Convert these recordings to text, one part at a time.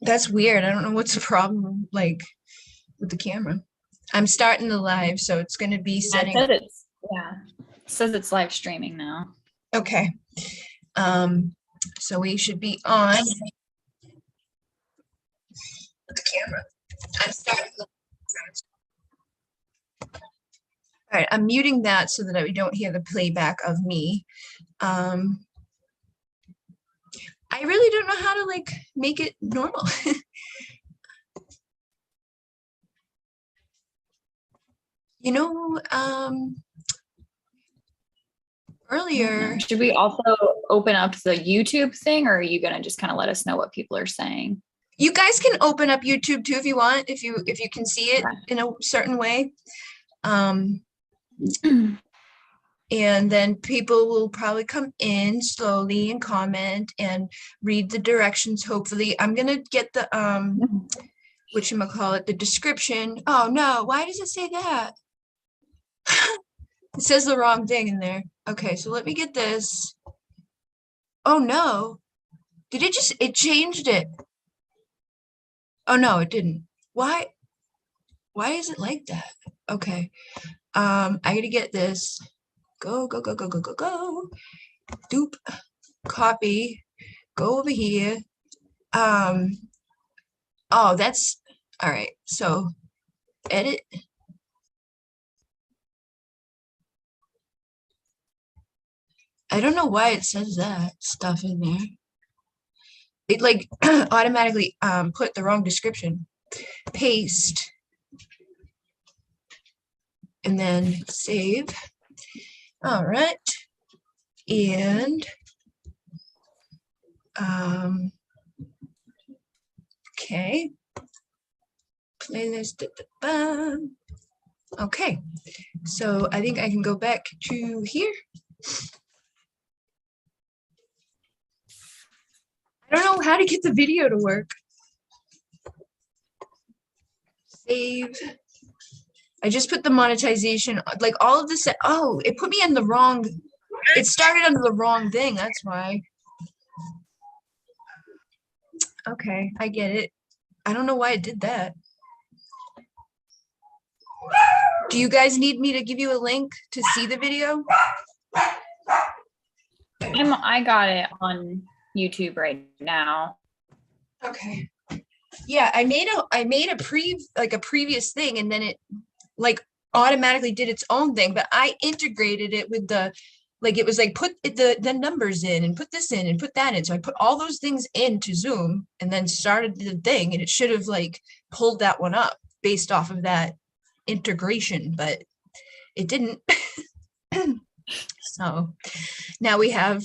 That's weird. I don't know what's the problem like with the camera. I'm starting the live, so it's going to be Yeah, setting. It says it's live streaming now. Okay. So we should be on the camera. I'm starting. All right, I'm muting that so that we don't hear the playback of me. I really don't know how to like make it normal. You know, earlier. Should we also open up the YouTube thing, or are you gonna just kind of let us know what people are saying? You guys can open up YouTube too if you want, if you can see it Okay. in a certain way. And then people will probably come in slowly and comment and read the directions, hopefully. I'm gonna get the whatchamacallit, the description. Oh no, why does it say that? It says the wrong thing in there. Okay, so let me get this. Oh no. Did it changed it? Oh no, it didn't. Why is it like that? Okay. I gotta get this. Go. Doop. Copy. Go over here. Oh, that's all right. So edit. I don't know why it says that stuff in there. It like automatically put the wrong description. Paste. And then save. All right. And okay. Playlist. Okay. So I think I can go back to here. I don't know how to get the video to work. Save. I just put the monetization, like all of this. Oh, it put me in the wrong. It started under the wrong thing. That's why. Okay, I get it. I don't know why it did that. Do you guys need me to give you a link to see the video? I got it on YouTube right now. Okay. Yeah, I made a previous thing, and then it like automatically did its own thing, but I integrated it with the like it was like put the numbers in and put this in and put that in. So I put all those things into Zoom and then started the thing, and it should have like pulled that one up based off of that integration, but it didn't. So now we have,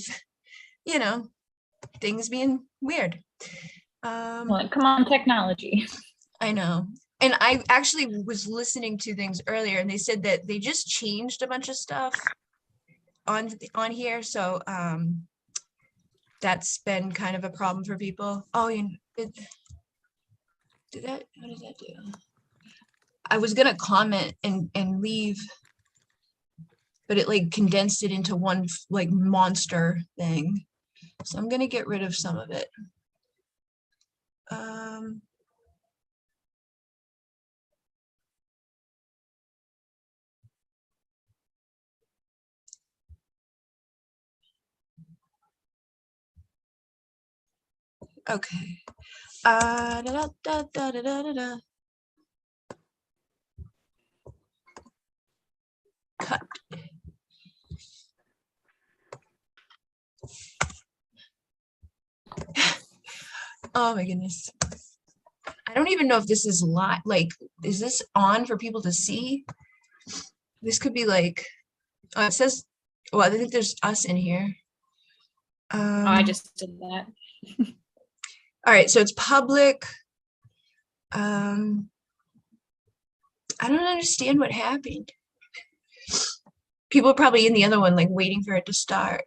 things being weird. Like, come on, technology. I know. And I actually was listening to things earlier, and they said that they just changed a bunch of stuff on here. So that's been kind of a problem for people. Oh, what did that do? I was gonna comment and leave, but it like condensed it into one like monster thing. So I'm gonna get rid of some of it. Okay. Da, da, da, da, da, da, da. Cut. Oh my goodness. I don't even know if this is live. Like, is this on for people to see? This could be like, it says, well, I think there's us in here. I just did that. All right, so it's public. I don't understand what happened. People are probably in the other one, like waiting for it to start.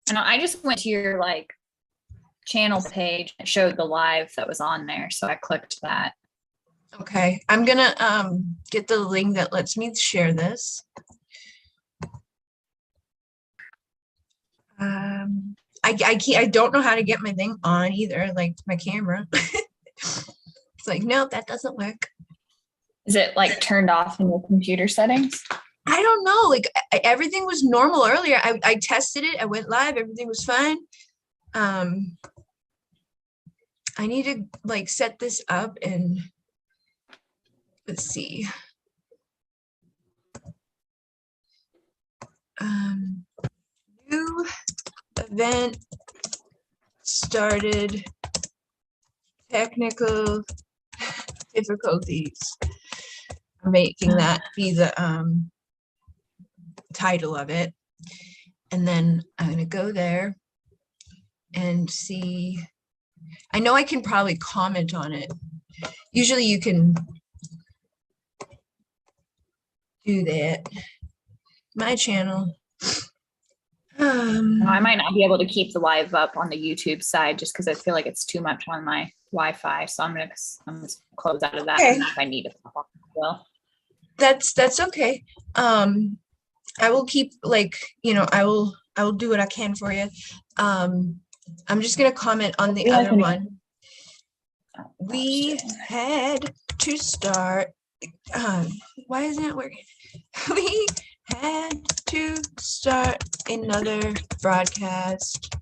And I just went to your like channel page. It showed the live that was on there, so I clicked that. Okay, I'm gonna get the link that lets me share this. I can't, I don't know how to get my thing on either, like my camera. It's like, nope, that doesn't work. Is it like turned off in your computer settings? I don't know. Like everything was normal earlier. I tested it. I went live. Everything was fine. I need to like set this up and let's see. New event started. Technical difficulties. I'm making that be the title of it. And then I'm going to go there and see. I know I can probably comment on it. Usually you can do that. My channel. I might not be able to keep the live up on the YouTube side just because I feel like it's too much on my Wi-Fi. So I'm gonna close out of that. Okay. And if I need to pop off as well. That's okay. I will keep like, I will do what I can for you. I'm just gonna comment on the other one. We had to start. Why isn't it working? We had to start another broadcast.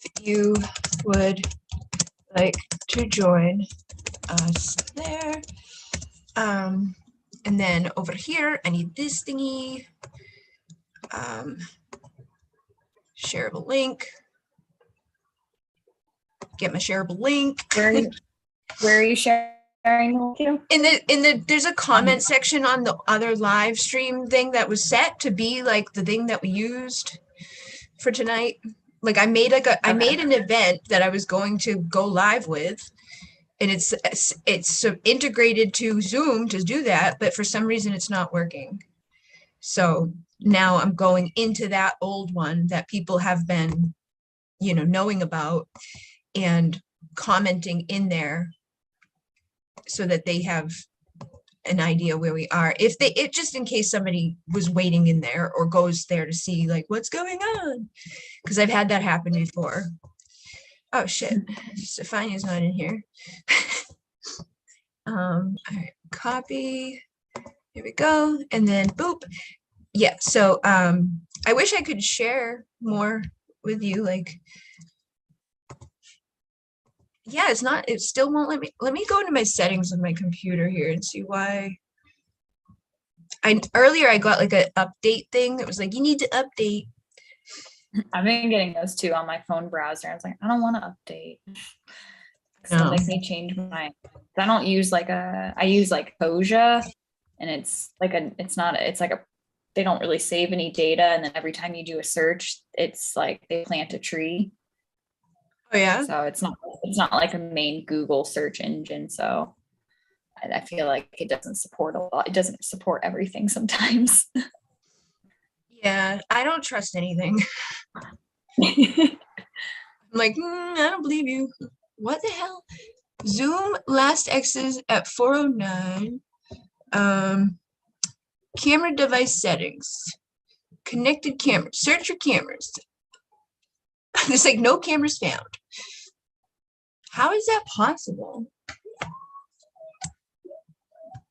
If you would like to join us there. And then over here, I need this thingy. Shareable link. Get my shareable link. Where are you sharing with you? There's a comment section on the other live stream thing that was set to be like the thing that we used for tonight. Like I made I made an event that I was going to go live with, and it's integrated to Zoom to do that, but for some reason it's not working. So now I'm going into that old one that people have been, knowing about and commenting in there so that they have an idea where we are. It just in case somebody was waiting in there or goes there to see like what's going on, because I've had that happen before. Oh shit, Stefania's not in here. All right, copy. Here we go, and then boop. Yeah. So I wish I could share more with you. Like, yeah, it still won't let me. Let me go into my settings of my computer here and see why. Earlier I got like an update thing that was like, you need to update. I've been getting those too on my phone browser. I was like, I don't want to update. So No. it makes me change my. I don't use I use like Koja, and it's like they don't really save any data, and then every time you do a search, it's like they plant a tree. Oh yeah. So it's not like a main Google search engine. So I feel like it doesn't support a lot. It doesn't support everything sometimes. Yeah, I don't trust anything. I'm like, I don't believe you. What the hell? Zoom last access at 4:09. Camera device settings. Connected camera. Search your cameras. There's like no cameras found. How is that possible?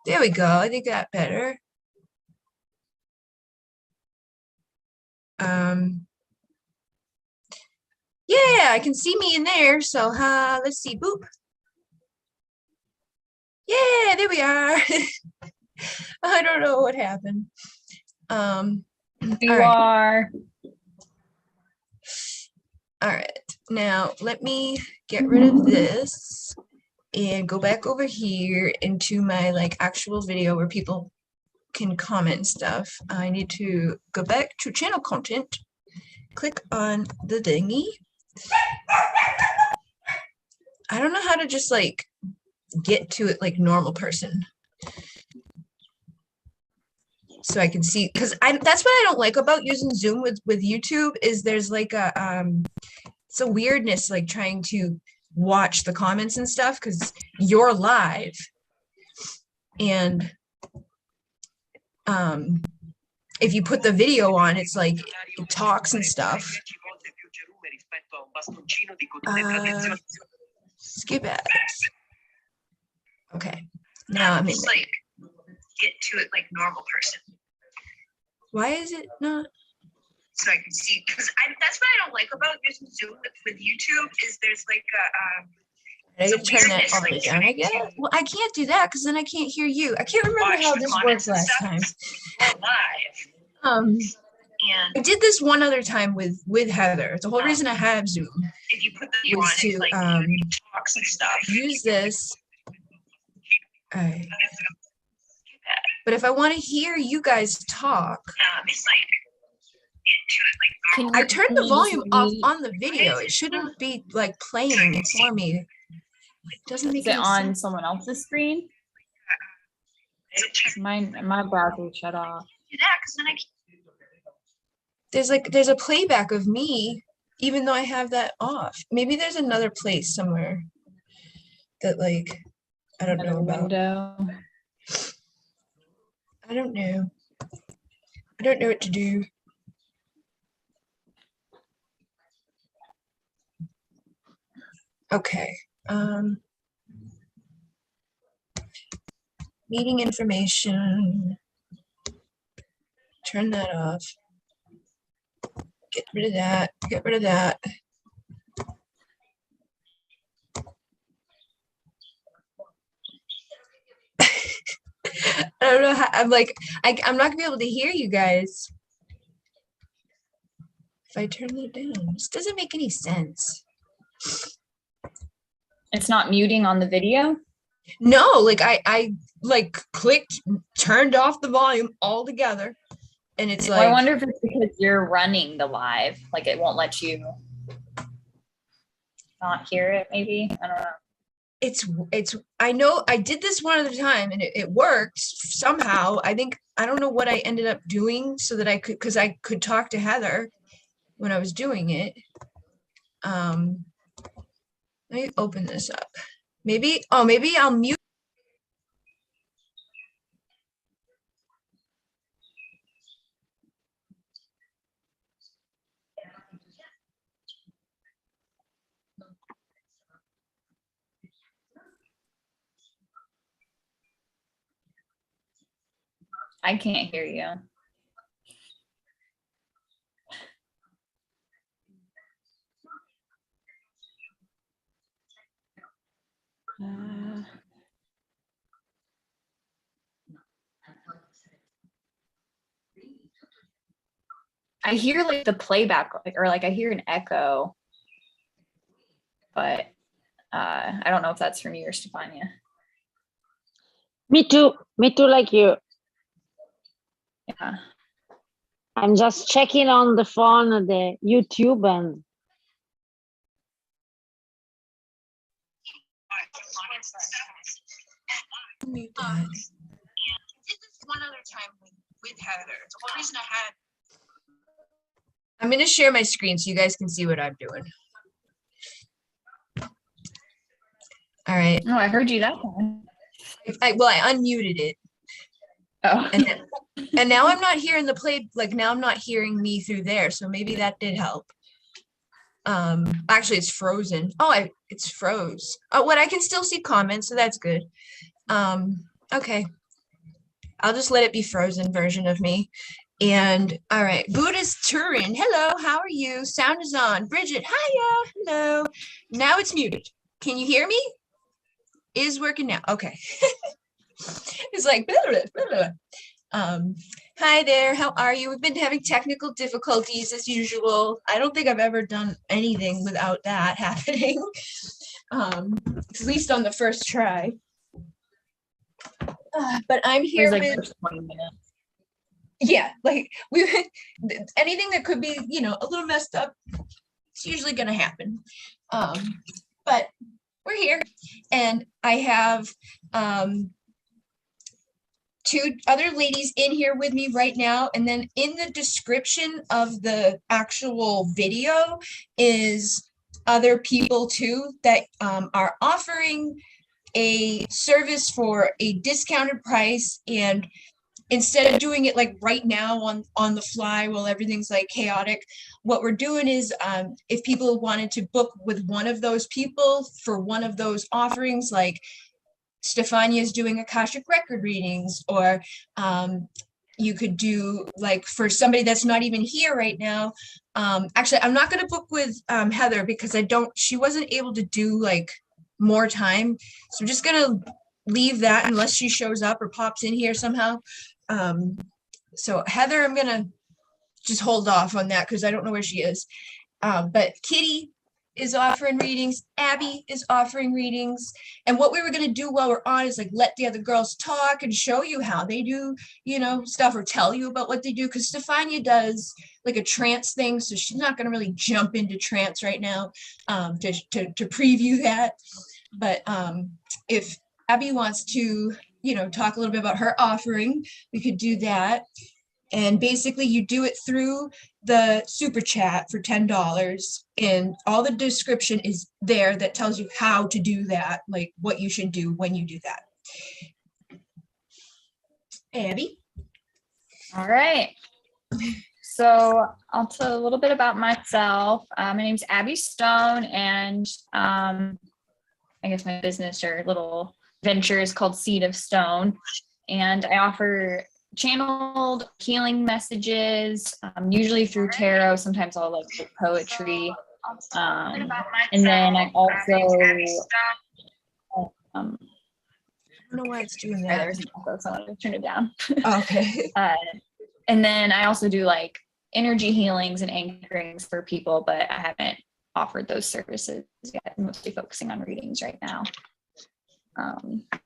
There we go. I think that better. Yeah, I can see me in there. So let's see. Boop. Yeah, there we are. I don't know what happened. You are. All right. Now let me get rid of this and go back over here into my like actual video where people can comment stuff. I need to go back to channel content, click on the thingy. I don't know how to just like get to it like normal person. So I can see, because that's what I don't like about using Zoom with YouTube is there's like it's a weirdness like trying to watch the comments and stuff because you're live. And if you put the video on, it's like it talks and stuff. Skip ads. Okay, now I'm in Just there. like get to it like normal person, Why is it not? so I can see. Because that's what I don't like about using Zoom with YouTube is there's like I It's a gotta turn that weirdness, all the way like, down, I trying guess. to Well, I can't do that because then I can't hear you. I can't remember watch how the this comments worked and last stuff. time. We're live, I and did this one other time with Heather. The whole reason I have Zoom if you put the view was on it, to like talks and stuff. use this. Alright. But if I want to hear you guys talk, It's like get to it like normal. I turned the Can you volume off mute- on the video. It shouldn't be like playing for me. It doesn't make Is it any on sense. someone else's screen? My browser shut off. Do that because then I can There's a playback of me, even though I have that off. Maybe there's another place somewhere that like I don't know Another about. window. I don't know. I don't know what to do. Okay. Meeting information. Turn that off. Get rid of that. Get rid of that. I don't know how, I'm like, I'm not gonna be able to hear you guys. If I turn that down, this doesn't make any sense. It's not muting on the video. No, like I like clicked, turned off the volume altogether, and it's Well, I like, wonder if it's because you're running the live, like it won't let you not hear it. Maybe I don't know. it's I know I did this one other time and it worked somehow. I think I don't know what I ended up doing so that I could, because I could talk to Heather when I was doing it. Let me open this up. Maybe I'll mute. I can't hear you. I hear like the playback, or like I hear an echo, but I don't know if that's from you or Stefania. Me too, like you. Yeah. I'm just checking on the phone the YouTube and Mute that. I did this one other time with Heather. It's the whole reason I had. I'm gonna share my screen so you guys can see what I'm doing. All right. No, I heard you that time. I unmuted it. Oh. And now I'm not hearing the play, like now I'm not hearing me through there, so maybe that did help. Actually it's frozen. Oh, it's froze. Oh, what, I can still see comments, so that's good. Okay. I'll just let it be frozen version of me. And all right, Buddhist Turin, hello, how are you? Sound is on. Bridget, hiya, hello. Now it's muted. Can you hear me? Is working now. Okay. It's like blah, blah, blah, blah. Hi there, how are you? We've been having technical difficulties as usual. I don't think I've ever done anything without that happening. At least on the first try. But I'm It here was like with, first 20 minutes. yeah, like anything that could be, a little messed up, it's usually gonna happen. But we're here, and I have two other ladies in here with me right now, and then in the description of the actual video is other people too that are offering a service for a discounted price, and instead of doing it like right now on the fly while everything's like chaotic, what we're doing is if people wanted to book with one of those people for one of those offerings, like Stefania is doing Akashic record readings, or you could do like for somebody that's not even here right now. Actually, I'm not going to book with Heather because she wasn't able to do like more time. So I'm just going to leave that unless she shows up or pops in here somehow. So Heather, I'm going to just hold off on that because I don't know where she is. But Kitty is offering readings. Abby is offering readings. And what we were going to do while we're on is like let the other girls talk and show you how they do, stuff, or tell you about what they do. Because Stefania does like a trance thing. So she's not going to really jump into trance right now to preview that. But if Abby wants to, talk a little bit about her offering, we could do that. And basically you do it through the super chat for $10, and all the description is there that tells you how to do that, like what you should do when you do that. Abby? All right. So I'll tell a little bit about myself. My name's Abby Stone, and I guess my business or little venture is called Seed of Stone. And I offer channeled healing messages, usually through tarot. Sometimes I'll like poetry. And then I also, I don't know why it's doing that. there's an echo, so I'm gonna turn it down. Okay. And then I also do like energy healings and anchorings for people, but I haven't offered those services yet. I'm mostly focusing on readings right now.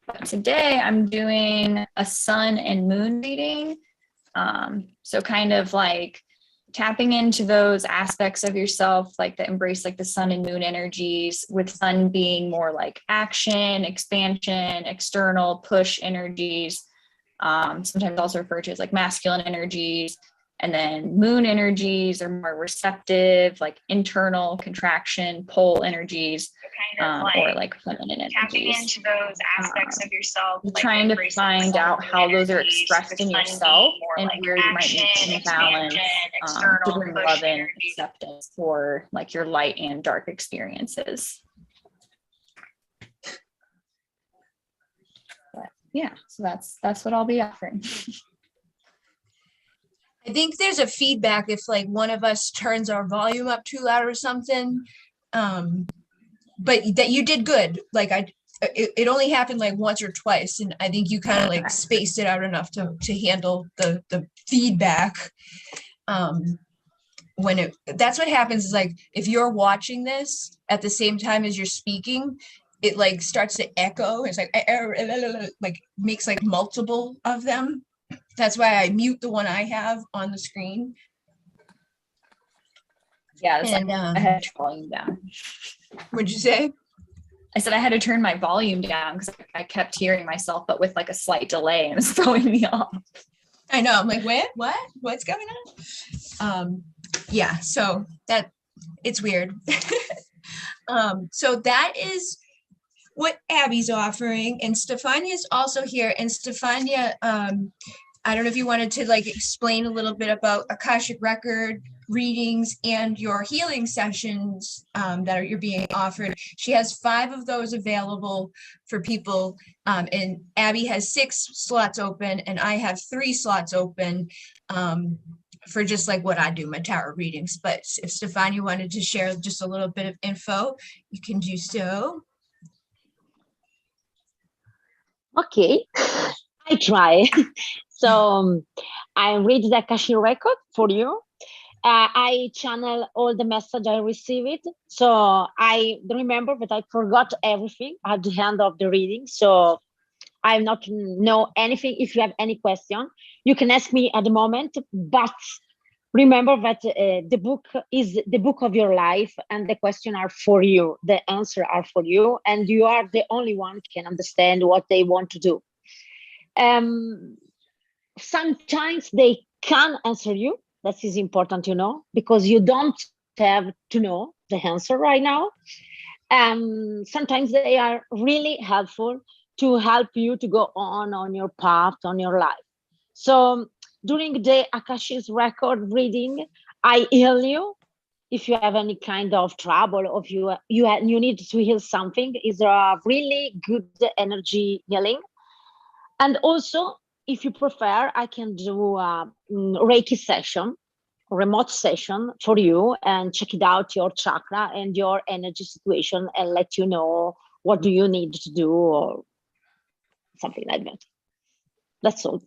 But today I'm doing a sun and moon reading. So kind of like tapping into those aspects of yourself, like that embrace like the sun and moon energies, with sun being more like action, expansion, external push energies. Sometimes also referred to as like masculine energies. And then moon energies are more receptive, like internal contraction, pole energies, or like feminine tapping energies. into those aspects of yourself, like Trying to embracing find out how those are energies, expressed in the sun yourself being more and like where you might action, need some balance expansion, to bring external love push and energy. acceptance for like your light and dark experiences. But yeah, so that's what I'll be offering. I think there's a feedback if like one of us turns our volume up too loud or something. But that you did good. Like it only happened like once or twice, and I think you kind of like spaced it out enough to handle the feedback. That's what happens is like if you're watching this at the same time as you're speaking, it like starts to echo. It's like makes like multiple of them. That's why I mute the one I have on the screen. Yeah, and I had to turn volume down. What'd you say? I said I had to turn my volume down because I kept hearing myself, but with like a slight delay, and it's throwing me off. I know. I'm like, what's going on? Yeah, so that it's weird. So that is what Abby's offering, and Stefania is also here. And Stefania, I don't know if you wanted to like explain a little bit about Akashic record readings and your healing sessions that you're being offered. She has 5 of those available for people, and Abby has 6 slots open, and I have 3 slots open for just like what I do, my tarot readings. But if Stefania wanted to share just a little bit of info, you can do so. Okay, I try. So I read the Akashic record for you. I channel all the message I receive it. So I remember that I forgot everything at the end of the reading. So I not know anything. If you have any question, you can ask me at the moment. But remember that the book is the book of your life, and the questions are for you. The answer are for you, and you are the only one who can understand what they want to do. Sometimes they can answer you. That is important to know, because you don't have to know the answer right now. Sometimes they are really helpful to help you to go on your path, on your life. So during the Akashi's record reading, I heal you. If you have any kind of trouble, or if you need to heal something, is a really good energy healing. And also, if you prefer, I can do a Reiki session, remote session for you, and check it out your chakra and your energy situation, and let you know what do you need to do or something like that. That's all.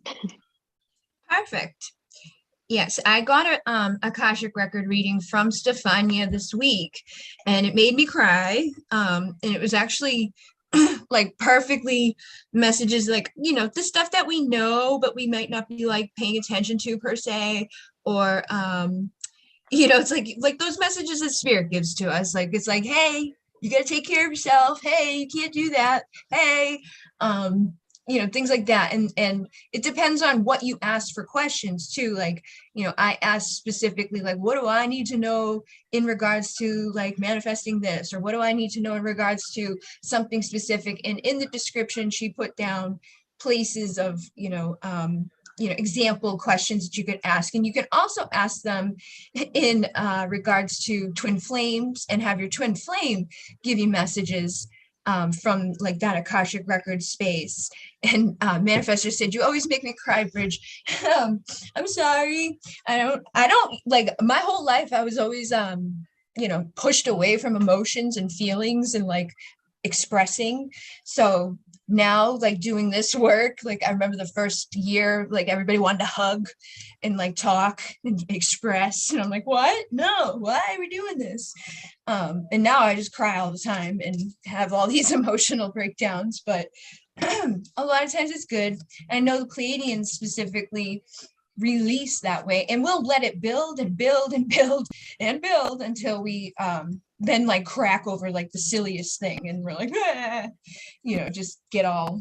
Perfect. Yes, I got a Akashic record reading from Stefania this week, and it made me cry. And it was actually like perfectly messages, like, you know, the stuff that we know, but we might not be like paying attention to per se, or you know, it's like those messages that spirit gives to us. Like, it's like, hey, you got to take care of yourself. Hey, you can't do that. Hey, you know, things like that. And it depends on what you ask for questions too. Like, you know, I asked specifically, like, what do I need to know in regards to like manifesting this, or what do I need to know in regards to something specific? And in the description, she put down places of, example questions that you could ask. And you can also ask them in regards to twin flames, and have your twin flame give you messages from like that Akashic record space. And Manifestor said, "You always make me cry, Bridge." I'm sorry. I don't like, my whole life I was always pushed away from emotions and feelings and like expressing. So now, like, doing this work, like, I remember the first year, like, everybody wanted to hug and like talk and express, and I'm like, what? No, why are we doing this? And now I just cry all the time and have all these emotional breakdowns. But a lot of times it's good. I know the Pleiadians specifically release that way, and we'll let it build and build and build and build until we then like crack over like the silliest thing, and we're like, just get all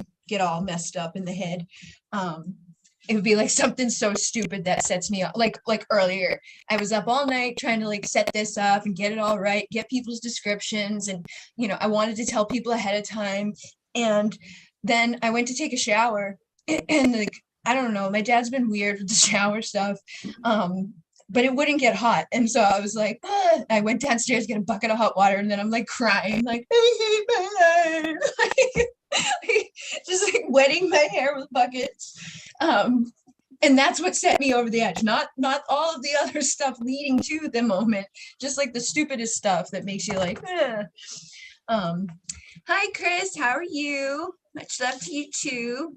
messed up in the head. It would be like something so stupid that sets me up. Like earlier, I was up all night trying to like set this up and get it all right, get people's descriptions, and I wanted to tell people ahead of time. And then I went to take a shower, and like, I don't know, my dad's been weird with the shower stuff, but it wouldn't get hot. And so I was like, I went downstairs, get a bucket of hot water, and then I'm like crying, like, I hate my life. Just like wetting my hair with buckets. And that's what set me over the edge. Not all of the other stuff leading to the moment, just like the stupidest stuff that makes you like, Hi, Chris, how are you? Much love to you too.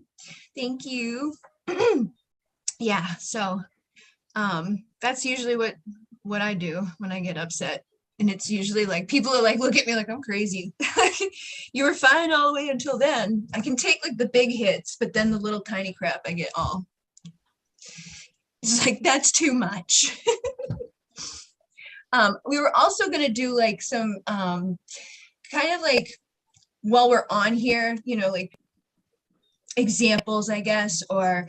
Thank you. Yeah, so that's usually what I do when I get upset. And it's usually like, people are like, look at me like I'm crazy. You were fine all the way until then. I can take like the big hits, but then the little tiny crap I get all. It's like, that's too much. We were also gonna do like some kind of like, while we're on here, like examples, I guess, or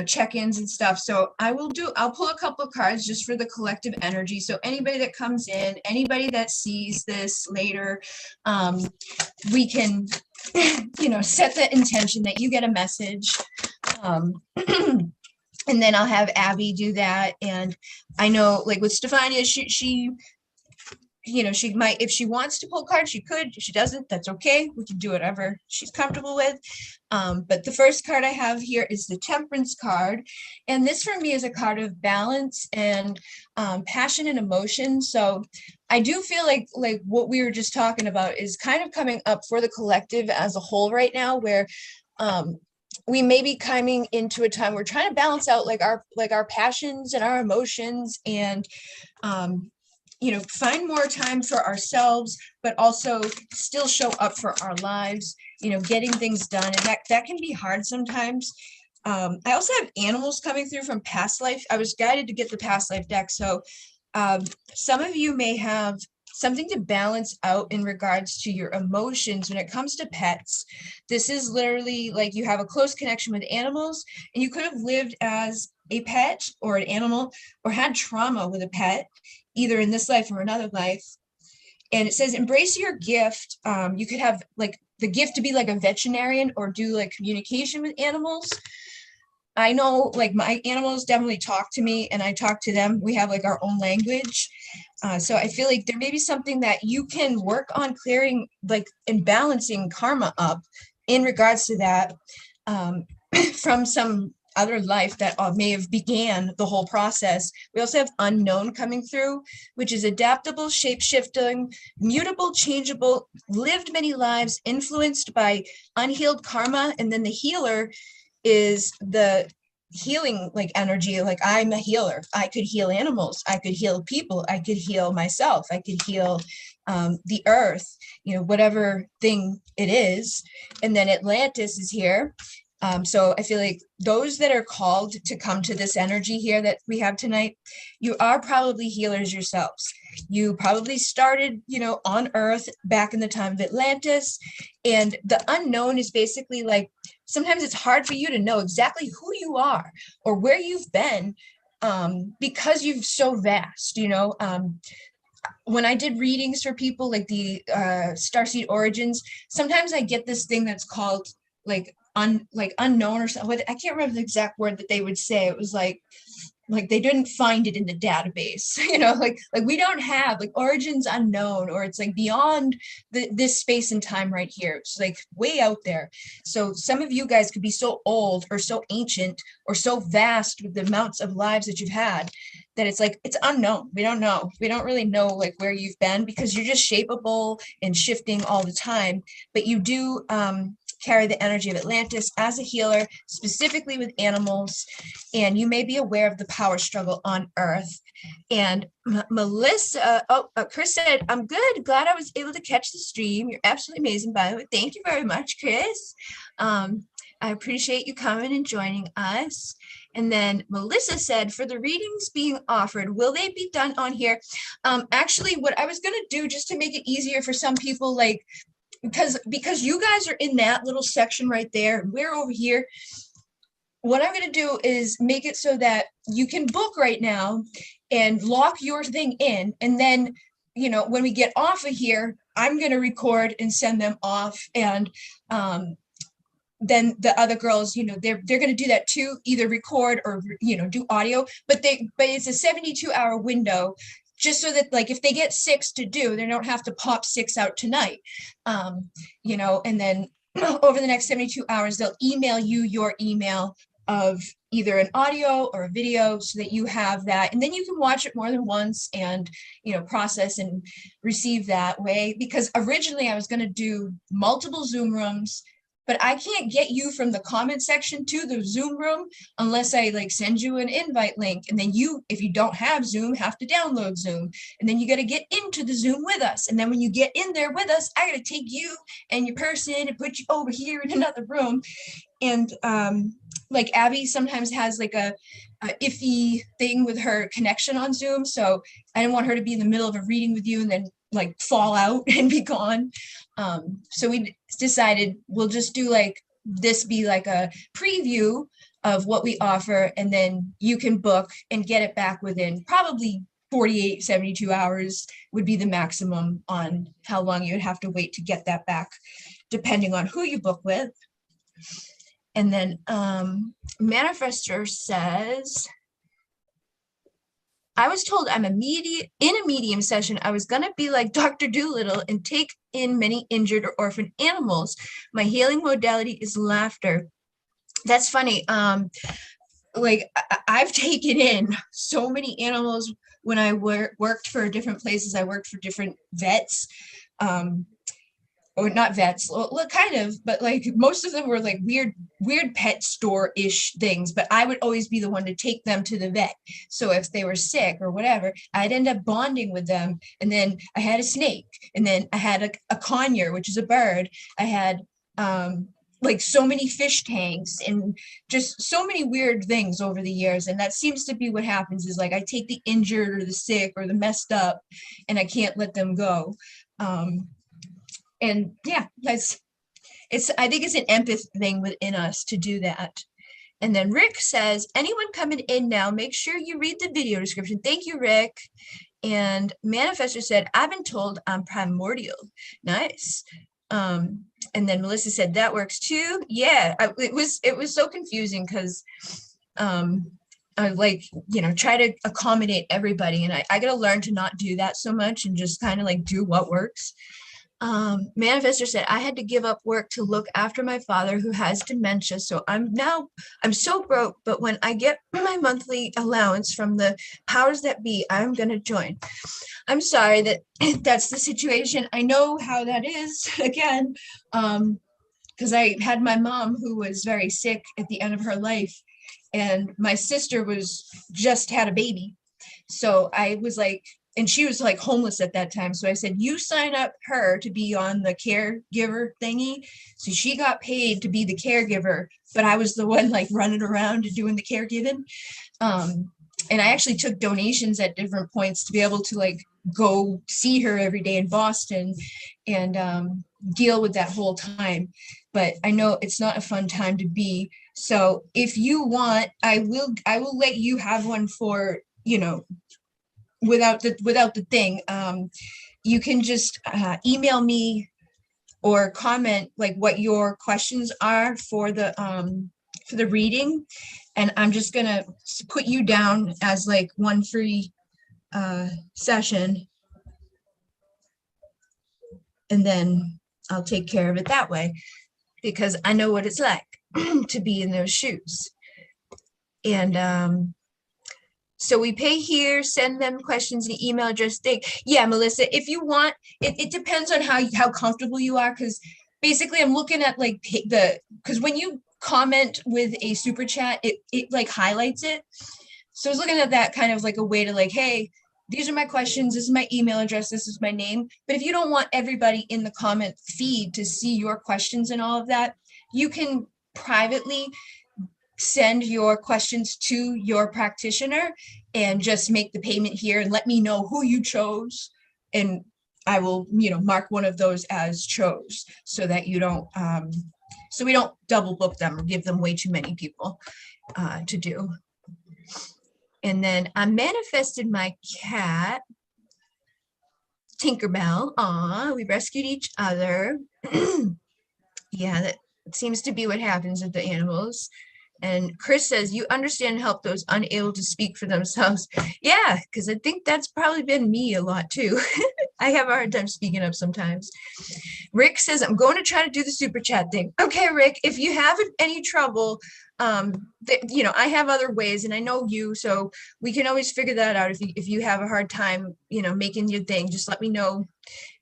check-ins and stuff. So I'll pull a couple of cards just for the collective energy. So anybody that comes in, anybody that sees this later, we can set the intention that you get a message, and then I'll have Abby do that. And I know, like with Stefania, she might, if she wants to pull cards, she could. If she doesn't, that's okay. We can do whatever she's comfortable with. But the first card I have here is the Temperance card. And this for me is a card of balance and passion and emotion. So I do feel like what we were just talking about is kind of coming up for the collective as a whole right now, where we may be coming into a time we're trying to balance out like our passions and our emotions, and find more time for ourselves, but also still show up for our lives, getting things done. And that can be hard sometimes. I also have animals coming through from past life. I was guided to get the past life deck. So some of you may have something to balance out in regards to your emotions when it comes to pets. This is literally like you have a close connection with animals, and you could have lived as a pet or an animal, or had trauma with a pet, either in this life or another life. And it says, embrace your gift. You could have like the gift to be like a veterinarian or do like communication with animals. I know like my animals definitely talk to me and I talk to them. We have like our own language. So I feel like there may be something that you can work on clearing, like in balancing karma up in regards to that, from some other life that may have began the whole process. We also have unknown coming through, which is adaptable, shape-shifting, mutable, changeable, lived many lives, influenced by unhealed karma. And then the healer is the healing like energy. Like I'm a healer. I could heal animals. I could heal people. I could heal myself. I could heal the earth, whatever thing it is. And then Atlantis is here. So I feel like those that are called to come to this energy here that we have tonight, you are probably healers yourselves. You probably started, on Earth back in the time of Atlantis. And the unknown is basically like, sometimes it's hard for you to know exactly who you are or where you've been, because you're so vast, when I did readings for people like the Starseed Origins, sometimes I get this thing that's called like unknown or something. I can't remember the exact word that they would say. It was like they didn't find it in the database, like we don't have like origins unknown, or it's like beyond this space and time right here. It's like way out there. So some of you guys could be so old or so ancient or so vast with the amounts of lives that you've had that it's like it's unknown. We don't know. We don't really know like where you've been, because you're just shapeable and shifting all the time. But you do carry the energy of Atlantis as a healer, specifically with animals, and you may be aware of the power struggle on Earth. And Melissa, Chris said, I'm good. Glad I was able to catch the stream. You're absolutely amazing, by the way. Thank you very much, Chris. I appreciate you coming and joining us. And then Melissa said, for the readings being offered, will they be done on here? Actually, what I was going to do, just to make it easier for some people, like, because you guys are in that little section right there, and we're over here, what I'm going to do is make it so that you can book right now and lock your thing in. And then, when we get off of here, I'm going to record and send them off. And then the other girls, they're going to do that too, either record or, do audio, but it's a 72-hour window, just so that like if they get 6 to do, they don't have to pop 6 out tonight, and then over the next 72 hours, they'll email you your email of either an audio or a video so that you have that. And then you can watch it more than once and, process and receive that way. Because originally I was going to do multiple Zoom rooms, but I can't get you from the comment section to the Zoom room unless I like send you an invite link. And then you, if you don't have Zoom, have to download Zoom. And then you got to get into the Zoom with us. And then when you get in there with us, I got to take you and your person and put you over here in another room. And like Abby sometimes has like a iffy thing with her connection on Zoom. So I didn't want her to be in the middle of a reading with you and then like fall out and be gone. So we decided we'll just do like this, be like a preview of what we offer, and then you can book and get it back within probably 48, 72 hours would be the maximum on how long you'd have to wait to get that back, depending on who you book with. And then Manifester says, I was told I'm in a medium session. I was going to be like Dr. Doolittle and take in many injured or orphaned animals. My healing modality is laughter. That's funny. Like I've taken in so many animals when I worked for different places. I worked for different vets. Or not vets, well, kind of, but like most of them were like weird pet store-ish things, but I would always be the one to take them to the vet. So if they were sick or whatever, I'd end up bonding with them. And then I had a snake, and then I had a conure, which is a bird. I had like so many fish tanks and just so many weird things over the years. And that seems to be what happens, is like I take the injured or the sick or the messed up and I can't let them go. And yeah, I think it's an empath thing within us to do that. And then Rick says, anyone coming in now, make sure you read the video description. Thank you, Rick. And Manifester said, I've been told I'm primordial. Nice. And then Melissa said, that works too. Yeah, it was so confusing because I like, try to accommodate everybody. And I got to learn to not do that so much and just kind of like do what works. Manifestor said, I had to give up work to look after my father who has dementia. So I'm so broke, but when I get my monthly allowance from the powers that be, I'm going to join. I'm sorry that that's the situation. I know how that is again, because I had my mom who was very sick at the end of her life, and my sister was just had a baby. So I was like, and she was like homeless at that time. So I said, you sign up her to be on the caregiver thingy. So she got paid to be the caregiver, but I was the one like running around and doing the caregiving. And I actually took donations at different points to be able to like go see her every day in Boston and deal with that whole time. But I know it's not a fun time to be. So if you want, I will let you have one for, without the thing. You can just email me or comment like what your questions are for the reading, and I'm just gonna put you down as like one free session, and then I'll take care of it that way, because I know what it's like to be in those shoes. And so we pay here, send them questions, the email address thing. Yeah, Melissa, if you want, it depends on how comfortable you are, because basically I'm looking at like because when you comment with a super chat, it like highlights it. So I was looking at that kind of like a way to like, hey, these are my questions, this is my email address, this is my name. But if you don't want everybody in the comment feed to see your questions and all of that, you can privately send your questions to your practitioner and just make the payment here and let me know who you chose. And I will, mark one of those as chose, so that you don't, so we don't double book them or give them way too many people to do. And then I manifested my cat, Tinkerbell. Aw, we rescued each other. Yeah, that seems to be what happens with the animals. And Chris says, you understand and help those unable to speak for themselves. Yeah, because I think that's probably been me a lot too. I have a hard time speaking up sometimes. Rick says, I'm going to try to do the super chat thing. Okay, Rick, if you have any trouble, I have other ways, and I know you, so we can always figure that out. If you have a hard time, making your thing, just let me know.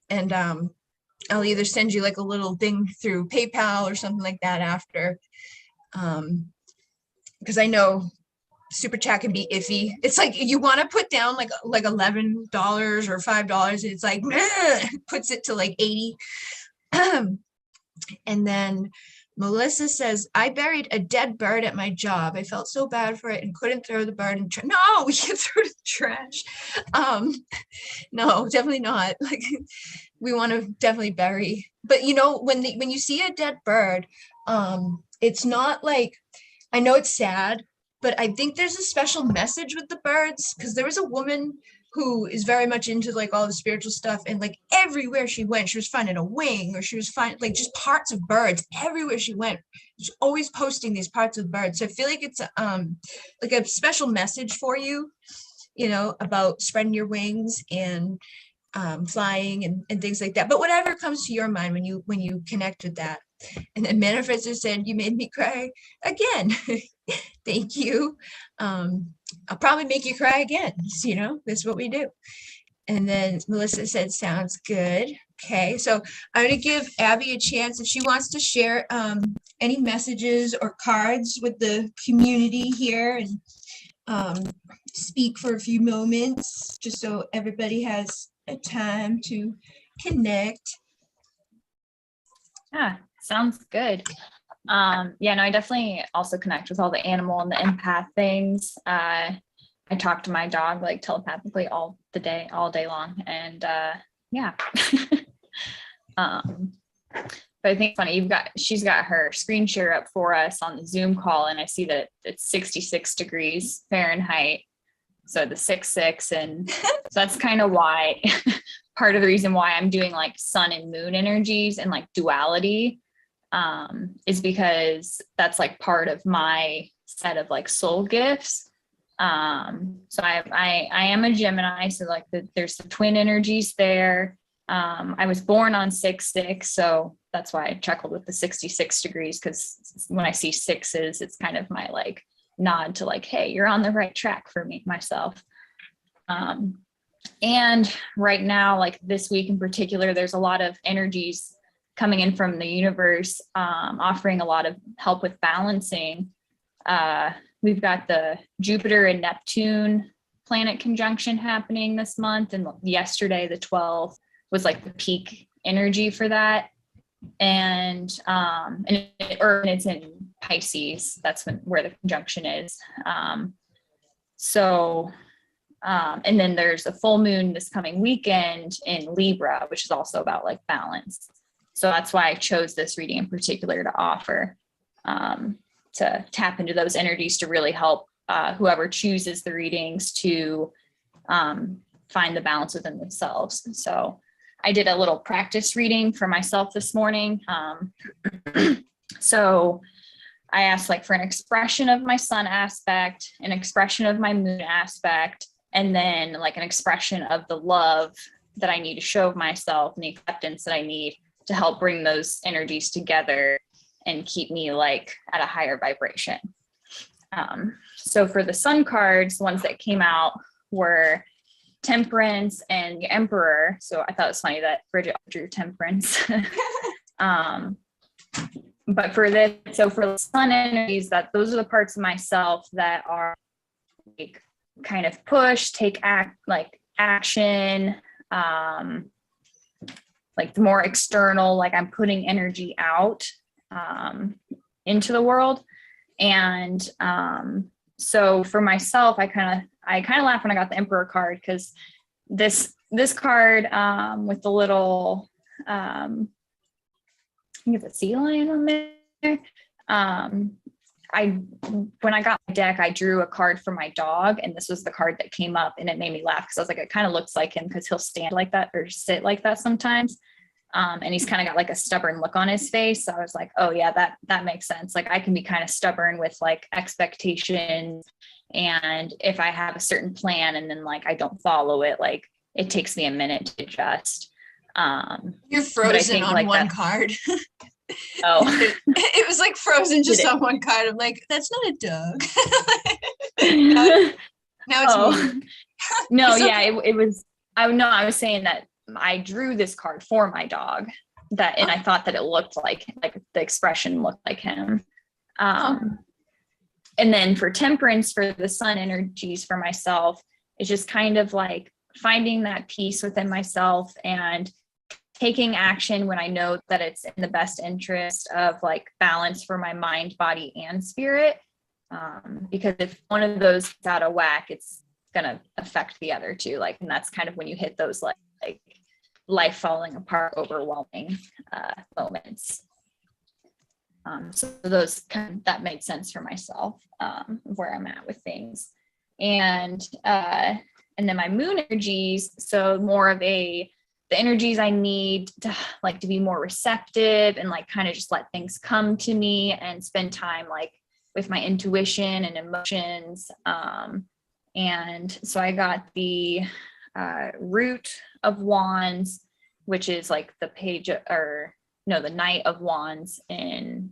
And I'll either send you like a little thing through PayPal or something like that after. Because I know super chat can be iffy. It's like you want to put down like $11 or $5. It's like puts it to like 80. And then Melissa says, I buried a dead bird at my job. I felt so bad for it and couldn't throw the bird in trash. No, we can't throw it in the trash. No, definitely not. Like, we want to definitely bury. But when you see a dead bird, it's not like, I know it's sad, but I think there's a special message with the birds, because there was a woman who is very much into like all the spiritual stuff, and like everywhere she went, she was finding a wing, or she was finding like just parts of birds everywhere she went. She's always posting these parts of birds. So I feel like it's like a special message for you, about spreading your wings and flying and things like that. But whatever comes to your mind when you connect with that. And then Manifestor said, you made me cry again. Thank you. I'll probably make you cry again. That's what we do. And then Melissa said, sounds good. Okay, so I'm going to give Abby a chance if she wants to share any messages or cards with the community here, and speak for a few moments, just so everybody has a time to connect. Yeah, sounds good. Yeah, no, I definitely also connect with all the animal and the empath things. I talk to my dog like telepathically all day long, and yeah. But I think it's funny, she's got her screen share up for us on the Zoom call, and I see that it's 66 degrees Fahrenheit, so the 6.6, and so that's kind of why part of the reason why I'm doing like sun and moon energies and like duality is because that's like part of my set of like soul gifts. So I am a Gemini, so like there's the twin energies there. I was born on 6/6, so that's why I chuckled with the 66 degrees, because when I see sixes, it's kind of my like nod to like, hey, you're on the right track for me, myself. And right now, like this week in particular, there's a lot of energies coming in from the universe, offering a lot of help with balancing. We've got the Jupiter and Neptune planet conjunction happening this month. And yesterday, the 12th, was like the peak energy for that. And it's in Pisces. That's where the conjunction is. And then there's a full moon this coming weekend in Libra, which is also about like balance. So that's why I chose this reading in particular to offer, to tap into those energies to really help whoever chooses the readings to find the balance within themselves. So I did a little practice reading for myself this morning. So I asked like for an expression of my sun aspect, an expression of my moon aspect, and then like an expression of the love that I need to show of myself and the acceptance that I need to help bring those energies together and keep me like at a higher vibration. So for the sun cards, the ones that came out were Temperance and the Emperor. So I thought it was funny that Bridget drew Temperance. But for this, so for the sun energies, that those are the parts of myself that are like kind of push, take action, like the more external, like I'm putting energy out into the world. And so for myself, I kind of laughed when I got the Emperor card, because this card with the little I think it's a sea lion on there. When I got my deck, I drew a card for my dog, and this was the card that came up, and it made me laugh because I was like, it kind of looks like him because he'll stand like that or sit like that sometimes. And he's kind of got like a stubborn look on his face. So I was like, oh yeah, that makes sense. Like I can be kind of stubborn with like expectations. And if I have a certain plan and then like I don't follow it, like it takes me a minute to adjust. You're frozen on like one card. Oh, it was like frozen just on one card. I'm like, that's not a dog. now it's me. No, yeah, it was. I was saying that I drew this card for my dog, and I thought that it looked like the expression looked like him. And then for Temperance, for the sun energies for myself, it's just kind of like finding that peace within myself and taking action when I know that it's in the best interest of like balance for my mind, body, and spirit. Because if one of those is out of whack, it's gonna affect the other two. Like, and that's kind of when you hit those like life falling apart, overwhelming moments. So those that made sense for myself, where I'm at with things. And then my moon energies, so more of the energies I need to like to be more receptive and like kind of just let things come to me and spend time like with my intuition and emotions. And so I got the Root of Wands, which is like the the Knight of Wands in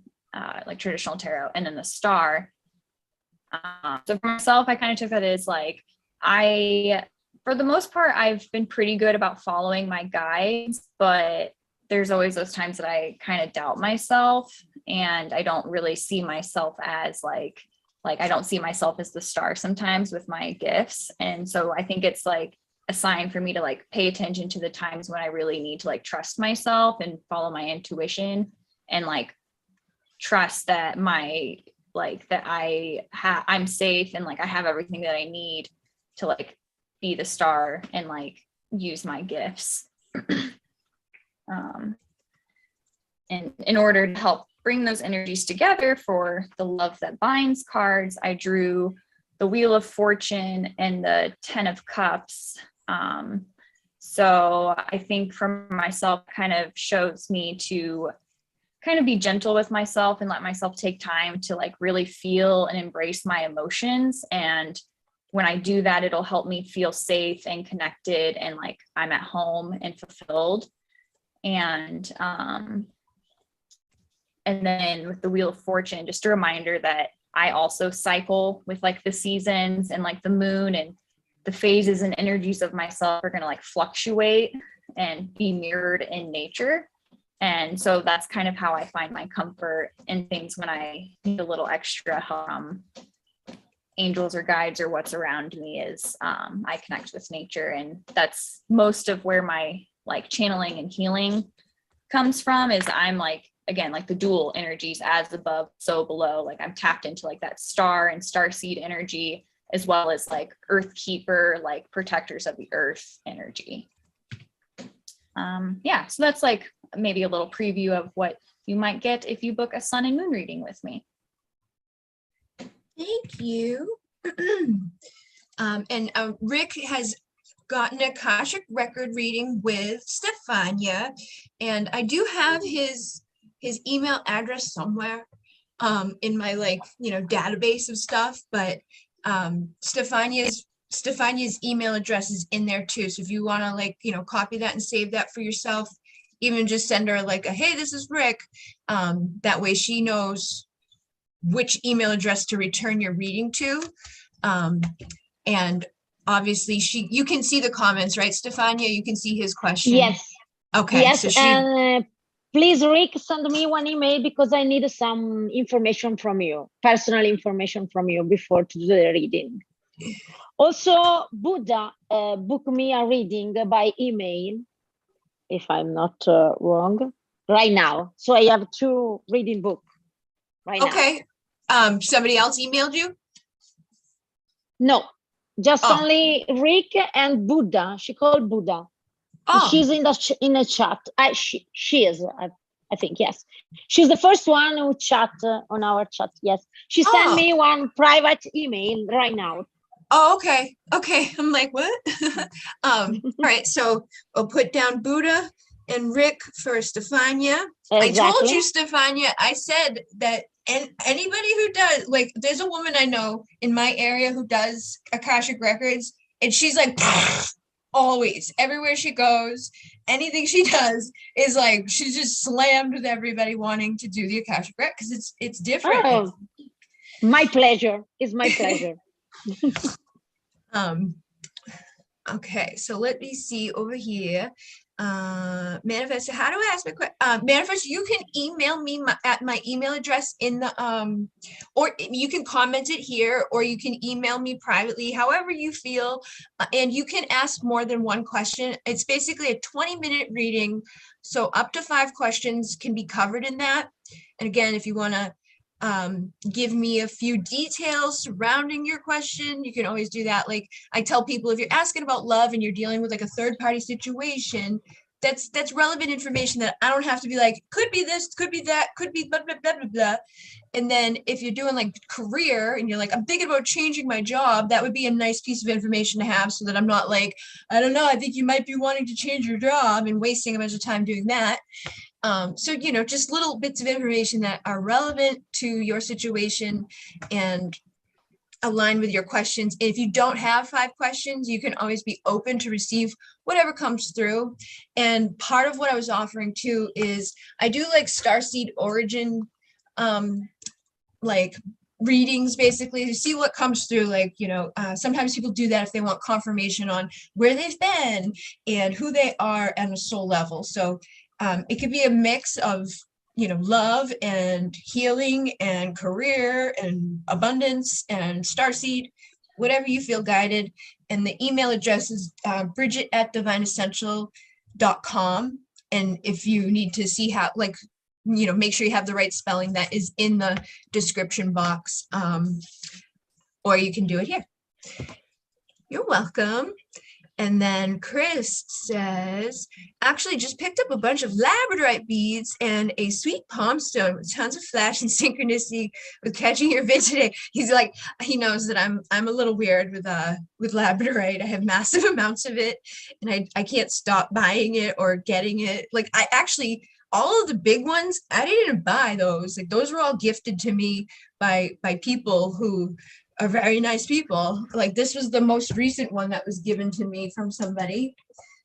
like traditional tarot, and then the Star. So for myself, I kind of took that as like, for the most part, I've been pretty good about following my guides, but there's always those times that I kind of doubt myself, and I don't really see myself as like I don't see myself as the star sometimes with my gifts. And so I think it's like a sign for me to like pay attention to the times when I really need to like trust myself and follow my intuition and like trust that I'm safe and like I have everything that I need to like be the star and like use my gifts. And in order to help bring those energies together for the Love That Binds cards, I drew the Wheel of Fortune and the 10 of Cups. So I think for myself kind of shows me to kind of be gentle with myself and let myself take time to like really feel and embrace my emotions. And when I do that, it'll help me feel safe and connected and like I'm at home and fulfilled. And then with the Wheel of Fortune, just a reminder that I also cycle with like the seasons and like the moon, and the phases and energies of myself are going to like fluctuate and be mirrored in nature. And so that's kind of how I find my comfort in things when I need a little extra help from angels or guides or what's around me, is I connect with nature. And that's most of where my like channeling and healing comes from, is I'm like, again, like the dual energies, as above, so below. Like I'm tapped into like that star and starseed energy, as well as like earth keeper, like protectors of the earth energy. Yeah, so that's like maybe a little preview of what you might get if you book a sun and moon reading with me. Thank you. Rick has gotten a Akashic record reading with Stefania, and I do have his email address somewhere in my database of stuff, but Stefania's email address is in there too. So if you want to copy that and save that for yourself, even just send her like a, hey, this is Rick. That way she knows which email address to return your reading to. And obviously you can see the comments, right, Stefania? You can see his question. Yes. Okay. Yes. So please, Rick, send me one email because I need some information from you, personal information from you before to do the reading. Also, Buddha book me a reading by email, if I'm not wrong, right now. So I have 2 reading books right now. Okay. Somebody else emailed you? No, just only Rick and Buddha. She called Buddha. Oh. She's in the chat. She is, I think, yes. She's the first one who chat on our chat. Yes, she sent me one private email right now. Oh, okay. Okay. I'm like, what? All right. So I'll put down Buddha and Rick for Stefania. Exactly. I told you, Stefania, I said that anybody who does, like, there's a woman I know in my area who does Akashic records, and she's like, always, everywhere she goes, anything she does is like, she's just slammed with everybody wanting to do the Akashic record because it's different. Oh, my pleasure. It's my pleasure. Okay, so let me see over here. Manifest, how do I ask my question? Manifest, you can email me at my email address in the or you can comment it here, or you can email me privately, however you feel, and you can ask more than one question. It's basically a 20-minute reading, so up to 5 questions can be covered in that. And again, if you want to give me a few details surrounding your question, you can always do that. Like I tell people, if you're asking about love and you're dealing with like a third-party situation, that's relevant information that I don't have to be like, could be this, could be that, could be blah, blah, blah, blah, blah. And then if you're doing like career and you're like, I'm thinking about changing my job, that would be a nice piece of information to have, so that I'm not like, I don't know, I think you might be wanting to change your job and wasting a bunch of time doing that. So, just little bits of information that are relevant to your situation and align with your questions. And if you don't have 5 questions, you can always be open to receive whatever comes through. And part of what I was offering too is I do like starseed origin, like readings, basically, to see what comes through. Like, sometimes people do that if they want confirmation on where they've been and who they are at a soul level. So it could be a mix of, love and healing and career and abundance and starseed, whatever you feel guided. And the email address is Bridget@divineessential.com. And if you need to see how, make sure you have the right spelling, that is in the description box, or you can do it here. You're welcome. And then Chris says, actually just picked up a bunch of labradorite beads and a sweet palm stone with tons of flash and synchronicity with catching your vid today. He's like, he knows that I'm a little weird with labradorite. I have massive amounts of it, and I can't stop buying it or getting it. Like, I actually all of the big ones, I didn't buy those. Like those were all gifted to me by people who are very nice people. Like this was the most recent one that was given to me from somebody.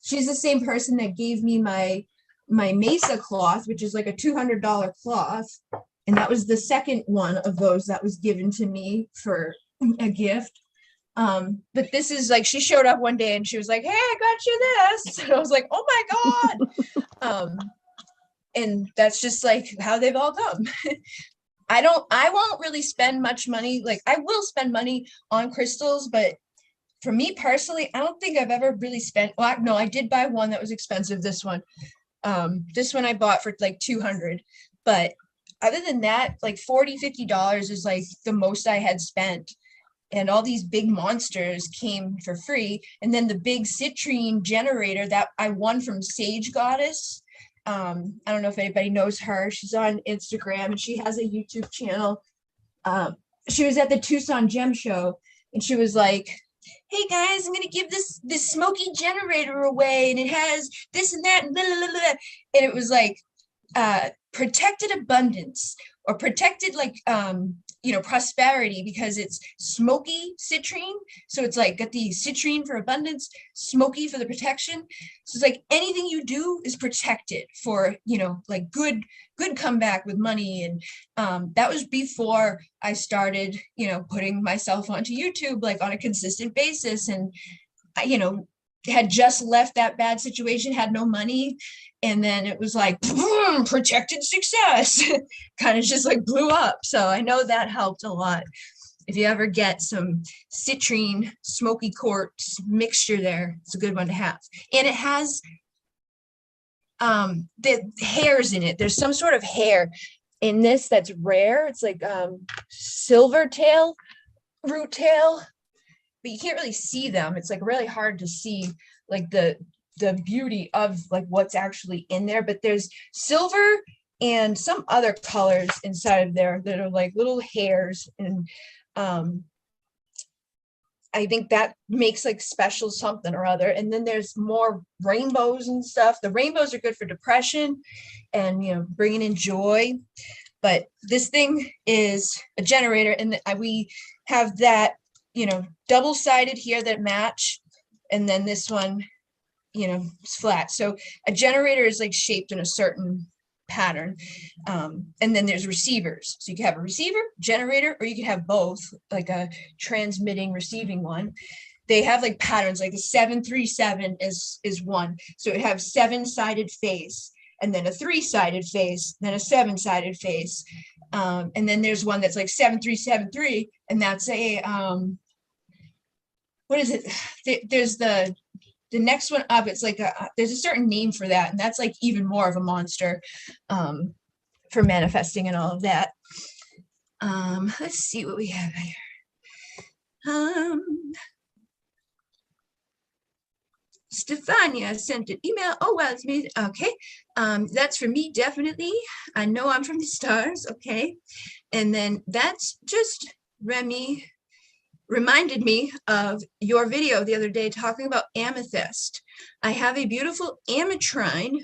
She's the same person that gave me my Mesa cloth, which is like a $200 cloth. And that was the second one of those that was given to me for a gift. But this is like, she showed up one day and she was like, hey, I got you this. And I was like, oh my God. And that's just like how they've all come. I won't really spend much money. Like I will spend money on crystals, but for me personally, I don't think I've ever really spent, well, no, I did buy one that was expensive, this one. This one I bought for like 200, but other than that, like $40-50 is like the most I had spent. And all these big monsters came for free. And then the big citrine generator that I won from Sage Goddess. I don't know if anybody knows her. She's on Instagram and she has a YouTube channel. She was at the Tucson Gem Show and she was like, hey guys, I'm gonna give this smoky generator away and it has this and that and blah, blah, blah, blah. And it was like protected abundance or protected like prosperity, because it's smoky citrine. So it's like got the citrine for abundance, smoky for the protection. So it's like anything you do is protected for, like good comeback with money. And that was before I started, putting myself onto YouTube, like on a consistent basis. And I, had just left that bad situation, had no money. And then it was like, boom, protected success, kind of just like blew up. So I know that helped a lot. If you ever get some citrine smoky quartz mixture there, it's a good one to have. And it has the hairs in it. There's some sort of hair in this that's rare. It's like silver tail, root tail, but you can't really see them. It's like really hard to see like the beauty of like what's actually in there. But there's silver and some other colors inside of there that are like little hairs. And I think that makes like special something or other. And then there's more rainbows and stuff. The rainbows are good for depression and, bringing in joy. But this thing is a generator, and we have that, double-sided here that match. And then this one, is flat. So a generator is like shaped in a certain pattern. And then there's receivers. So you can have a receiver, generator, or you can have both, like a transmitting, receiving one. They have like patterns, like the 737 is one. So it have 7-sided face, and then a 3-sided face, then a 7-sided face. And then there's one that's like 7373, and that's a what is it? There's the next one up. It's like there's a certain name for that, and that's like even more of a monster for manifesting and all of that. Let's see what we have here. Stefania sent an email. Oh, wow, it's me. Okay. That's for me, definitely. I know I'm from the stars. Okay. And then that's just Remy reminded me of your video the other day talking about amethyst. I have a beautiful ametrine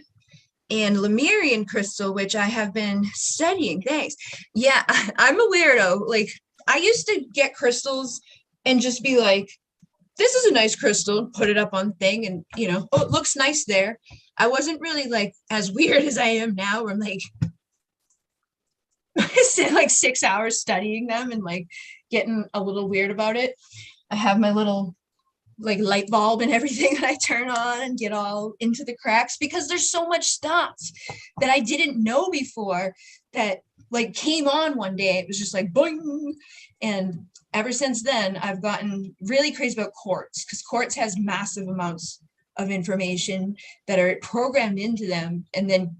and Lemurian crystal, which I have been studying. Thanks. Yeah, I'm a weirdo. Like I used to get crystals and just be like, this is a nice crystal, put it up on thing and, oh, it looks nice there. I wasn't really like as weird as I am now, where I'm like, I spent like 6 hours studying them and like getting a little weird about it. I have my little like light bulb and everything that I turn on and get all into the cracks, because there's so much stuff that I didn't know before that like came on one day. It was just like boing. And ever since then, I've gotten really crazy about quartz, because quartz has massive amounts of information that are programmed into them. And then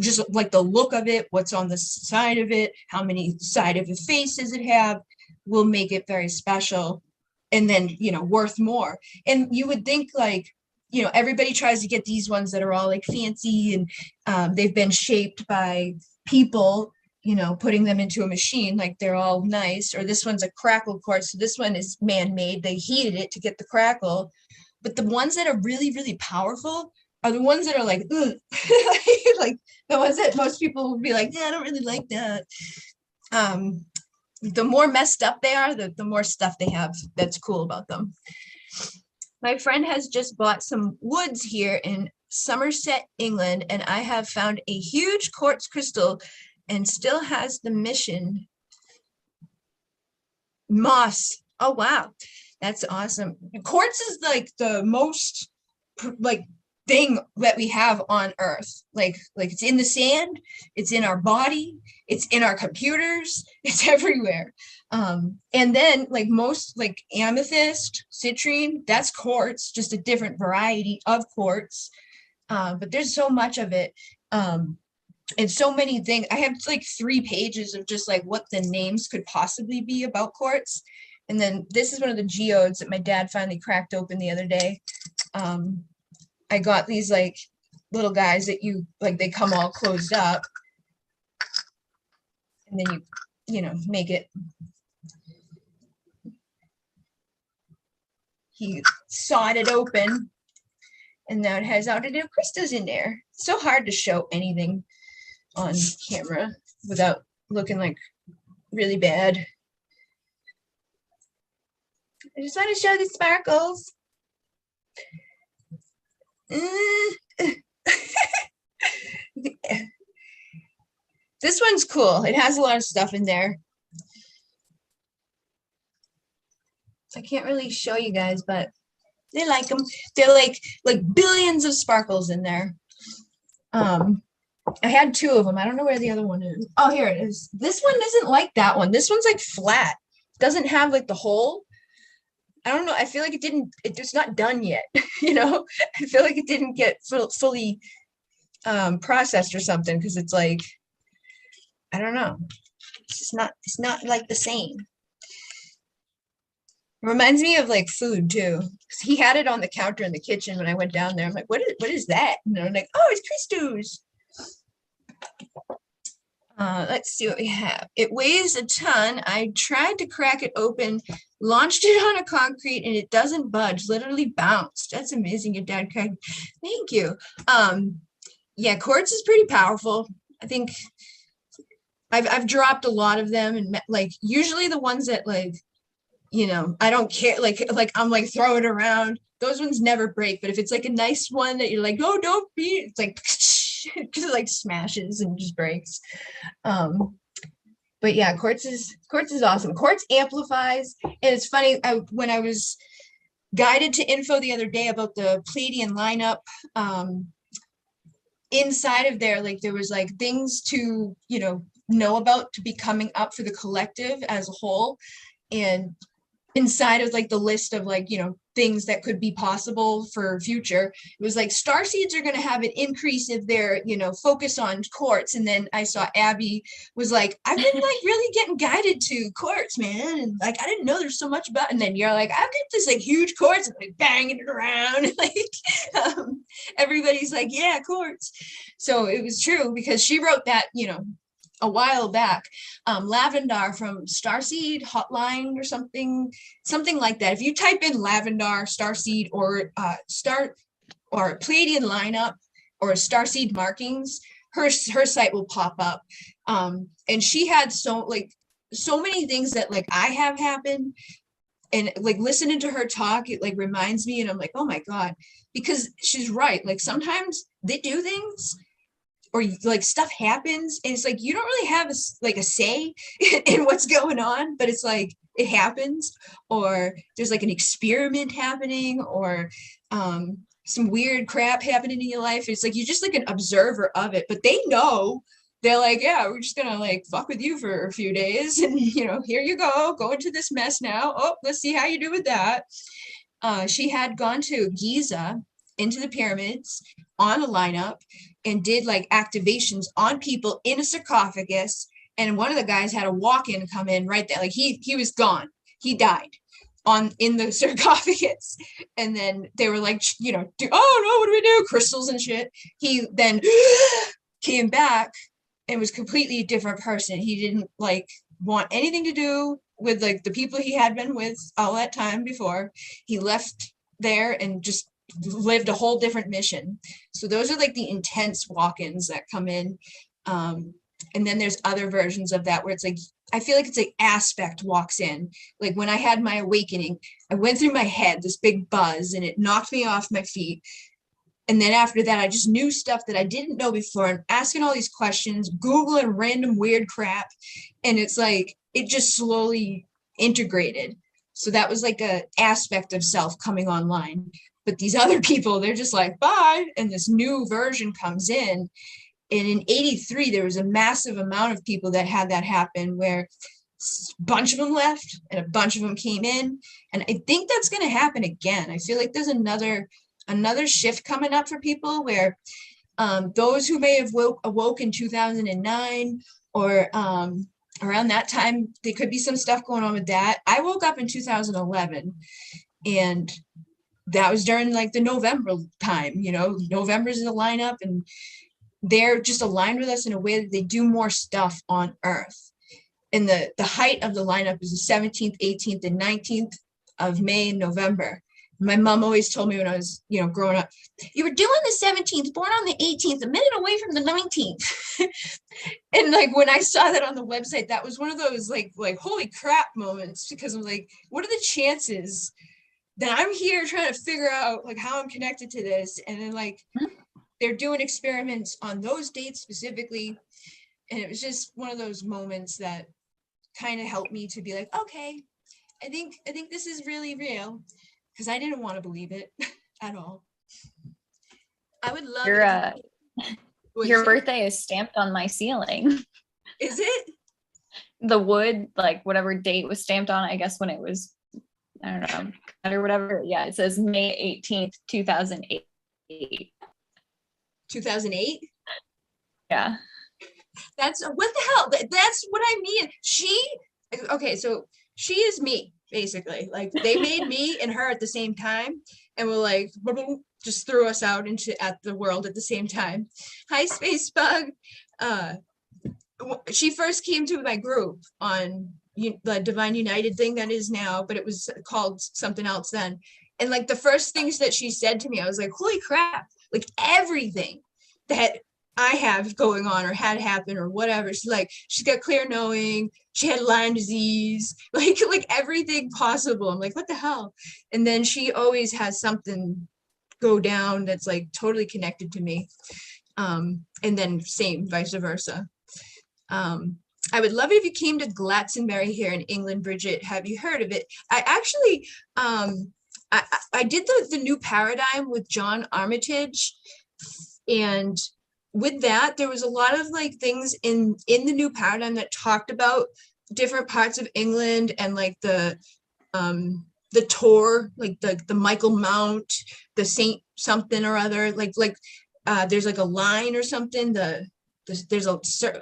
just like the look of it, what's on the side of it, how many side of the faces it have, will make it very special. And then, worth more. And you would think like, everybody tries to get these ones that are all like fancy and they've been shaped by people, putting them into a machine, like they're all nice. Or this one's a crackle quartz. So this one is man-made. They heated it to get the crackle. But the ones that are really, really powerful are the ones that are like, ugh. Like the ones that most people would be like, yeah, I don't really like that. The more messed up they are, the more stuff they have that's cool about them. My friend has just bought some woods here in Somerset, England, and I have found a huge quartz crystal and still has the mission moss. Oh, wow. That's awesome. Quartz is like the most like thing that we have on earth. Like it's in the sand, it's in our body, it's in our computers, it's everywhere. And then like most like amethyst, citrine, that's quartz, just a different variety of quartz. But there's so much of it. And so many things. I have like 3 pages of just like what the names could possibly be about quartz. And then this is one of the geodes that my dad finally cracked open the other day. I got these like little guys that you like, they come all closed up. And then you know, make it. He sawed it open. And now it has outer crystals in there. It's so hard to show anything on camera without looking like really bad. I just want to show the sparkles. This one's cool. It has a lot of stuff in there. I can't really show you guys, but they like them. They're like billions of sparkles in there. I had 2 of them. I don't know where the other one is. Oh, here it is. This one isn't like that one. This one's like flat. It doesn't have like the hole. I don't know. I feel like it's not done yet. You know, I feel like it didn't get fully processed or something, because it's like, I don't know. It's not like the same. It reminds me of like food too. He had it on the counter in the kitchen when I went down there. I'm like, what is that? And I'm like, oh, it's crystals. Let's see what we have. It weighs a ton. I tried to crack it open, launched it on a concrete, and it doesn't budge, literally bounced. That's amazing. Your dad cracked. Thank you. Yeah, quartz is pretty powerful. I think I've dropped a lot of them, and like usually the ones that like, you know, I don't care, like I'm like throwing around, those ones never break. But if it's like a nice one that you're like, oh, don't be, it's like it just like smashes and just breaks. But yeah, quartz is awesome. Quartz amplifies. And it's funny, when I was guided to info the other day about the Pleiadian lineup, inside of there, like there was like things to, you know about, to be coming up for the collective as a whole. And inside of like the list of like, you know, things that could be possible for future, it was like star seeds are going to have an increase if they're, you know, focus on quartz. And then I saw Abby was like, I've been like really getting guided to quartz, man, and like I didn't know there's so much about. And then you're like, I've got this like huge quartz and like banging it around, and like everybody's like, yeah, quartz. So it was true, because she wrote that, you know, a while back. Lavendar from Starseed Hotline or something like that. If you type in Lavendar, Starseed, or Pleiadian lineup or Starseed markings, her site will pop up. And she had so many things that like I have happened, and like listening to her talk, it like reminds me, and I'm like, oh my God, because she's right. Like sometimes they do things, or like stuff happens, and it's like you don't really have a say in what's going on, but it's like it happens, or there's like an experiment happening, or some weird crap happening in your life. It's like you're just like an observer of it, but they know. They're like, yeah, we're just gonna like fuck with you for a few days, and you know, here you go into this mess now. Oh, let's see how you do with that. She had gone to Giza, into the pyramids on a lineup, and did like activations on people in a sarcophagus. And one of the guys had a walk-in come in right there. Like he was gone. He died in the sarcophagus. And then they were like, you know, oh no, what do we do? Crystals and shit. He then came back and was completely a different person. He didn't like want anything to do with like the people he had been with all that time before. He left there and just lived a whole different mission. So those are like the intense walk-ins that come in. And then there's other versions of that where it's like, I feel like it's like aspect walks in. Like when I had my awakening, I went through my head, this big buzz, and it knocked me off my feet. And then after that, I just knew stuff that I didn't know before. I'm asking all these questions, Googling random weird crap. And it's like, it just slowly integrated. So that was like a aspect of self coming online. But these other people, they're just like, bye. And this new version comes in. And in 83, there was a massive amount of people that had that happen where a bunch of them left and a bunch of them came in. And I think that's going to happen again. I feel like there's another shift coming up for people where those who may have awoke in 2009 or around that time, there could be some stuff going on with that. I woke up in 2011 and that was during like the November time, you know, November's in the lineup and they're just aligned with us in a way that they do more stuff on Earth. And the height of the lineup is the 17th, 18th, and 19th of May and November. My mom always told me when I was, you know, growing up, you were doing the 17th, born on the 18th, a minute away from the 19th. And like when I saw that on the website, that was one of those like holy crap moments, because I'm like, what are the chances that I'm here trying to figure out like how I'm connected to this? And then like they're doing experiments on those dates specifically. And it was just one of those moments that kind of helped me to be like, okay, I think this is really real, because I didn't want to believe it at all. I would love your birthday is stamped on my ceiling. Is it? The wood, like whatever date was stamped on, I guess when it was, I don't know, or whatever. Yeah, it says May 18th, 2008. 2008? Yeah. That's what the hell? That's what I mean. Okay, so she is me, basically. Like they made me and her at the same time, and were like, just threw us out at the world at the same time. Hi, Space Bug. She first came to my group on the Divine United thing that is now, but it was called something else then. And like the first things that she said to me, I was like, holy crap, like everything that I have going on or had happen or whatever. She's got clear knowing, she had Lyme disease, like everything possible. I'm like, what the hell? And then she always has something go down that's like totally connected to me. And then same, vice versa. I would love it if you came to Glastonbury here in England, Bridget. Have you heard of it? I actually, I did the new paradigm with John Armitage, and with that, there was a lot of like things in the new paradigm that talked about different parts of England and like the tour, like the Michael Mount, the Saint something or other, there's like a line or something. There's a,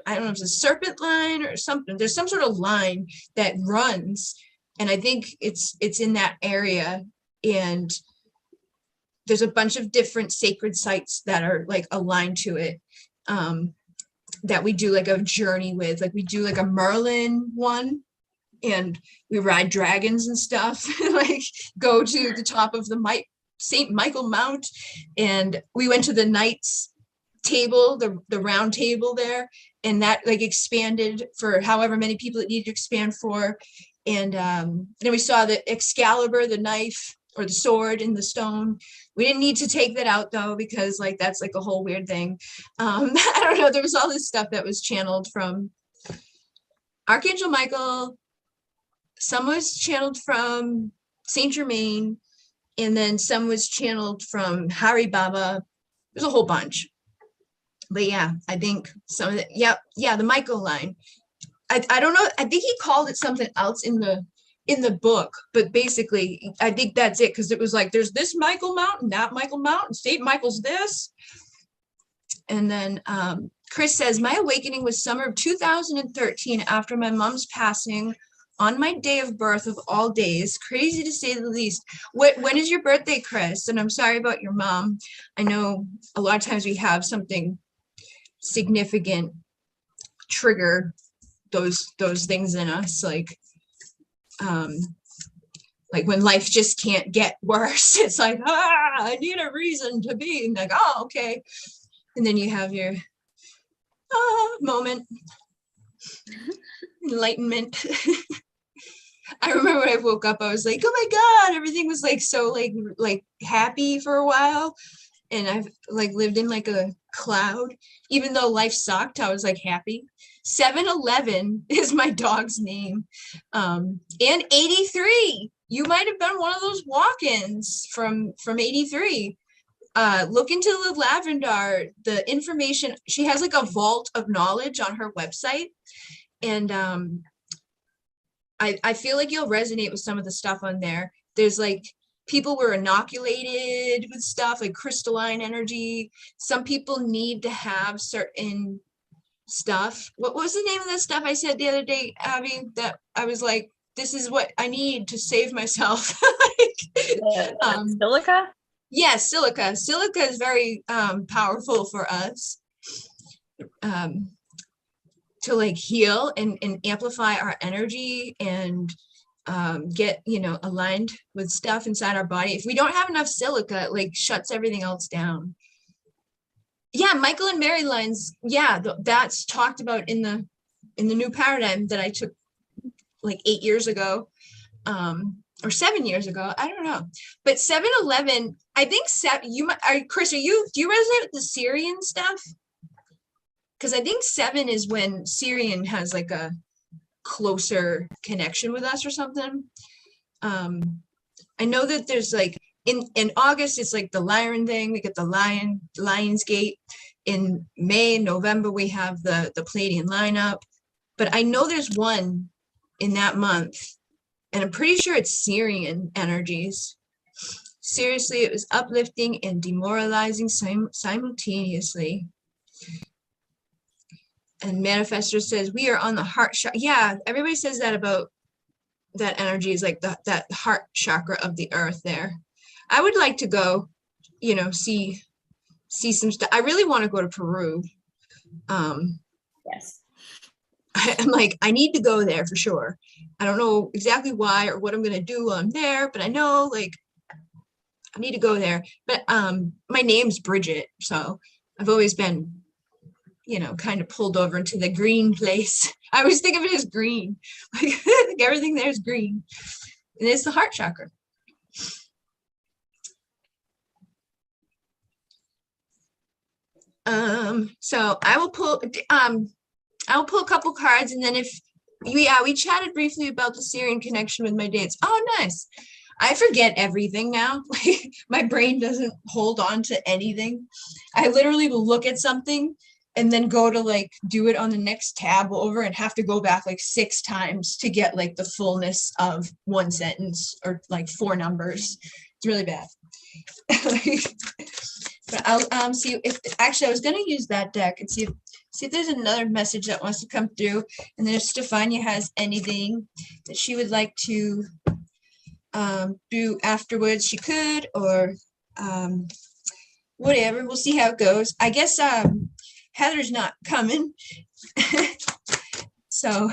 I don't know if it's a serpent line or something. There's some sort of line that runs, and I think it's in that area. And there's a bunch of different sacred sites that are like aligned to it, that we do like a journey with. Like we do like a Merlin one, and we ride dragons and stuff, like go to the top of the St. Michael Mount. And we went to the Knights table, the round table there, and that like expanded for however many people it needed to expand for. And then we saw the Excalibur, the knife or the sword in the stone. We didn't need to take that out though, because like that's like a whole weird thing. I don't know, there was all this stuff that was channeled from Archangel Michael, some was channeled from Saint Germain, and then some was channeled from Hari Baba. There's a whole bunch. But yeah, I think some of it, yeah, the Michael line. I don't know, I think he called it something else in the book, but basically I think that's it, because it was like there's this Michael Mountain, that Michael Mountain, St. Michael's this. And then Chris says, my awakening was summer of 2013 after my mom's passing on my day of birth of all days. Crazy to say the least. When is your birthday, Chris? And I'm sorry about your mom. I know a lot of times we have something significant trigger those things in us, like like when life just can't get worse. It's like, I need a reason to be. And like, oh, okay. And then you have your moment, enlightenment. I remember when I woke up, I was like, oh my God, everything was like so like happy for a while. And I've like lived in like a cloud. Even though life sucked, I was like happy. 7-Eleven is my dog's name. And 83. You might have been one of those walk-ins from 83. Look into the Lavendar, the information. She has like a vault of knowledge on her website. And I feel like you'll resonate with some of the stuff on there. There's like people were inoculated with stuff like crystalline energy. Some people need to have certain stuff. What was the name of that stuff I said the other day, Abby, that I was like, this is what I need to save myself? Silica? Yeah, silica. Silica is very powerful for us to like heal and amplify our energy and get, aligned with stuff inside our body. If we don't have enough silica, it like shuts everything else down. Yeah, Michael and Mary lines. Yeah, that's talked about in the new paradigm that I took like 8 years ago, or 7 years ago. I don't know, but 7-Eleven. I think you might. Chris, do you resonate with the Syrian stuff? Because I think 7 is when Syrian has like a closer connection with us or something. I know that there's like in August, it's like the Lion thing. We get the Lion's Gate. In May and November, we have the Palladian lineup. But I know there's one in that month, and I'm pretty sure it's Syrian energies. Seriously, it was uplifting and demoralizing simultaneously. And Manifestor says, we are on the heart chakra. Yeah, everybody says that about that energy is like that heart chakra of the earth there. I would like to go, see some stuff. I really want to go to Peru. Yes. I'm like, I need to go there for sure. I don't know exactly why or what I'm going to do while I'm there, but I know like I need to go there. But my name's Bridget, so I've always been, kind of pulled over into the green place. I always think of it as green. Like everything there is green. And it's the heart chakra. So I will pull a couple cards, and then we chatted briefly about the Syrian connection with my dates. Oh, nice. I forget everything now. Like my brain doesn't hold on to anything. I literally will look at something and then go to like do it on the next tab over and have to go back like 6 times to get like the fullness of one sentence or like 4 numbers. It's really bad. But I'll see if actually I was going to use that deck and see if there's another message that wants to come through, and then if Stefania has anything that she would like to do afterwards, she could, or whatever. We'll see how it goes. I guess Heather's not coming, so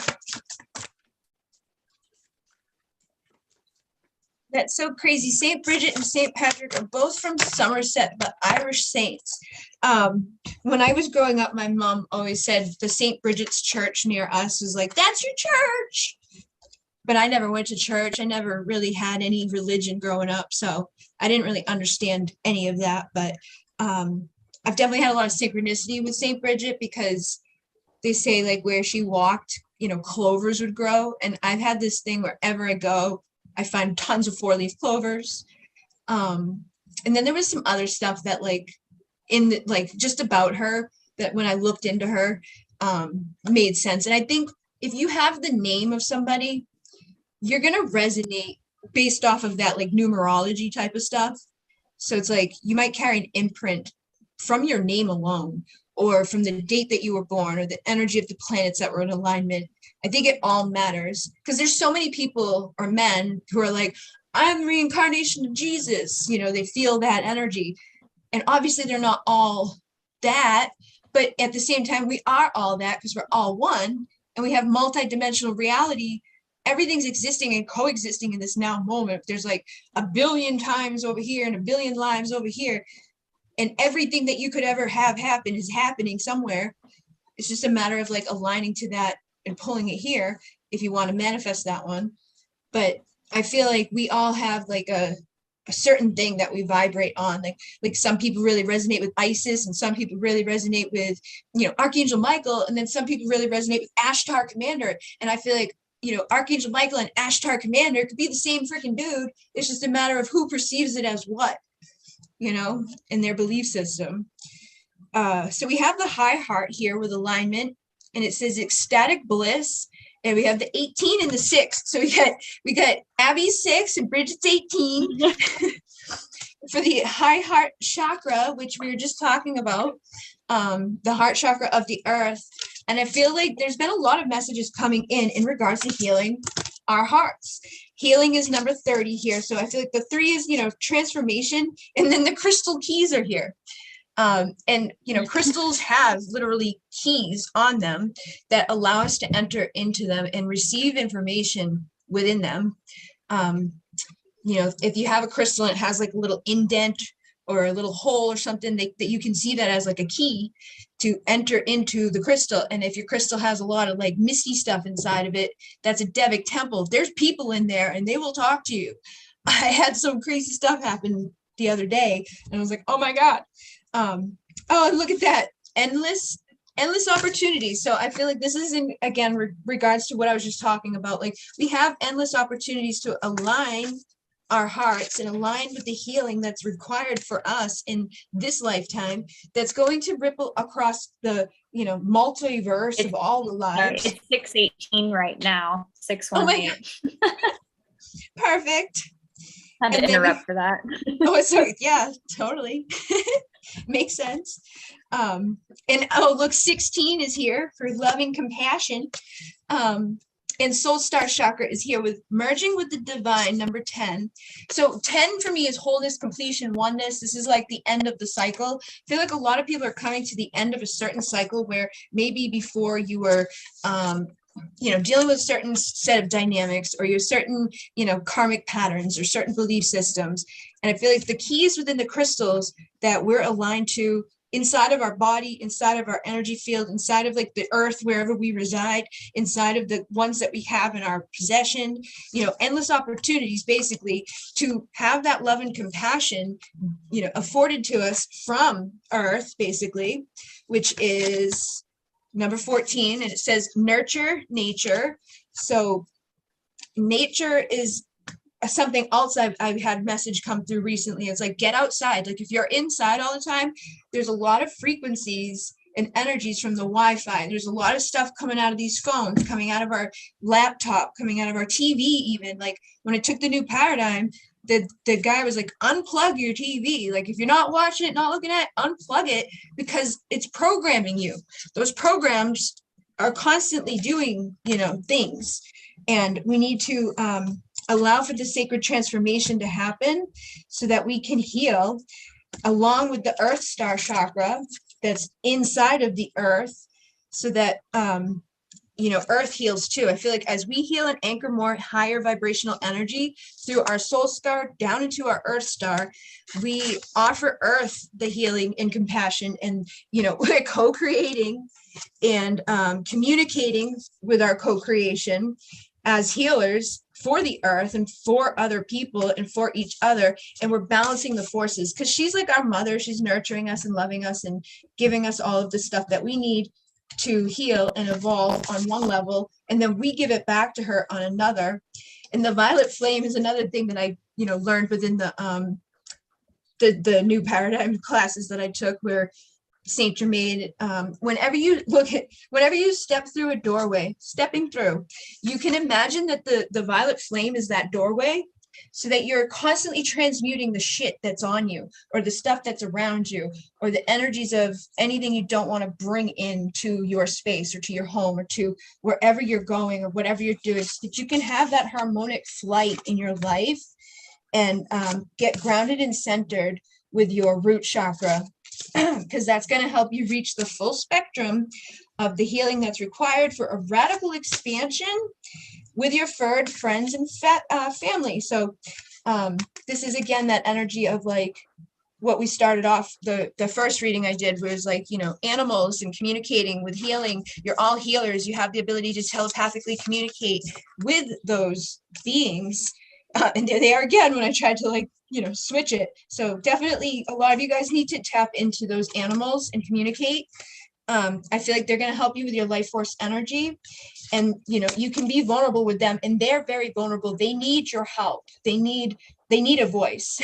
that's so crazy. St. Bridget and St. Patrick are both from Somerset, but Irish saints. When I was growing up, my mom always said the St. Bridget's church near us was like, that's your church. But I never went to church. I never really had any religion growing up, so I didn't really understand any of that. But I've definitely had a lot of synchronicity with St. Bridget, because they say like where she walked, clovers would grow. And I've had this thing wherever I go, I find tons of 4-leaf clovers. And then there was some other stuff that like just about her that when I looked into her made sense. And I think if you have the name of somebody, you're going to resonate based off of that like numerology type of stuff. So it's like you might carry an imprint from your name alone, or from the date that you were born, or the energy of the planets that were in alignment. I think it all matters, because there's so many people or men who are like, I'm the reincarnation of Jesus. They feel that energy. And obviously they're not all that, but at the same time, we are all that, because we're all one, and we have multidimensional reality. everything's existing and coexisting in this now moment. There's like a billion times over here and a billion lives over here. And everything that you could ever have happen is happening somewhere. It's just a matter of like aligning to that and pulling it here if you want to manifest that one. But I feel like we all have like a certain thing that we vibrate on. Like some people really resonate with Isis, and some people really resonate with, you know, Archangel Michael, and then some people really resonate with Ashtar Commander. And I feel like, you know, Archangel Michael and Ashtar Commander could be the same freaking dude. It's just a matter of who perceives it as what, you know, in their belief system. So we have the high heart here with alignment, and it says ecstatic bliss, and we have the 18 and the 6. So we got Abby's 6 and Bridget's 18. For the high heart chakra, which we were just talking about, the heart chakra of the earth. And I feel like there's been a lot of messages coming in regards to healing our hearts. Healing is number 30 here. So I feel like the 3 is, you know, transformation, and then the crystal keys are here. And, you know, crystals have literally keys on them that allow us to enter into them and receive information within them. You know, if you have a crystal and it has like a little indent or a little hole or something, that you can see that as like a key to enter into the crystal. And if your crystal has a lot of like misty stuff inside of it, that's a Devic temple. There's people in there and they will talk to you. I had some crazy stuff happen the other day and I was like, oh my God. Oh, look at that. Endless opportunities. So I feel like this is in, again, regards to what I was just talking about. Like we have endless opportunities to align our hearts and align with the healing that's required for us in this lifetime, that's going to ripple across the, you know, multiverse of all the lives. It's 618 right now. 618. Oh my God. Perfect. Had to interrupt for that. Oh, sorry. Yeah, totally. Makes sense. And oh, look, 16 is here for loving compassion. And soul star chakra is here with merging with the divine, number 10. So 10 for me is wholeness, completion, oneness. This is like the end of the cycle. I feel like a lot of people are coming to the end of a certain cycle where maybe before you were, you know, dealing with a certain set of dynamics, or your certain, you know, karmic patterns or certain belief systems. And I feel like the keys within the crystals that we're aligned to inside of our body, inside of our energy field, inside of like the earth, wherever we reside, inside of the ones that we have in our possession, you know, endless opportunities basically to have that love and compassion, you know, afforded to us from earth, basically, which is number 14. And it says nurture nature. So nature is something else I've had message come through recently. It's like, get outside. Like if you're inside all the time, there's a lot of frequencies and energies from the Wi-Fi. There's a lot of stuff coming out of these phones, coming out of our laptop, coming out of our TV even. Like when I took the new paradigm, the guy was like, unplug your TV. Like if you're not watching it, not looking at it, unplug it, because it's programming you. Those programs are constantly doing, you know, things. And we need to allow for the sacred transformation to happen so that we can heal along with the earth star chakra that's inside of the earth, so that, you know, earth heals too. I feel like as we heal and anchor more higher vibrational energy through our soul star down into our earth star, we offer earth the healing and compassion. And, you know, we're co-creating and communicating with our co-creation as healers for the earth and for other people and for each other. And we're balancing the forces because she's like our mother. She's nurturing us and loving us and giving us all of the stuff that we need to heal and evolve on one level. And then we give it back to her on another. And the violet flame is another thing that I, you know, learned within the new paradigm classes that I took, where Saint Germain, whenever you step through a doorway, stepping through, you can imagine that the violet flame is that doorway, so that you're constantly transmuting the shit that's on you, or the stuff that's around you, or the energies of anything you don't want to bring into your space or to your home or to wherever you're going or whatever you're doing, so that you can have that harmonic flight in your life and get grounded and centered with your root chakra, because that's going to help you reach the full spectrum of the healing that's required for a radical expansion with your furred friends and family. So this is again that energy of like what we started off, the first reading I did was like, you know, animals and communicating with healing. You're all healers. You have the ability to telepathically communicate with those beings. And there they are again when I tried to like, you know, switch it. So definitely a lot of you guys need to tap into those animals and communicate. I feel like they're going to help you with your life force energy. And, you know, you can be vulnerable with them, and they're very vulnerable. They need your help. They need a voice.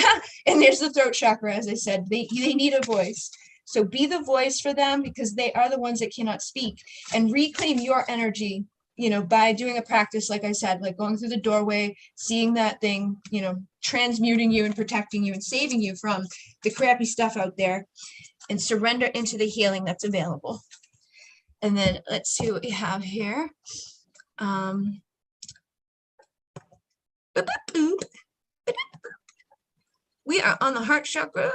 And there's the throat chakra, as I said, they need a voice. So be the voice for them, because they are the ones that cannot speak, and reclaim your energy, you know, by doing a practice, like I said, like going through the doorway, seeing that thing, you know, transmuting you and protecting you and saving you from the crappy stuff out there, and surrender into the healing that's available. And then let's see what we have here. We are on the heart chakra.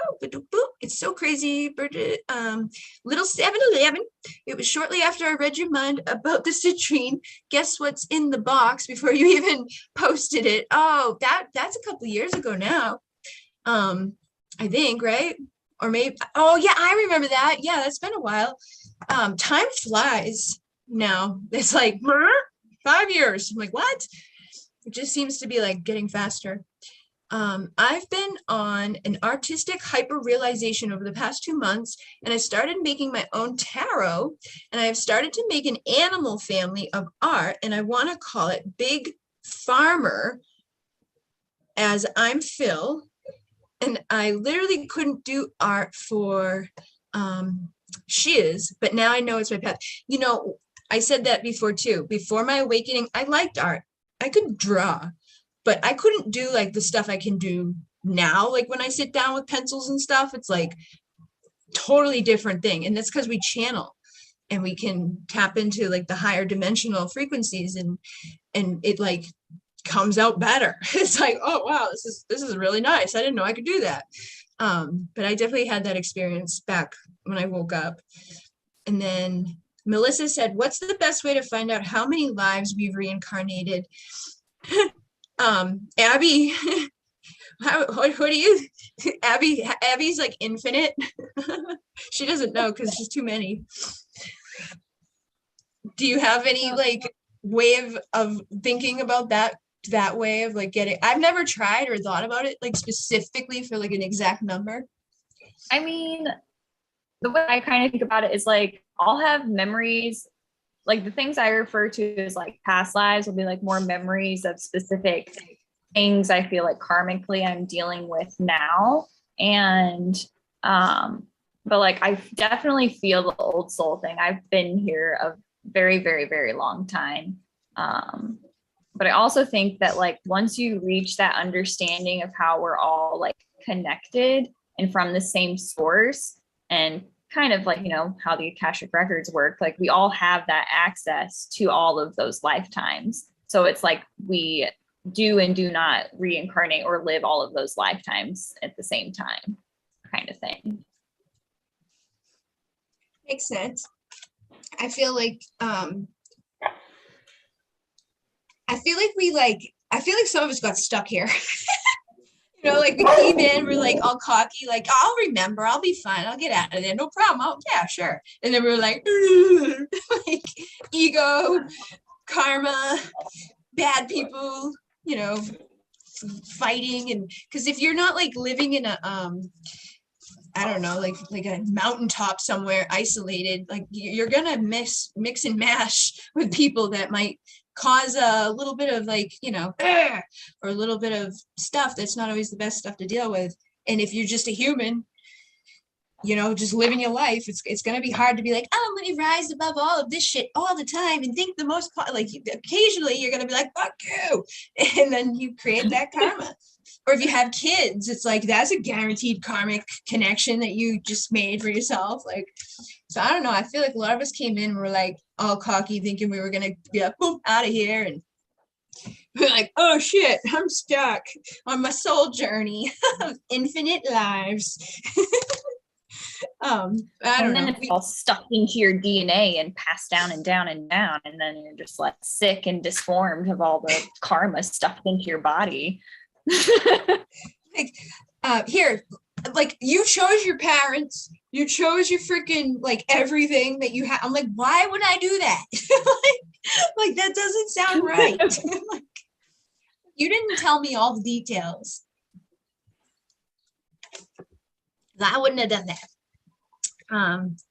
It's so crazy, Bridget. Little 7-Eleven. It was shortly after I read your mind about the citrine. Guess what's in the box before you even posted it? Oh, that's a couple years ago now. I think, right? Or maybe, oh yeah, I remember that. Yeah, that's been a while. Time flies now. It's like 5 years. I'm like, what? It just seems to be like getting faster. I've been on an artistic hyper realization over the past 2 months, and I started making my own tarot, and I have started to make an animal family of art, and I want to call it Big Farmer, as I'm Phil. And I literally couldn't do art for shiz, but now I know it's my path. You know, I said that before too. Before my awakening, I liked art. I could draw, but I couldn't do like the stuff I can do now. Like when I sit down with pencils and stuff, it's like totally different thing. And that's because we channel and we can tap into like the higher dimensional frequencies, and it like comes out better. It's like, oh wow, this is really nice. I didn't know I could do that. But I definitely had that experience back when I woke up. And then Melissa said, what's the best way to find out how many lives we've reincarnated? Abby, what do you, Abby's like infinite. She doesn't know because there's too many. Do you have any like way of thinking about that way of like getting, I've never tried or thought about it like specifically for like an exact number. I mean, the way I kind of think about it is like I'll have memories, like the things I refer to as like past lives will be like more memories of specific things I feel like karmically I'm dealing with now. And but like I definitely feel the old soul thing. I've been here a very, very, very long time. But I also think that like once you reach that understanding of how we're all like connected and from the same source, and kind of like, you know, how the Akashic records work, like we all have that access to all of those lifetimes. So it's like we do and do not reincarnate or live all of those lifetimes at the same time, kind of thing. Makes sense. I feel like I feel like some of us got stuck here. You know, like we came in, we're like all cocky, like I'll remember, I'll be fine, I'll get out of there, no problem. Oh yeah, sure. And then we were like, like ego, karma, bad people, you know, fighting. And because if you're not like living in a I don't know, like a mountaintop somewhere isolated, like you're gonna mix and mash with people that might cause a little bit of like, you know, or a little bit of stuff that's not always the best stuff to deal with. And if you're just a human, you know, just living your life, it's going to be hard to be like, oh, I'm going to rise above all of this shit all the time and think the most, like occasionally you're going to be like, fuck you. And then you create that karma. Or if you have kids, it's like, that's a guaranteed karmic connection that you just made for yourself. Like, so I don't know. I feel like a lot of us came in, we're like all cocky thinking we were going to get boom out of here. And we're like, oh shit, I'm stuck on my soul journey of infinite lives. I don't And then know. it's all stuck into your DNA and passed down and down and down. And then you're just like sick and disformed of all the karma stuffed into your body. Like, here, like you chose your parents, you chose your freaking like everything that you have. I'm like, why would I do that? like that doesn't sound right. Like, you didn't tell me all the details. I wouldn't have done that.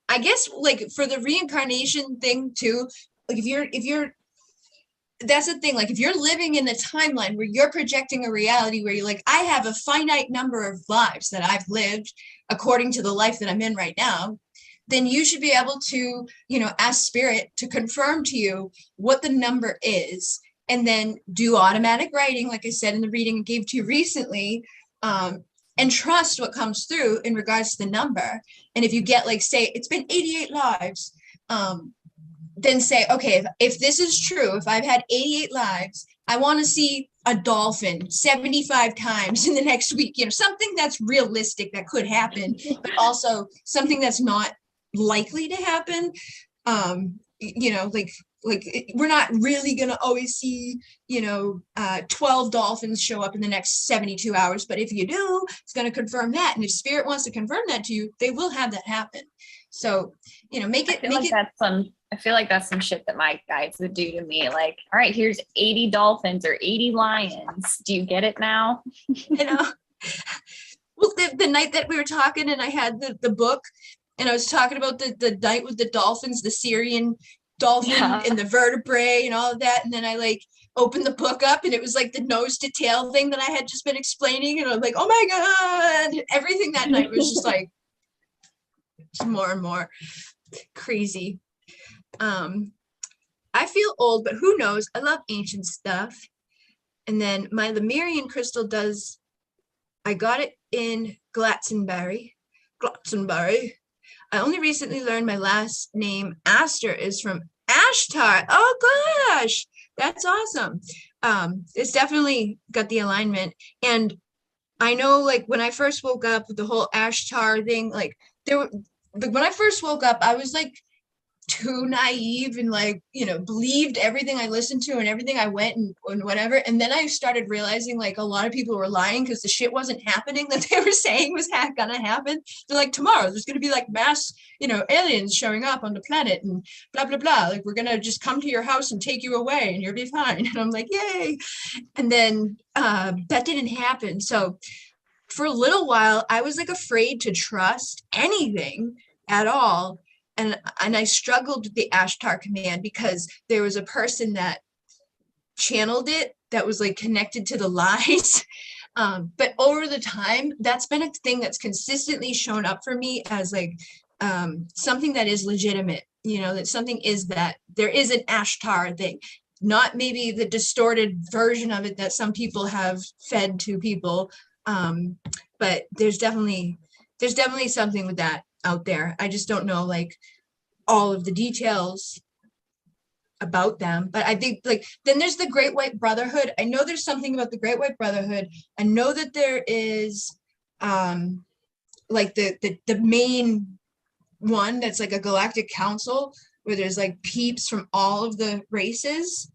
I guess like for the reincarnation thing too, like if you're that's the thing, like if you're living in a timeline where you're projecting a reality where you're like, I have a finite number of lives that I've lived according to the life that I'm in right now, then you should be able to, ask spirit to confirm to you what the number is, and then do automatic writing, like I said in the reading I gave to you recently, and trust what comes through in regards to the number. And if you get like, say, it's been 88 lives, then say, okay, if this is true, if I've had 88 lives, I want to see a dolphin 75 times in the next week, something that's realistic that could happen, but also something that's not likely to happen. Like we're not really going to always see, 12 dolphins show up in the next 72 hours. But if you do, it's going to confirm that. And if spirit wants to confirm that to you, they will have that happen. So, I feel like that's some shit that my guides would do to me. Like, all right, here's 80 dolphins or 80 lions. Do you get it now? Well, the night that we were talking and I had the book and I was talking about the night with the dolphins, the Syrian dolphin and the vertebrae and all of that. And then I like opened the book up and it was like the nose to tail thing that I had just been explaining. And I was like, oh my God. Everything that night was just like more and more crazy. I feel old, but who knows? I love ancient stuff. And then my Lemurian crystal I got it in Glastonbury. I only recently learned my last name, Aster, is from Ashtar. Oh gosh, that's awesome. It's definitely got the alignment. And I know like when I first woke up with the whole Ashtar thing, like when I first woke up, I was like too naive and like, believed everything I listened to and everything I went and whatever. And then I started realizing like a lot of people were lying because the shit wasn't happening that they were saying was gonna happen. They're like, tomorrow there's gonna be like mass, aliens showing up on the planet and blah, blah, blah. Like we're gonna just come to your house and take you away and you'll be fine. And I'm like, yay. And then that didn't happen. So for a little while, I was like afraid to trust anything at all. And I struggled with the Ashtar command because there was a person that channeled it that was like connected to the lies. But over the time, that's been a thing that's consistently shown up for me as like something that is legitimate, that something is that there is an Ashtar thing, not maybe the distorted version of it that some people have fed to people. But there's definitely something with that out there. I just don't know like all of the details about them, but I think like then there's the Great White Brotherhood. I know there's something about the Great White Brotherhood. I know that there is like the main one that's like a galactic council where there's like peeps from all of the races,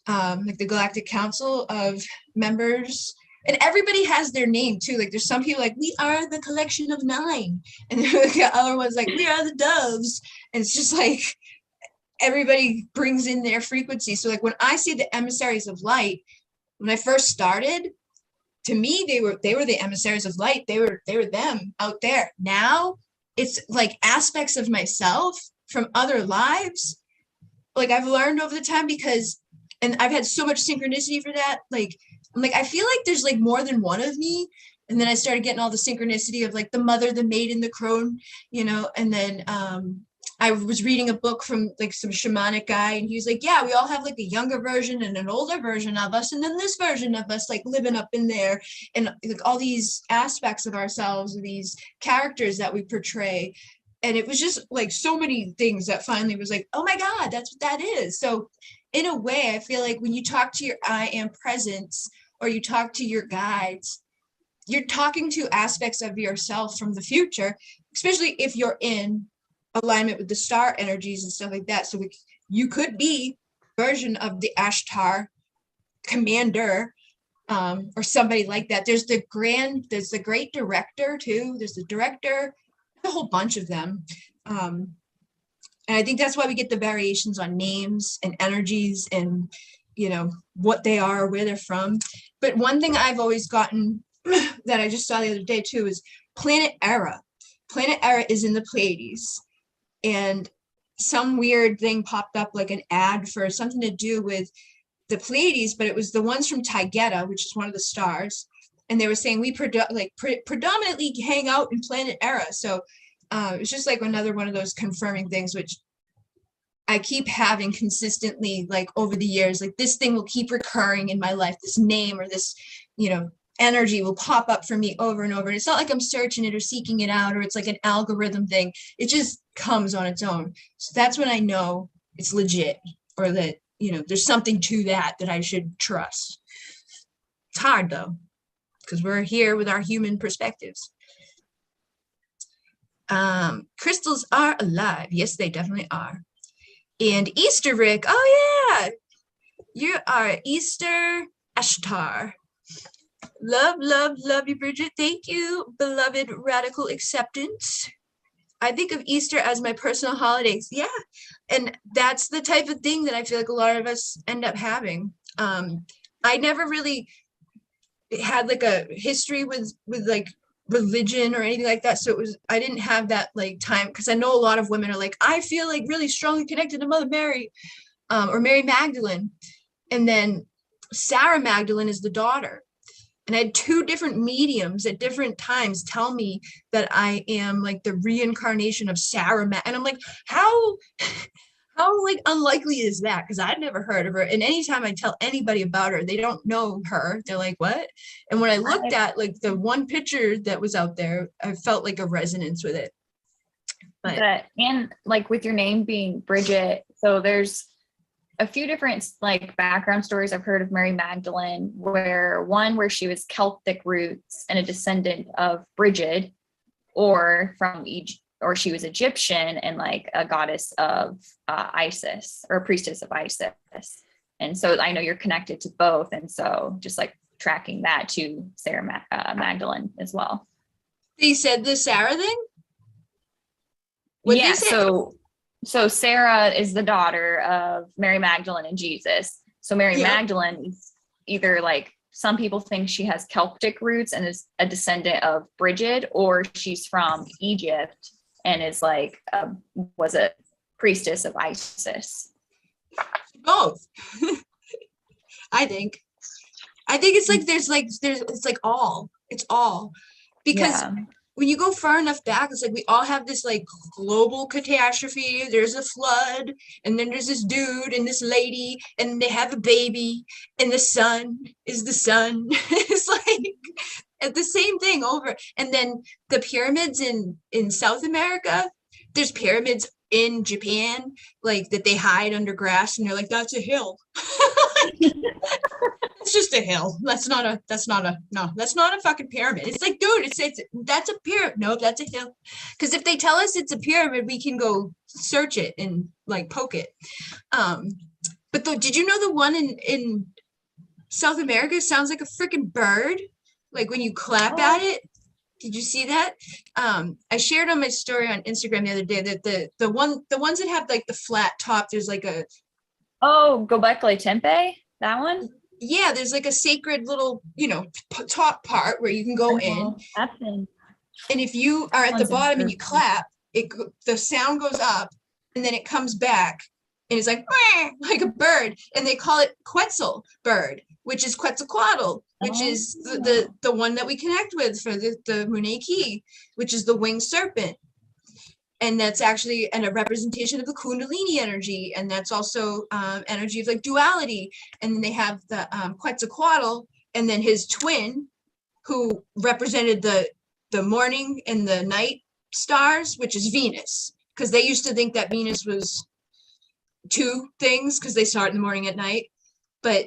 like the Galactic Council of members. And everybody has their name too. Like there's some people like, we are the collection of 9. And the other one's like, we are the doves. And it's just like, everybody brings in their frequency. So like when I see the emissaries of light, when I first started, to me, they were the emissaries of light. They were them out there. Now it's like aspects of myself from other lives. Like I've learned over the time and I've had so much synchronicity for that. Like, I'm like, I feel like there's like more than one of me. And then I started getting all the synchronicity of like the mother, the maiden, the crone, and then I was reading a book from like some shamanic guy and he was like, yeah, we all have like a younger version and an older version of us. And then this version of us like living up in there and like all these aspects of ourselves, these characters that we portray. And it was just like so many things that finally was like, oh my God, that's what that is. So in a way, I feel like when you talk to your I am presence or you talk to your guides, you're talking to aspects of yourself from the future especially if you're in alignment with the star energies and stuff like that. So you could be a version of the Ashtar commander, or somebody like that. There's the great director too. There's the director, a whole bunch of them. And I think that's why we get the variations on names and energies and, what they are, where they're from. But one thing I've always gotten that I just saw the other day too is Planet Era. Planet Era is in the Pleiades, and some weird thing popped up, like an ad for something to do with the Pleiades, but it was the ones from Taygeta, which is one of the stars. And they were saying we predominantly hang out in Planet Era. So it's just like another one of those confirming things, which I keep having consistently, like over the years, like this thing will keep recurring in my life. This name or this, energy will pop up for me over and over. And it's not like I'm searching it or seeking it out, or it's like an algorithm thing. It just comes on its own. So that's when I know it's legit, or that, there's something to that I should trust. It's hard though, because we're here with our human perspectives. Crystals are alive. Yes, they definitely are. And Easter Rick, oh yeah, you are Easter Ashtar. Love, love, love you, Bridget. Thank you, beloved radical acceptance. I think of Easter as my personal holidays. Yeah, and that's the type of thing that I feel like a lot of us end up having. I never really had like a history with like religion or anything like that, so I didn't have that like time, because I know a lot of women are like, I feel like really strongly connected to Mother Mary, or Mary Magdalene, and then Sarah Magdalene is the daughter. And I had two different mediums at different times tell me that I am like the reincarnation of Sarah and I'm like, how like unlikely is that? Because I'd never heard of her. And anytime I tell anybody about her, they don't know her. They're like, what? And when I looked at like the one picture that was out there, I felt like a resonance with it. But and like with your name being Bridget, so there's a few different like background stories I've heard of Mary Magdalene, where she was Celtic roots and a descendant of Bridget, or from Egypt, or she was Egyptian and like a goddess of Isis, or a priestess of Isis. And so I know you're connected to both. And so just like tracking that to Sarah Magdalene as well. They said the Sarah thing? Yeah, so Sarah is the daughter of Mary Magdalene and Jesus. So Mary Magdalene is either like, some people think she has Celtic roots and is a descendant of Bridget, or she's from Egypt and is like, was a priestess of Isis. Both. I think it's like, it's all, because when you go far enough back, it's like we all have this like global catastrophe. There's a flood, and then there's this dude and this lady, and they have a baby, and the sun is the sun. It's like the same thing over. And then the pyramids in South America, there's pyramids in Japan, like that they hide under grass, and they're like, that's a hill. It's just a hill. That's not a fucking pyramid. It's like, dude, it's that's a pyramid. No, that's a hill. Because if they tell us it's a pyramid, we can go search it and like poke it. But did you know the one in South America sounds like a freaking bird? Like when you clap at it. Did you see that? I shared on my story on Instagram the other day that the ones that have like the flat top, there's like a Gobekli Tepe, that one? Yeah, there's like a sacred little, top part where you can go in. That's in. And if you are at the bottom and you clap, the sound goes up and then it comes back and it's like a bird, and they call it Quetzal bird, which is Quetzalcoatl, which is the one that we connect with for the Muneki, which is the winged serpent. And that's actually a representation of the Kundalini energy. And that's also energy of like duality. And then they have the Quetzalcoatl, and then his twin, who represented the morning and the night stars, which is Venus. Because they used to think that Venus was two things, because they start in the morning at night. But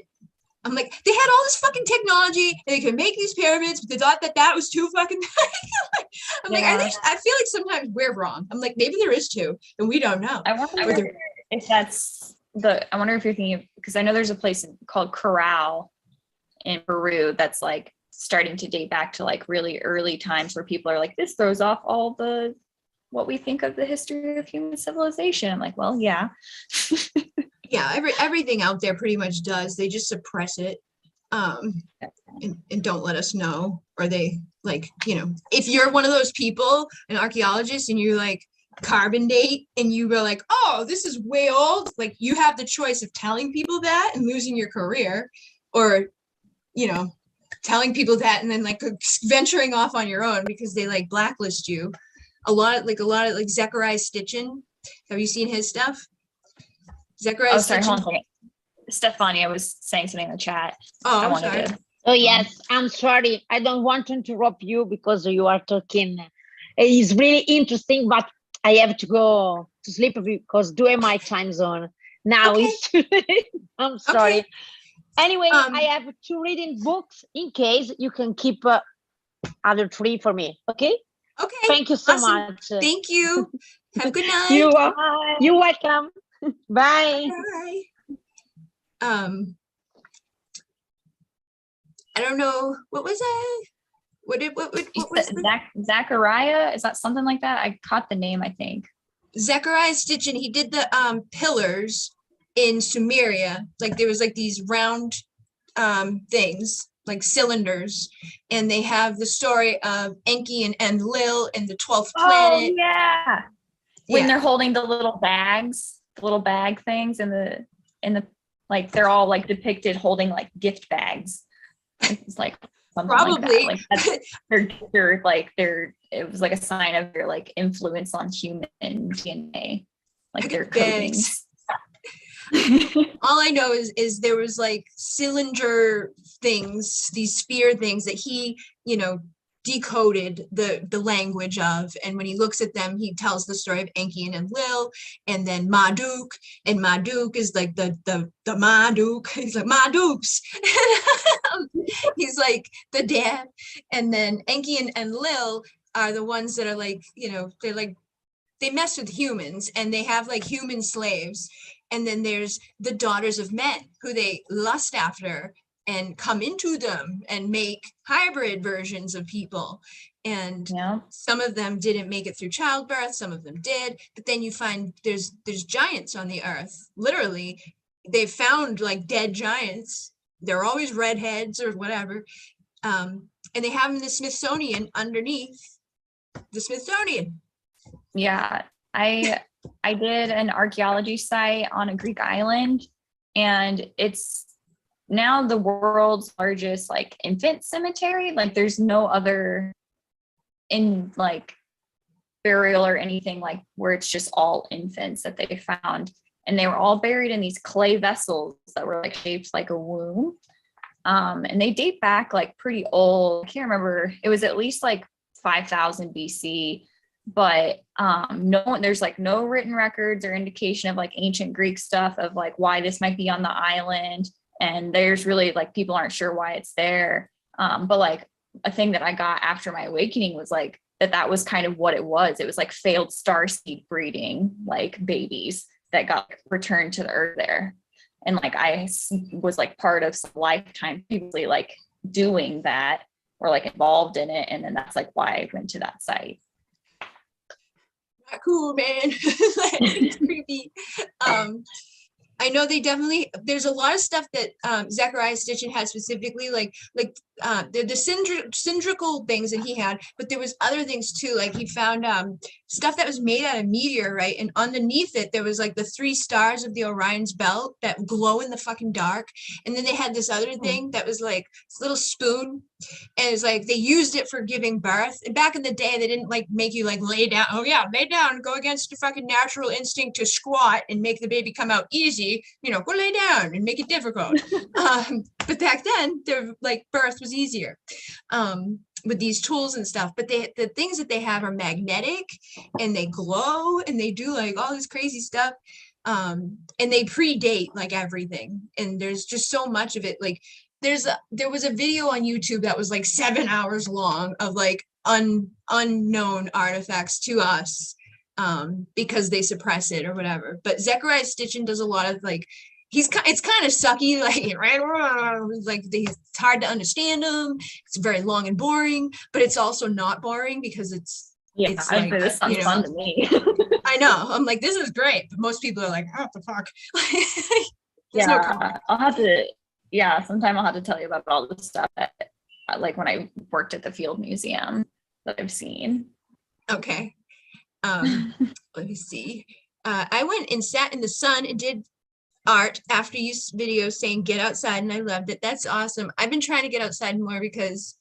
I'm like, they had all this fucking technology and they could make these pyramids, but they thought that that was too fucking. I'm like, Yeah. I feel like sometimes we're wrong. I'm like, maybe there is two, and we don't know. I wonder if that's I wonder if you're thinking of, because I know there's a place called Corral in Peru that's like starting to date back to like really early times where people are like, this throws off all the what we think of the history of human civilization. I'm like, well, yeah. Yeah, everything out there pretty much does. They just suppress it, and don't let us know. Or they like, if you're one of those people, an archaeologist, and you like carbon date and you go like, oh, this is way old, like you have the choice of telling people that and losing your career, or telling people that and then like venturing off on your own because they like blacklist you. A lot of like Zechariah Stitchin. Have you seen his stuff? Zechariah sorry, Stitchin. hold on a second. Stefania was saying something in the chat. Oh, I I'm wanted sorry. to. Oh yes, I'm sorry. I don't want to interrupt you because you are talking. It's really interesting, but I have to go to sleep because doing my time zone now Okay. is too late. I'm sorry. Okay. Anyway, I have 2 reading books in case you can keep other 3 for me. Okay. Okay. Thank you so Awesome. much. Thank you. Have a good night. You're welcome. Bye. Bye. I don't know. What was that? What was Zachariah? Is that something like that? I caught the name, I think. Zechariah Stitchin? He did the pillars in Sumeria. Like there was like these round things, like cylinders, and they have the story of Enki and Enlil and the 12th planet. Oh yeah. When Yeah. they're holding the little bags, the little bag things in the like they're all like depicted holding like gift bags. It's like something Probably. like that. Like it was like a sign of their like influence on human DNA, like their coatings. All I know is there was like cylinder things, these sphere things that he, decoded the language of, and when he looks at them, he tells the story of Enki and Enlil, and then Marduk, and Marduk is like the Marduk. He's like Marduks. He's like the dad, and then Enki and Enlil are the ones that are like, they're like they mess with humans and they have like human slaves. And then there's the daughters of men who they lust after and come into them and make hybrid versions of people. And some of them didn't make it through childbirth, some of them did. But then you find there's giants on the earth. Literally, they've found like dead giants. They're always redheads or whatever. And they have them in the Smithsonian underneath the Smithsonian. Yeah, I did an archaeology site on a Greek island, and it's now the world's largest like infant cemetery. Like there's no other in like burial or anything like where it's just all infants that they found, and they were all buried in these clay vessels that were like shaped like a womb. And they date back like pretty old. I can't remember. It was at least like 5,000 BC. But there's like no written records or indication of like ancient Greek stuff of like why this might be on the island, and there's really like people aren't sure why it's there. But like a thing that I got after my awakening was like that was kind of what it was. It was like failed starseed breeding, like babies that got returned to the earth there, and like I was like part of some lifetime previously like doing that or like involved in it, and then that's like why I went to that site. Cool, man. It's creepy. I know there's a lot of stuff that Zechariah Stitchin had specifically, like the cylindrical things that he had, but there was other things too. Like he found stuff that was made out of meteorite, and underneath it there was like the 3 stars of the Orion's belt that glow in the fucking dark. And then they had this other thing that was like this little spoon, and it's like they used it for giving birth. And back in the day, they didn't like make you like lay down. Oh yeah, lay down, go against your fucking natural instinct to squat and make the baby come out easy. Go lay down and make it difficult. But back then, their like birth was easier with these tools and stuff. But the things that they have are magnetic, and they glow, and they do like all this crazy stuff. And they predate like everything. And there's just so much of it. Like there was a video on YouTube that was like 7 hours long of like unknown artifacts to us, because they suppress it or whatever. But Zechariah Stitchin does a lot of like, it's kind of sucky, like it's hard to understand him. It's very long and boring, but it's also not boring because it's like, this sounds fun to me. I know. I'm like, this is great, but most people are like, oh, what the fuck? I'll have to. Yeah, sometime I'll have to tell you about all the stuff that, like when I worked at the Field Museum, that I've seen. Okay. Let me see. I went and sat in the sun and did art after you video saying get outside, and I loved it. That's awesome. I've been trying to get outside more because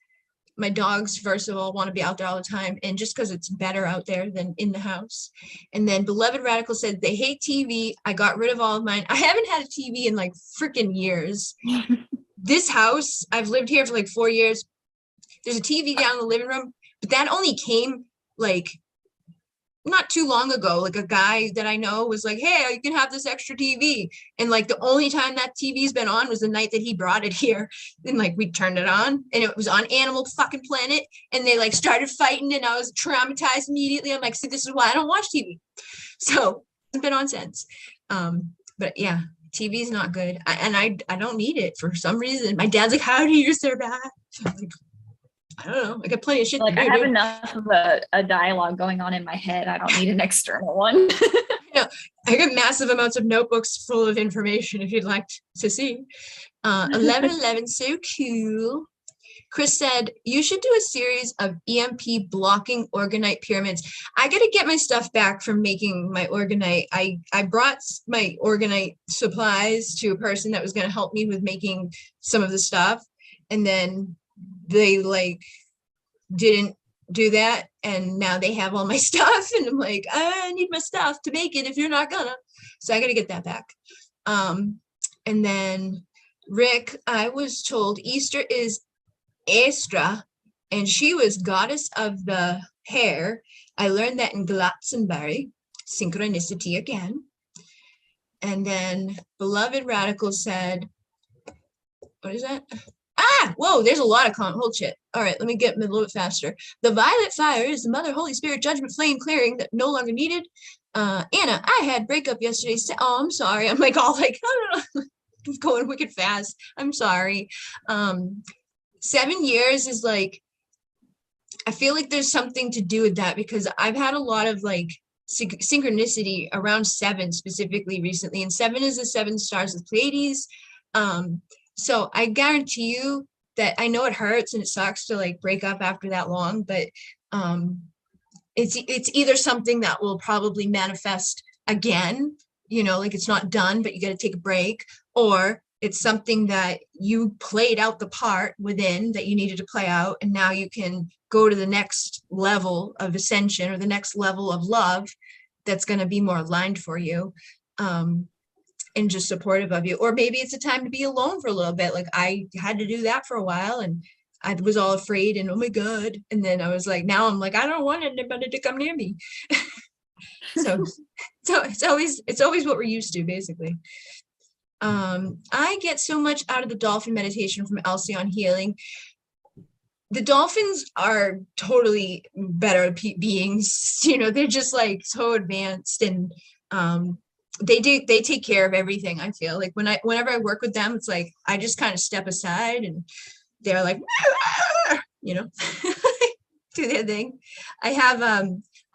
my dogs, first of all, want to be out there all the time, and just because it's better out there than in the house. And then Beloved Radical said they hate TV. I got rid of all of mine. I haven't had a TV in like freaking years. This house, I've lived here for like 4 years. There's a TV down in the living room, but that only came like not too long ago. Like a guy that I know was like, hey, you can have this extra TV. And like the only time that TV's been on was the night that he brought it here. And like we turned it on and it was on Animal fucking Planet. And they like started fighting and I was traumatized immediately. I'm like, see, this is why I don't watch TV. So it's been on since. But yeah, TV is not good. I don't need it for some reason. My dad's like, how do you survive? So I'm like, I don't know. I got plenty of shit like to do. I have enough of a dialogue going on in my head. I don't need an external one. Yeah, I got massive amounts of notebooks full of information if you'd like to see. 1111, so cool. Chris said, you should do a series of EMP blocking organite pyramids. I got to get my stuff back from making my organite. I brought my organite supplies to a person that was going to help me with making some of the stuff. And then they like didn't do that, and now they have all my stuff, and I'm like, I need my stuff to make it if you're not gonna. So I gotta get that back. And then Rick, I was told Easter is Estra, and she was goddess of the hair. I learned that in Glastonbury. Synchronicity again. And then Beloved Radical said, what is that? Whoa, there's a lot of hold shit. All right, let me get a little bit faster. The violet fire is the Mother Holy Spirit judgment flame clearing that no longer needed. Anna, I had breakup yesterday. Oh, I'm sorry. I'm like all like, I don't know. I'm going wicked fast. I'm sorry. 7 years is like, I feel like there's something to do with that because I've had a lot of like synchronicity around 7 specifically recently, and 7 is the 7 stars of Pleiades. So I guarantee you that I know it hurts and it sucks to like break up after that long, but it's either something that will probably manifest again, you know, like it's not done, but you got to take a break, or it's something that you played out the part within that you needed to play out, and now you can go to the next level of ascension or the next level of love that's going to be more aligned for you. And just supportive of you. Or maybe it's a time to be alone for a little bit. Like I had to do that for a while, and I was all afraid and oh my God. And then I was like, now I'm like, I don't want anybody to come near me. so it's always what we're used to, basically. I get so much out of the dolphin meditation from Elsie on healing. The dolphins are totally better beings. You know, they're just like so advanced, and they take care of everything. I feel like whenever I work with them, it's like I just kind of step aside and they're like, you know, do their thing. I have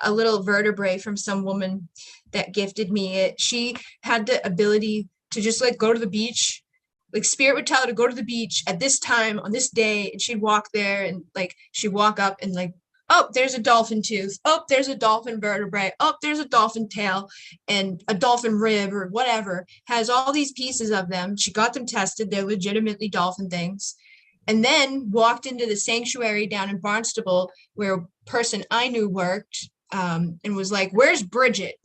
a little vertebrae from some woman that gifted me it. She had the ability to just like go to the beach. Like spirit would tell her to go to the beach at this time on this day, and she'd walk there, and like she'd walk up and like, oh, there's a dolphin tooth. Oh, there's a dolphin vertebrae. Oh, there's a dolphin tail and a dolphin rib or whatever. Has all these pieces of them. She got them tested. They're legitimately dolphin things. And then walked into the sanctuary down in Barnstable where a person I knew worked, and was like, where's Bridget?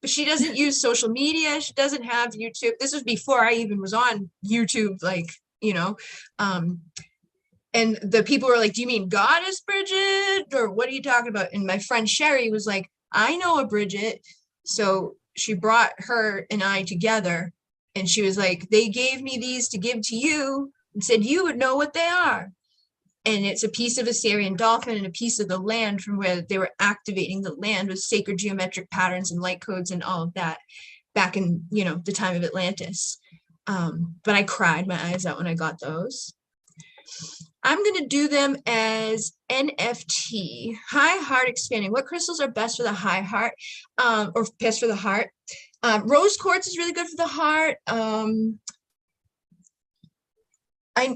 But she doesn't use social media. She doesn't have YouTube. This was before I even was on YouTube, like, you know. And the people were like, do you mean Goddess Bridget? Or what are you talking about? And my friend Sherry was like, I know a Bridget. So she brought her and I together, and she was like, they gave me these to give to you and said you would know what they are. And it's a piece of a Syrian dolphin and a piece of the land from where they were activating the land with sacred geometric patterns and light codes and all of that back in, you know, the time of Atlantis. But I cried my eyes out when I got those. I'm going to do them as NFT, high heart expanding. What crystals are best for the high heart, or best for the heart? Rose quartz is really good for the heart.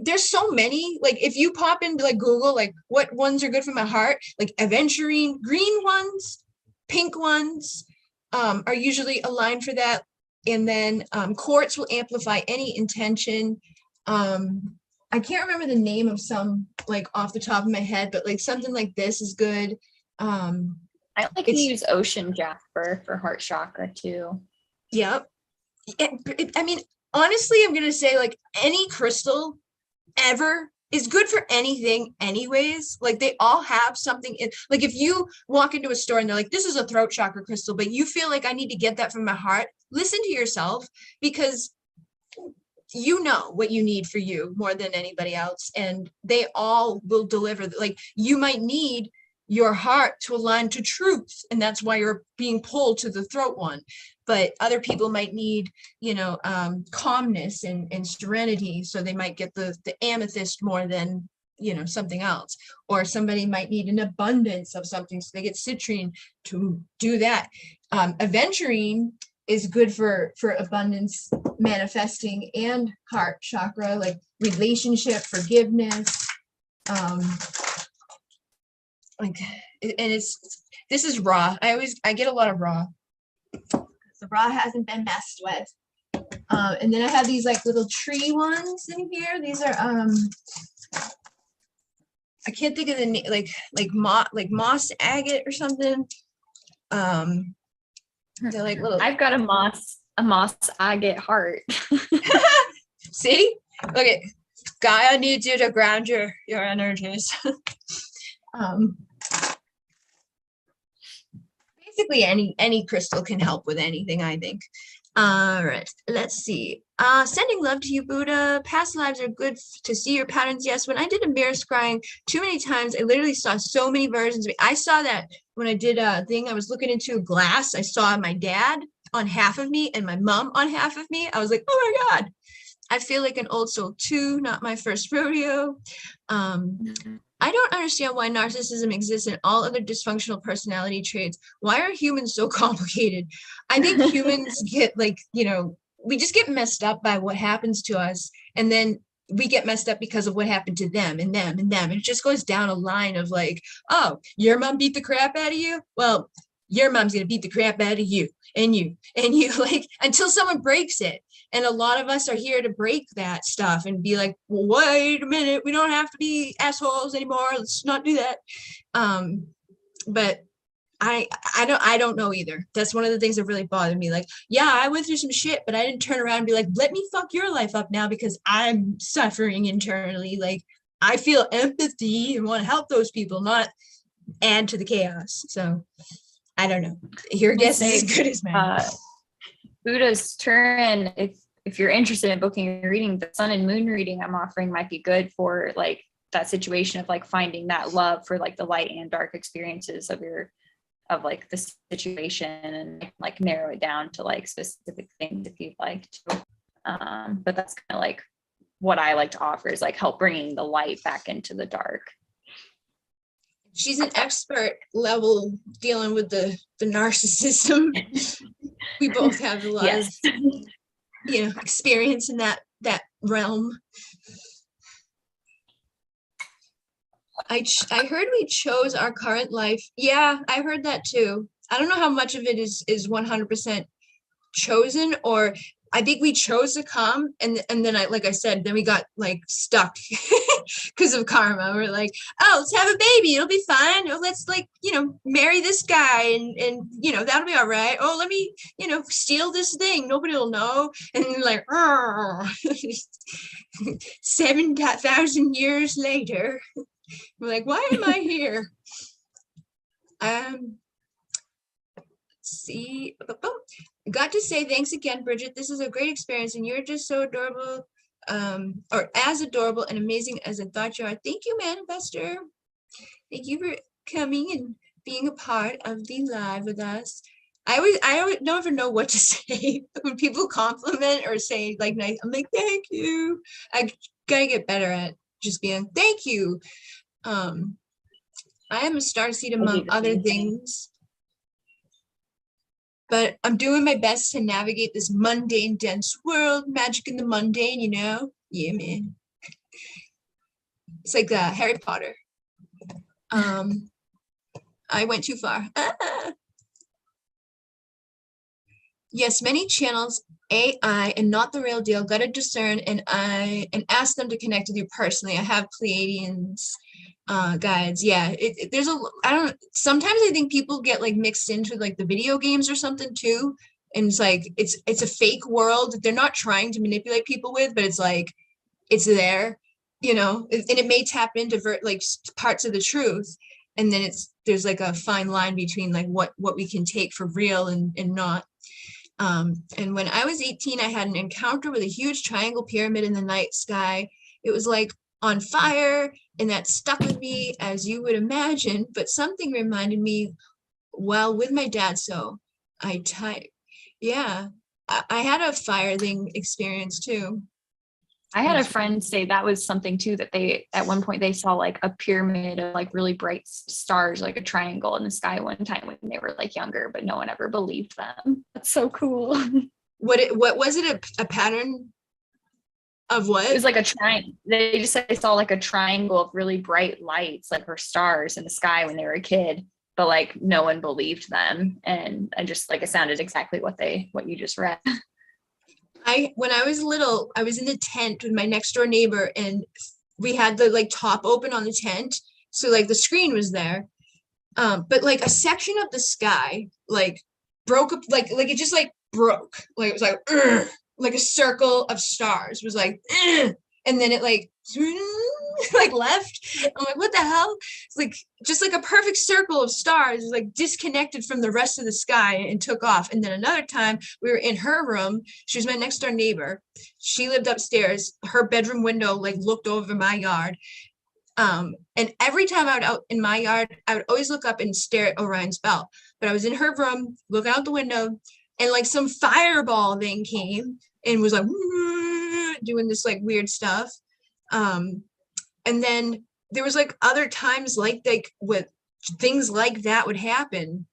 There's so many, like if you pop into like Google, like what ones are good for my heart, like aventurine, green ones, pink ones are usually aligned for that. And then quartz will amplify any intention. I can't remember the name of some like off the top of my head, but like something like this is good. I like to use ocean jasper for heart chakra too. Yep. I mean, honestly, I'm gonna say like any crystal ever is good for anything anyways. Like they all have something in, like if you walk into a store and they're like, this is a throat chakra crystal, but you feel like I need to get that from my heart, listen to yourself, because you know what you need for you more than anybody else, and they all will deliver. Like you might need your heart to align to truth, and that's why you're being pulled to the throat one, but other people might need, you know, calmness and serenity, so they might get the amethyst more than, you know, something else, or somebody might need an abundance of something, so they get citrine to do that. Aventurine is good for abundance, manifesting, and heart chakra, like relationship, forgiveness. Like, and this is raw. I get a lot of raw. The raw hasn't been messed with. And then I have these like little tree ones in here. These are I can't think of the name, like moss agate or something. They're like little. I've got a moss agate heart. See, look at Gaia needs you to ground your energies. Basically any crystal can help with anything, I think. All right, let's see. Sending love to you, Buddha. Past lives are good to see your patterns. Yes, when I did a mirror scrying too many times, I literally saw so many versions of me. I saw that when I did a thing, I was looking into a glass. I saw my dad on half of me and my mom on half of me. I was like, oh my God, I feel like an old soul too, not my first rodeo. I don't understand why narcissism exists in all other dysfunctional personality traits. Why are humans so complicated? I think humans get like, you know, we just get messed up by what happens to us. And then we get messed up because of what happened to them and them and them. And it just goes down a line of like, oh, your mom beat the crap out of you? Well, your mom's going to beat the crap out of you and you, like, until someone breaks it. And a lot of us are here to break that stuff and be like, well, wait a minute, we don't have to be assholes anymore. Let's not do that. But I don't know either. That's one of the things that really bothered me. Like, yeah, I went through some shit, but I didn't turn around and be like, let me fuck your life up now because I'm suffering internally. Like, I feel empathy and want to help those people, not add to the chaos. So I don't know. Your guess is as good as mine. Buddha's turn, if you're interested in booking a reading, the sun and moon reading I'm offering might be good for like that situation of like finding that love for like the light and dark experiences of like the situation, and like narrow it down to like specific things if you'd like to. But that's kind of like what I like to offer, is like help bringing the light back into the dark. She's an expert level dealing with the narcissism. We both have a lot of, you know, experience in that realm. I heard we chose our current life. Yeah, I heard that too. I don't know how much of it is 100% chosen, or I think we chose to come, and then like I said, then we got like stuck because of karma. We're like, oh, let's have a baby, it'll be fine. Oh, let's like, you know, marry this guy and you know, that'll be all right. Oh, let me, you know, steal this thing, nobody will know. And then like 7,000 years later, we're like, why am I here? see. Got to say thanks again, Bridget. This is a great experience, and you're just so adorable, or as adorable and amazing as I thought you are. Thank you, Manifestor. Thank you for coming and being a part of the live with us. I never know what to say when people compliment or say like nice. I'm like, thank you. I gotta get better at just being thank you. I am a starseed among other things, but I'm doing my best to navigate this mundane, dense world. Magic in the mundane, you know? Yeah, man. It's like Harry Potter. I went too far. Yes, many channels, AI and not the real deal. Gotta discern and ask them to connect with you personally. I have Pleiadians guides. Yeah, there's I don't. Sometimes I think people get like mixed into like the video games or something too, and it's like it's a fake world that they're not trying to manipulate people with, but it's like it's there, you know, and it may tap into like parts of the truth, and then there's like a fine line between like what we can take for real and not. And when I was 18, I had an encounter with a huge triangle pyramid in the night sky. It was like on fire, and that stuck with me, as you would imagine, but something reminded me while with my dad. So yeah, I had a fire thing experience too. I had a friend say that was something too, that they, at one point they saw like a pyramid of like really bright stars, like a triangle in the sky one time when they were like younger, but no one ever believed them. That's so cool. What was it? A pattern of what? It was like a triangle. They just said they saw like a triangle of really bright lights, like or stars in the sky when they were a kid, but like no one believed them. And I just like, it sounded exactly what you just read. When I was little, I was in the tent with my next door neighbor, and we had the like top open on the tent. So like the screen was there. But like a section of the sky like broke up, like it just like broke. Like it was like a circle of stars was like, and then it like like left. I'm like, what the hell? It's like just like a perfect circle of stars was like disconnected from the rest of the sky and took off. And then another time we were in her room. She was my next door neighbor. She lived upstairs. Her bedroom window like looked over my yard. And every time I would out in my yard, I would always look up and stare at Orion's belt. But I was in her room looking out the window, and like some fireball thing came and was like doing this like weird stuff. And then there was like other times like with things like that would happen.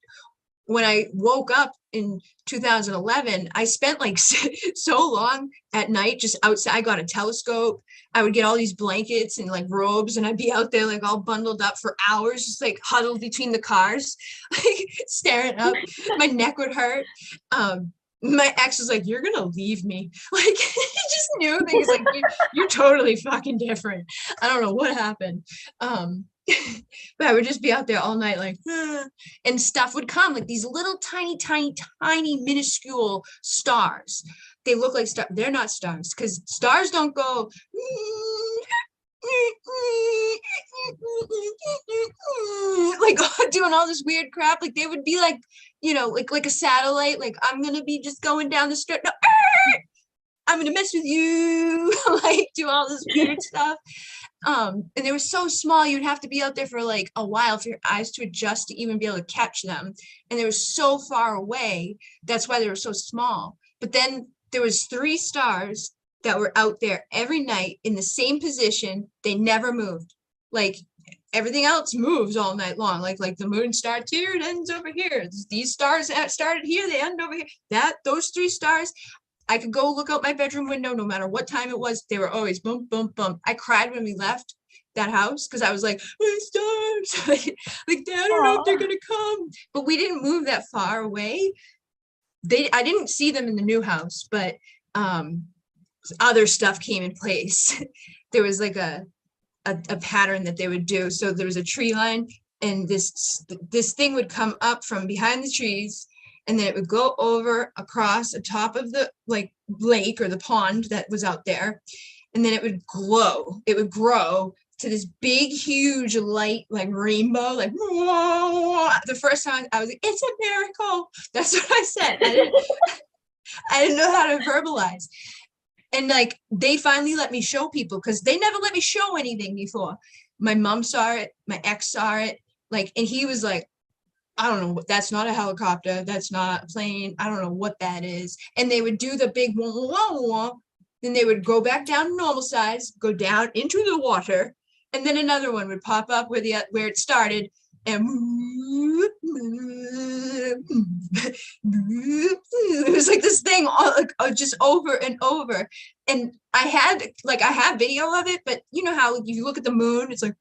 When I woke up in 2011, I spent like so long at night just outside. I got a telescope. I would get all these blankets and like robes, and I'd be out there like all bundled up for hours, just like huddled between the cars, like staring up. My neck would hurt. My ex was like, "You're gonna leave me." Like he just knew things like you're totally fucking different. I don't know what happened. But I would just be out there all night like and stuff would come like these little tiny minuscule stars. They look like stars. They're not stars, because stars don't go like doing all this weird crap. Like they would be like, you know, like a satellite, like I'm gonna be just going down the street, no, I'm gonna mess with you, like do all this weird stuff. And they were so small, you'd have to be out there for like a while for your eyes to adjust to even be able to catch them. And they were so far away, that's why they were so small. But then there was 3 stars that were out there every night in the same position. They never moved. Like everything else moves all night long. Like the moon starts here, it ends over here. These stars started here, they end over here. Those 3 stars, I could go look out my bedroom window no matter what time it was. They were always boom, boom, boom. I cried when we left that house because I was like, stars. Like, I don't know if they're gonna come. But we didn't move that far away. I didn't see them in the new house, but other stuff came in place. There was like a pattern that they would do. So there was a tree line, and this thing would come up from behind the trees, and then it would go over across the top of the like lake or the pond that was out there. And then it would glow. It would grow to this big, huge light, like rainbow, like whoa. The first time I was like, it's a miracle. That's what I said. I didn't know how to verbalize. And like they finally let me show people because they never let me show anything before. My mom saw it, my ex saw it, like, and he was like, I don't know, that's not a helicopter, that's not a plane, I don't know what that is. And they would do the big wah, wah, wah, then they would go back down to normal size, go down into the water, and then another one would pop up where it started, and it was like this thing just over and over. And I have video of it, but you know how you look at the moon, it's like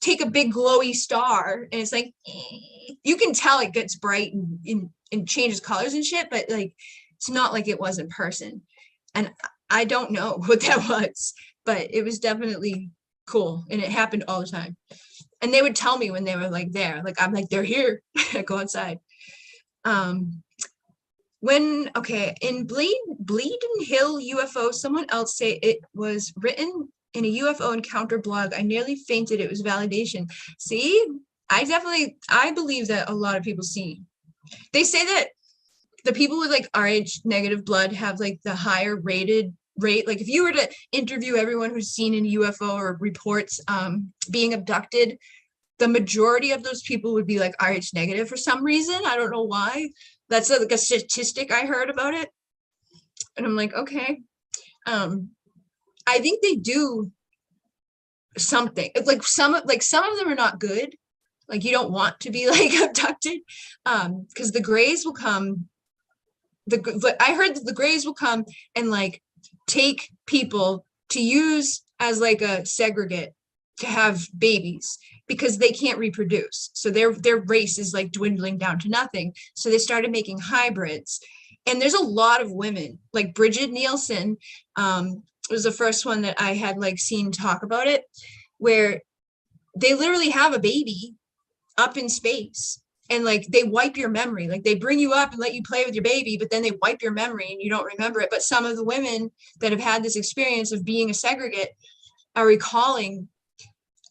take a big glowy star and it's like you can tell it gets bright and changes colors and shit, but like it's not like it was in person. And I don't know what that was, but it was definitely cool, and it happened all the time. And they would tell me when they were like there, like I'm like, they're here. I go outside. In Bleeding Hill UFO, someone else say it was written in a UFO encounter blog. I nearly fainted. It was validation. See, I believe that a lot of people see. They say that the people with like Rh negative blood have like the higher rated rate. Like if you were to interview everyone who's seen an UFO or reports being abducted, the majority of those people would be like Rh negative for some reason. I don't know why. That's like a statistic I heard about it. And I'm like, okay. I think they do something. Like some of them are not good. Like you don't want to be like abducted. Because the Greys will come. I heard that the Greys will come and like take people to use as like a segregate to have babies because they can't reproduce. So their race is like dwindling down to nothing. So they started making hybrids. And there's a lot of women, like Bridget Nielsen was the first one that I had like seen talk about it, where they literally have a baby up in space. And like they wipe your memory, like they bring you up and let you play with your baby, but then they wipe your memory and you don't remember it. But some of the women that have had this experience of being a segregate are recalling,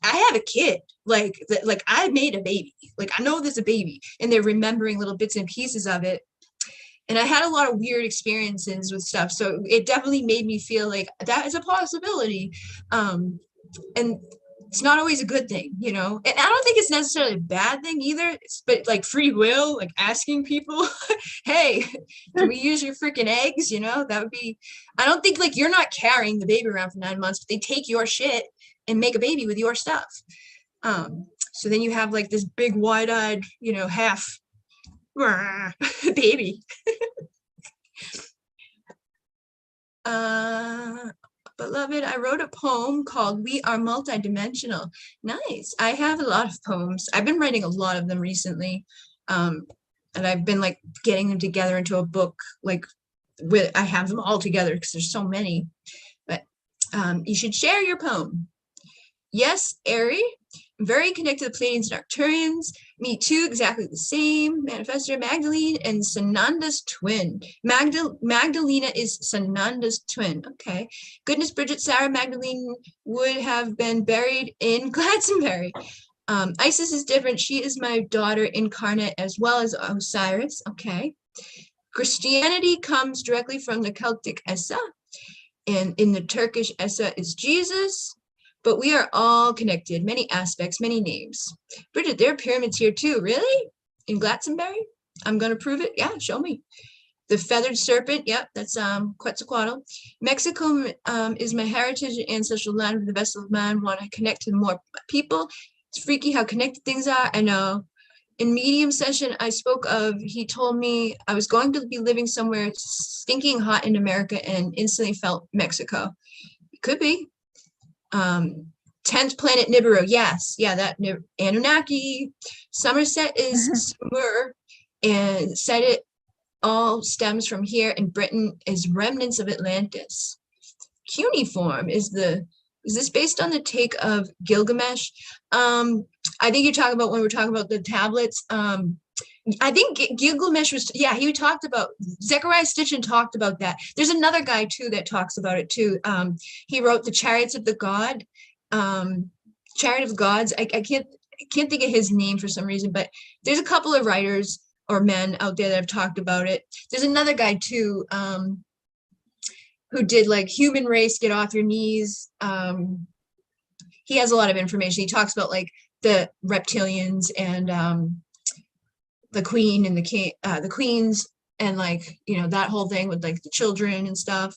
I have a kid, like I made a baby, like I know there's a baby, and they're remembering little bits and pieces of it. And I had a lot of weird experiences with stuff. So it definitely made me feel like that is a possibility. And it's not always a good thing, you know, and I don't think it's necessarily a bad thing either, but like free will, like asking people, hey, can we use your freaking eggs? You know, that would be, I don't think like you're not carrying the baby around for 9 months, but they take your shit and make a baby with your stuff. So then you have like this big wide-eyed, you know, half baby. Beloved, I wrote a poem called We Are Multidimensional. Nice. I have a lot of poems. I've been writing a lot of them recently. And I've been like getting them together into a book, like I have them all together because there's so many. But you should share your poem. Yes, Ari, very connected to the Pleiadians and Arcturians. Me too, exactly the same. Manifestor Magdalene and Sananda's twin. Magdalena is Sananda's twin. Okay. Goodness, Bridget, Sarah Magdalene would have been buried in Glastonbury. Isis is different. She is my daughter incarnate as well as Osiris. Okay. Christianity comes directly from the Celtic Essa, and in the Turkish Essa is Jesus. But we are all connected, many aspects, many names. Bridget, there are pyramids here too. Really? In Glastonbury? I'm going to prove it. Yeah, show me. The feathered serpent. Yep, that's Quetzalcoatl. Mexico is my heritage and ancestral land of the vessel of man. Want to connect to more people. It's freaky how connected things are. I know. In medium session, I spoke of, he told me I was going to be living somewhere stinking hot in America and instantly felt Mexico. It could be. 10th planet Nibiru. Yes. Yeah, that Anunnaki. Somerset is Sumur, and said it all stems from here, and Britain is remnants of Atlantis. Cuneiform is this based on the take of Gilgamesh? I think you're talking about when we're talking about the tablets. I think Gilgamesh was, yeah, he talked about, Zechariah Stitchin talked about that. There's another guy too that talks about it too. He wrote The Chariots of the God, Chariot of Gods. I can't think of his name for some reason, but there's a couple of writers or men out there that have talked about it. There's another guy too, who did like Human Race, Get Off Your Knees. He has a lot of information. He talks about like the reptilians and the queen and the king, the queens, and like, you know, that whole thing with like the children and stuff.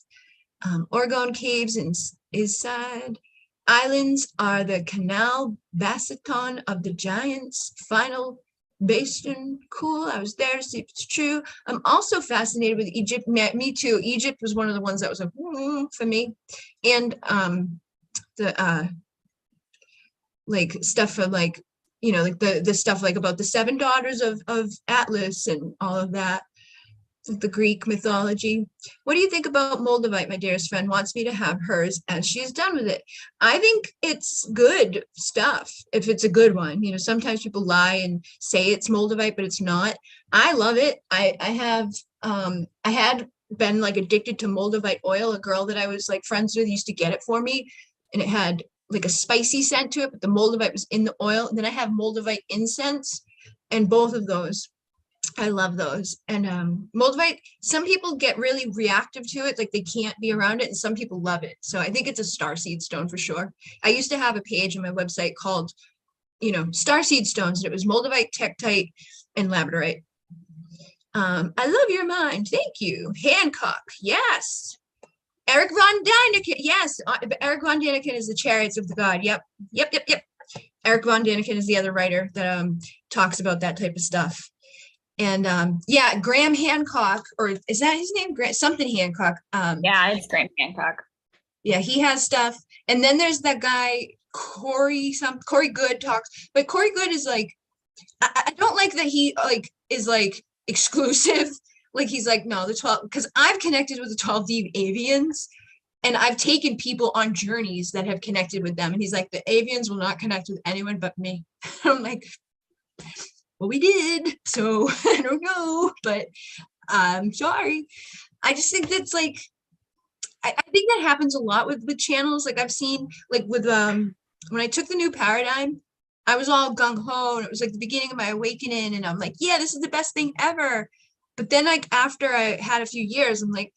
Orgone Caves and Iside Islands are the Canal Basseton of the Giants' final bastion. Cool. I was there to see if it's true. I'm also fascinated with Egypt. Me too. Egypt was one of the ones that was like for me. And the like stuff from like, you know, like the stuff like about the 7 daughters of Atlas and all of that. The Greek mythology. What do you think about Moldavite? My dearest friend wants me to have hers as she's done with it. I think it's good stuff if it's a good one. You know, sometimes people lie and say it's Moldavite, but it's not. I love it. I had been like addicted to Moldavite oil. A girl that I was like friends with used to get it for me, and it had like a spicy scent to it, but the Moldavite was in the oil. And then I have Moldavite incense, and both of those, I love those. And Moldavite, some people get really reactive to it, like they can't be around it, and some people love it. So I think it's a starseed stone for sure. I used to have a page on my website called, you know, starseed stones, and it was Moldavite, Tektite, and Labradorite. I love your mind. Thank you. Hancock. Yes. Eric von Däniken. Yes. Eric von Däniken is the Chariots of the God. Yep. Eric von Däniken is the other writer that talks about that type of stuff. And yeah, Graham Hancock, or is that his name? Something Hancock. Yeah, it's Graham Hancock. Yeah, he has stuff. And then there's that guy, Corey Good talks, but Corey Good is like, I don't like that he like is like exclusive. Like he's like, no, the 12, because I've connected with the 12 Deep Avians, and I've taken people on journeys that have connected with them. And he's like, the Avians will not connect with anyone but me. I'm like, well, we did, so I don't know, but I'm sorry. I just think that's like, I think that happens a lot with channels. Like I've seen like with when I took the new paradigm, I was all gung-ho, and it was like the beginning of my awakening, and I'm like, yeah, this is the best thing ever. But then like after I had a few years, I'm like,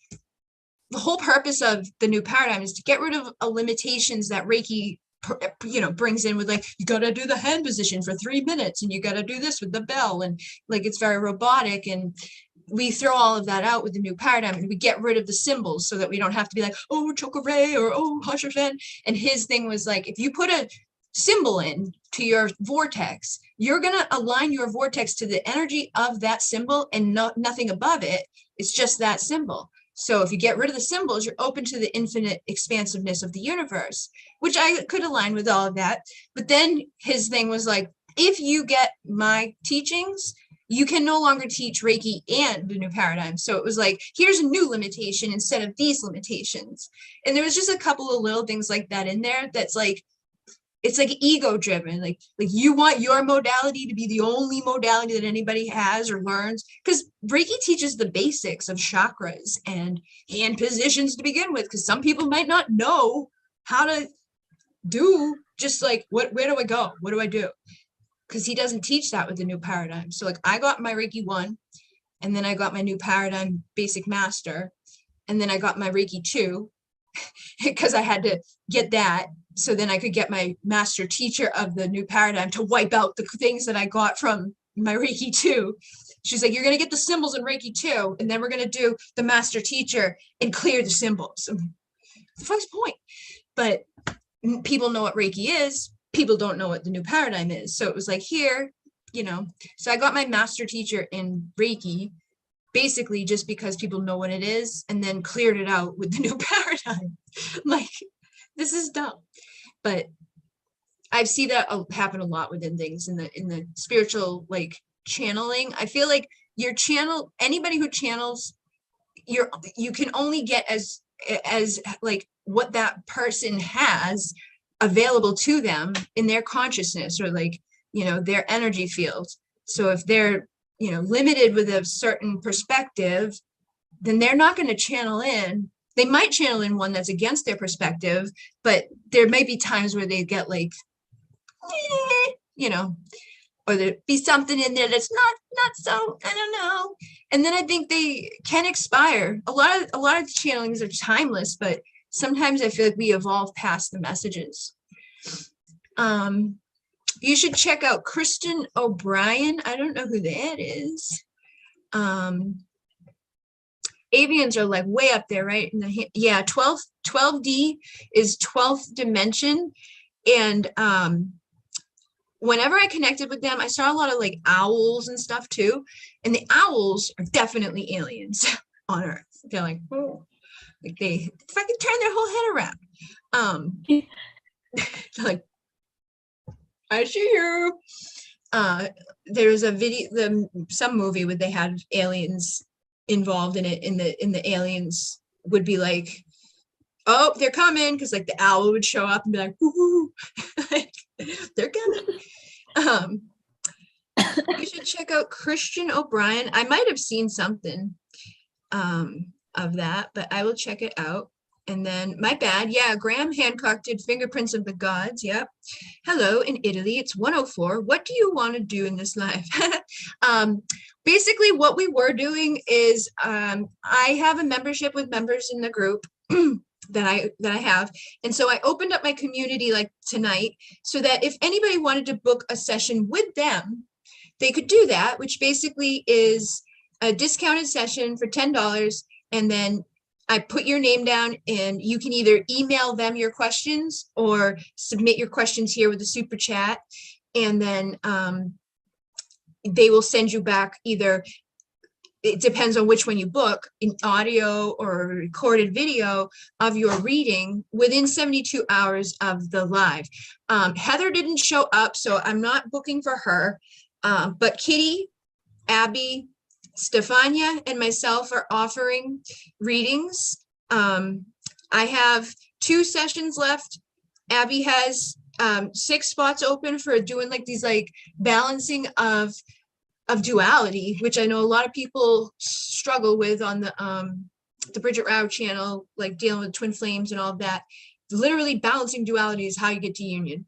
the whole purpose of the new paradigm is to get rid of limitations that Reiki, you know, brings in with like, you got to do the hand position for 3 minutes, and you got to do this with the bell, and like it's very robotic, and we throw all of that out with the new paradigm, and we get rid of the symbols so that we don't have to be like, oh, Chokoray, or oh, Hashofen. And his thing was like, if you put a symbol in to your vortex, you're going to align your vortex to the energy of that symbol and nothing above it. It's just that symbol. So if you get rid of the symbols, you're open to the infinite expansiveness of the universe, which I could align with all of that. But then his thing was like, if you get my teachings, you can no longer teach Reiki and the new paradigm. So it was like, here's a new limitation instead of these limitations. And there was just a couple of little things like that in there that's like, it's like ego driven. Like you want your modality to be the only modality that anybody has or learns, because Reiki teaches the basics of chakras and hand positions to begin with, because some people might not know how to do just like, where do I go? What do I do? Because he doesn't teach that with the new paradigm. So like I got my Reiki 1, and then I got my new paradigm basic master, and then I got my Reiki 2 because I had to get that. So then I could get my master teacher of the new paradigm to wipe out the things that I got from my Reiki 2. She's like, you're going to get the symbols in Reiki 2, and then we're going to do the master teacher and clear the symbols. The first point. But people know what Reiki is. People don't know what the new paradigm is. So it was like here, you know, so I got my master teacher in Reiki, basically just because people know what it is, and then cleared it out with the new paradigm. Like, this is dumb. But I see that happen a lot within things in the spiritual like channeling. I feel like your channel, anybody who channels, you can only get as like what that person has available to them in their consciousness, or like, you know, their energy field. So if they're, you know, limited with a certain perspective, then they're not going to channel in they might channel in one that's against their perspective, but there may be times where they get like, you know, or there be something in there that's not so, I don't know. And then I think they can expire. A lot of channelings are timeless, but sometimes I feel like we evolve past the messages. You should check out Kristen O'Brien. I don't know who that is. Avians are like way up there, right? Yeah, 12D is 12th dimension. And whenever I connected with them, I saw a lot of like owls and stuff too. And the owls are definitely aliens on Earth. They're like, oh, like they fucking turn their whole head around. They're like, I see you. There was a video, some movie where they had aliens involved in it, and the aliens would be like, oh, they're coming, because like the owl would show up and be like, woohoo, like, they're coming. You should check out Christian O'Brien. I might have seen something of that, but I will check it out. And then, my bad, yeah, Graham Hancock did Fingerprints of the Gods, yep. Hello, in Italy, it's 1:04. What do you want to do in this life? Basically, what we were doing is, I have a membership with members in the group that I have. And so I opened up my community like tonight, so that if anybody wanted to book a session with them, they could do that, which basically is a discounted session for $10. And then I put your name down, and you can either email them your questions or submit your questions here with the super chat. And then they will send you back either, it depends on which one you book, in audio or recorded video of your reading within 72 hours of the live. Heather didn't show up, so I'm not booking for her. But Kitty, Abby, Stefania, and myself are offering readings. I have 2 sessions left. Abby has 6 spots open for doing like these like balancing of duality, which I know a lot of people struggle with on the Bridget Rao channel, like dealing with twin flames and all of that. Literally balancing duality is how you get to union.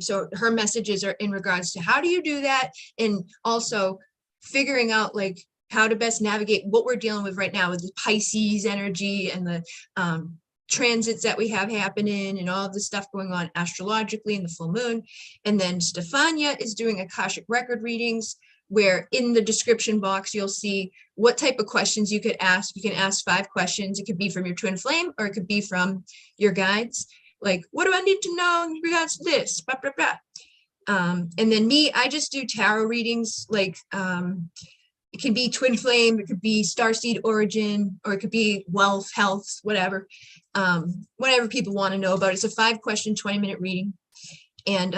So her messages are in regards to how do you do that, and also figuring out like how to best navigate what we're dealing with right now with the Pisces energy and the transits that we have happening and all of the stuff going on astrologically in the full moon. And then Stefania is doing Akashic record readings, where in the description box, you'll see what type of questions you could ask. You can ask 5 questions. It could be from your twin flame, or it could be from your guides. Like, what do I need to know in regards to this? Blah, blah, blah. And then me, I just do tarot readings. Like, it can be twin flame, it could be starseed origin, or it could be wealth, health, whatever. Whatever people want to know about. It's a 5-question, 20-minute reading. And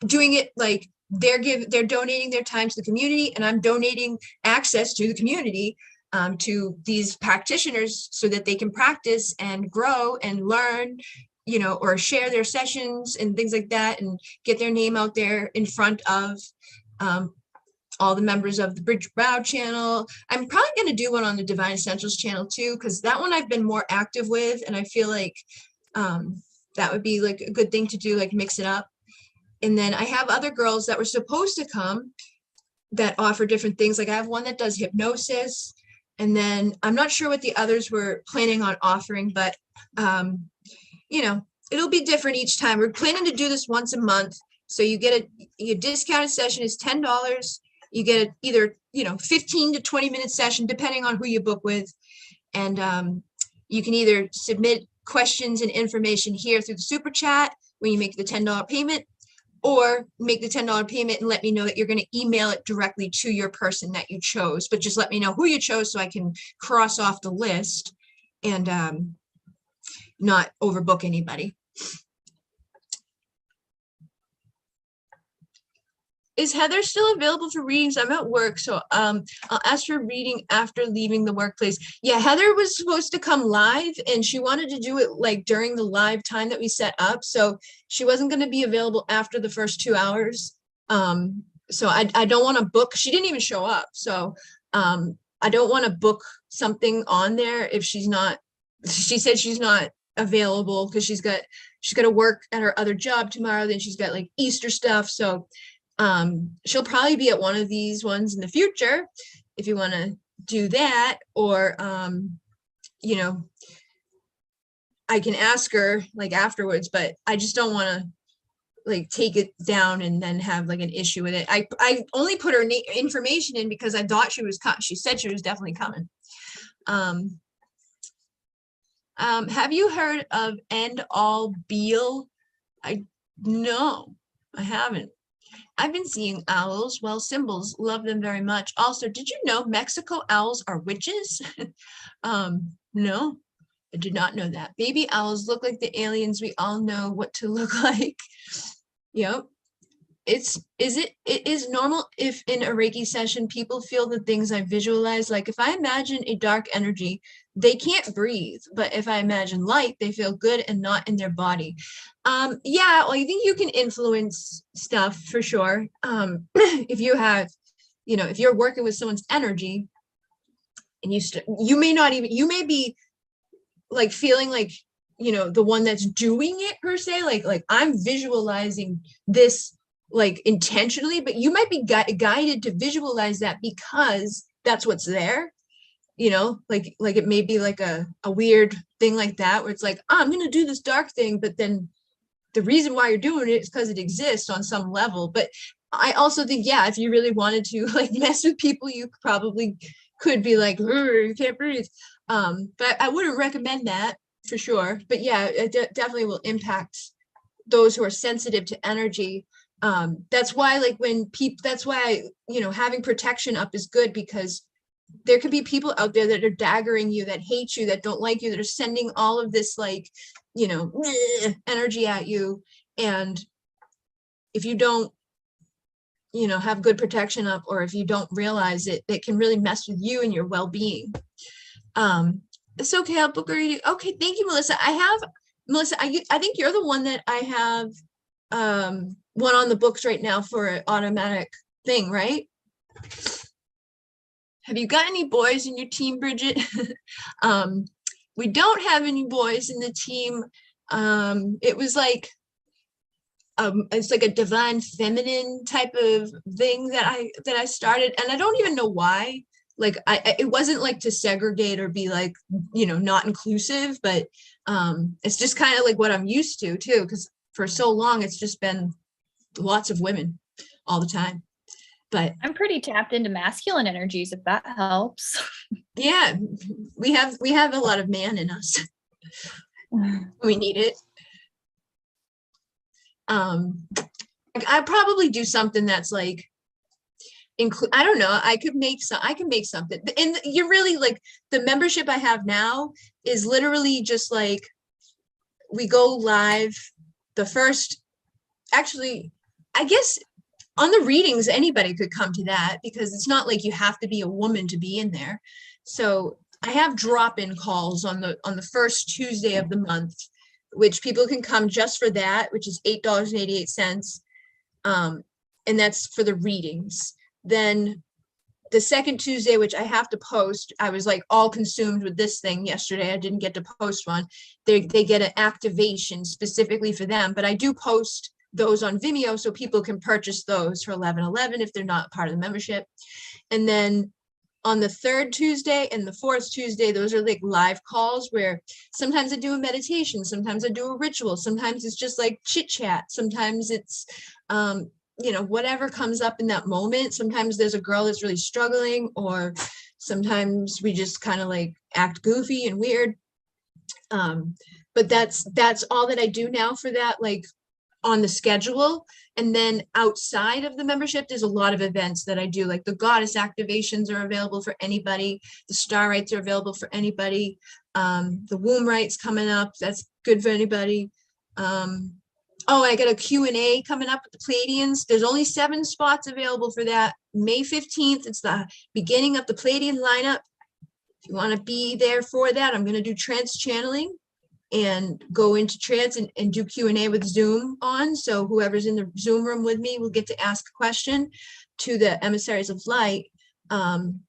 doing it like they're donating their time to the community, and I'm donating access to the community to these practitioners so that they can practice and grow and learn, you know, or share their sessions and things like that, and get their name out there in front of all the members of the Bridget Rao channel. I'm probably going to do one on the Divine Essentials channel too, because that one I've been more active with, and I feel like that would be like a good thing to do, like mix it up. And then I have other girls that were supposed to come that offer different things. Like I have one that does hypnosis, and then I'm not sure what the others were planning on offering, but you know, it'll be different each time. We're planning to do this once a month. So you get your discounted session is $10. You get either, you know, 15 to 20-minute session, depending on who you book with. And you can either submit questions and information here through the super chat when you make the $10 payment, or make the $10 payment and let me know that you're going to email it directly to your person that you chose. But just let me know who you chose so I can cross off the list and not overbook anybody. Is Heather still available for readings? I'm at work, so I'll ask for a reading after leaving the workplace. Yeah, Heather was supposed to come live, and she wanted to do it like during the live time that we set up. So she wasn't going to be available after the first 2 hours. So I don't want to book. She didn't even show up. So I don't want to book something on there if she's not she said she's not available because she's got to work at her other job tomorrow. Then she's got like Easter stuff. So she'll probably be at one of these ones in the future if you want to do that, or you know, I can ask her like afterwards, but I just don't want to like take it down and then have like an issue with it. I only put her information in because I thought she was she said she was definitely coming. Have you heard of End All Beal? No, I haven't. I've been seeing owls. Well, symbols, love them very much. Also, did you know Mexico owls are witches? No, I did not know that. Baby owls look like the aliens we all know what to look like. Yep. It is normal if in a Reiki session people feel the things I visualize. Like if I imagine a dark energy, they can't breathe, but if I imagine light, they feel good and not in their body. Yeah, well, I think you can influence stuff for sure. If you have, you know, if you're working with someone's energy and you may not even, you may be like feeling like, you know, the one that's doing it per se, like I'm visualizing this like intentionally, but you might be guided to visualize that because that's what's there. You know, like it may be like a weird thing like that where it's like, oh, I'm gonna do this dark thing, but then the reason why you're doing it is because it exists on some level. But I also think, yeah, if you really wanted to like mess with people, you probably could be like, you can't breathe. But I wouldn't recommend that for sure. But yeah, it definitely will impact those who are sensitive to energy. That's why like when people, that's why, you know, having protection up is good, because there could be people out there that are daggering you, that hate you, that don't like you, that are sending all of this like, you know, energy at you. And if you don't, you know, have good protection up, or if you don't realize it, it can really mess with you and your well-being. It's okay, I'll book a reading. Okay, thank you, Melissa. Melissa, I think you're the one that I have one on the books right now for an automatic thing, right? Have you got any boys in your team, Bridget? We don't have any boys in the team. It was like, it's like a divine feminine type of thing that I started, and I don't even know why. Like it wasn't like to segregate or be like, you know, not inclusive, but it's just kind of like what I'm used to too, because for so long it's just been lots of women all the time. But I'm pretty tapped into masculine energies, if that helps. yeah, we have a lot of man in us. We need it. I probably do something that's like I don't know, I can make something. And you're really like, the membership I have now is literally just like, we go live the first, actually, I guess on the readings, anybody could come to that, because it's not like you have to be a woman to be in there. So I have drop-in calls on the first Tuesday of the month, which people can come just for that, which is $8.88. And that's for the readings. Then the second Tuesday, which I have to post, I was like all consumed with this thing yesterday. I didn't get to post one. They get an activation specifically for them, but I do post those on Vimeo so people can purchase those for $11.11 if they're not part of the membership. And then on the third Tuesday and the fourth Tuesday, those are like live calls where sometimes I do a meditation, sometimes I do a ritual, sometimes it's just like chit chat, sometimes it's you know, whatever comes up in that moment. Sometimes there's a girl that's really struggling, or sometimes we just kind of like act goofy and weird. But that's all that I do now for that, like on the schedule. And then outside of the membership, there's a lot of events that I do, like the goddess activations are available for anybody. The star rites are available for anybody. The womb rites coming up, that's good for anybody. Oh, I got a Q&A coming up with the Pleiadians. There's only 7 spots available for that. May 15th, it's the beginning of the Pleiadian lineup. If you want to be there for that, I'm going to do trance channeling and go into trance and do Q&A with Zoom on. So whoever's in the Zoom room with me will get to ask a question to the emissaries of light. And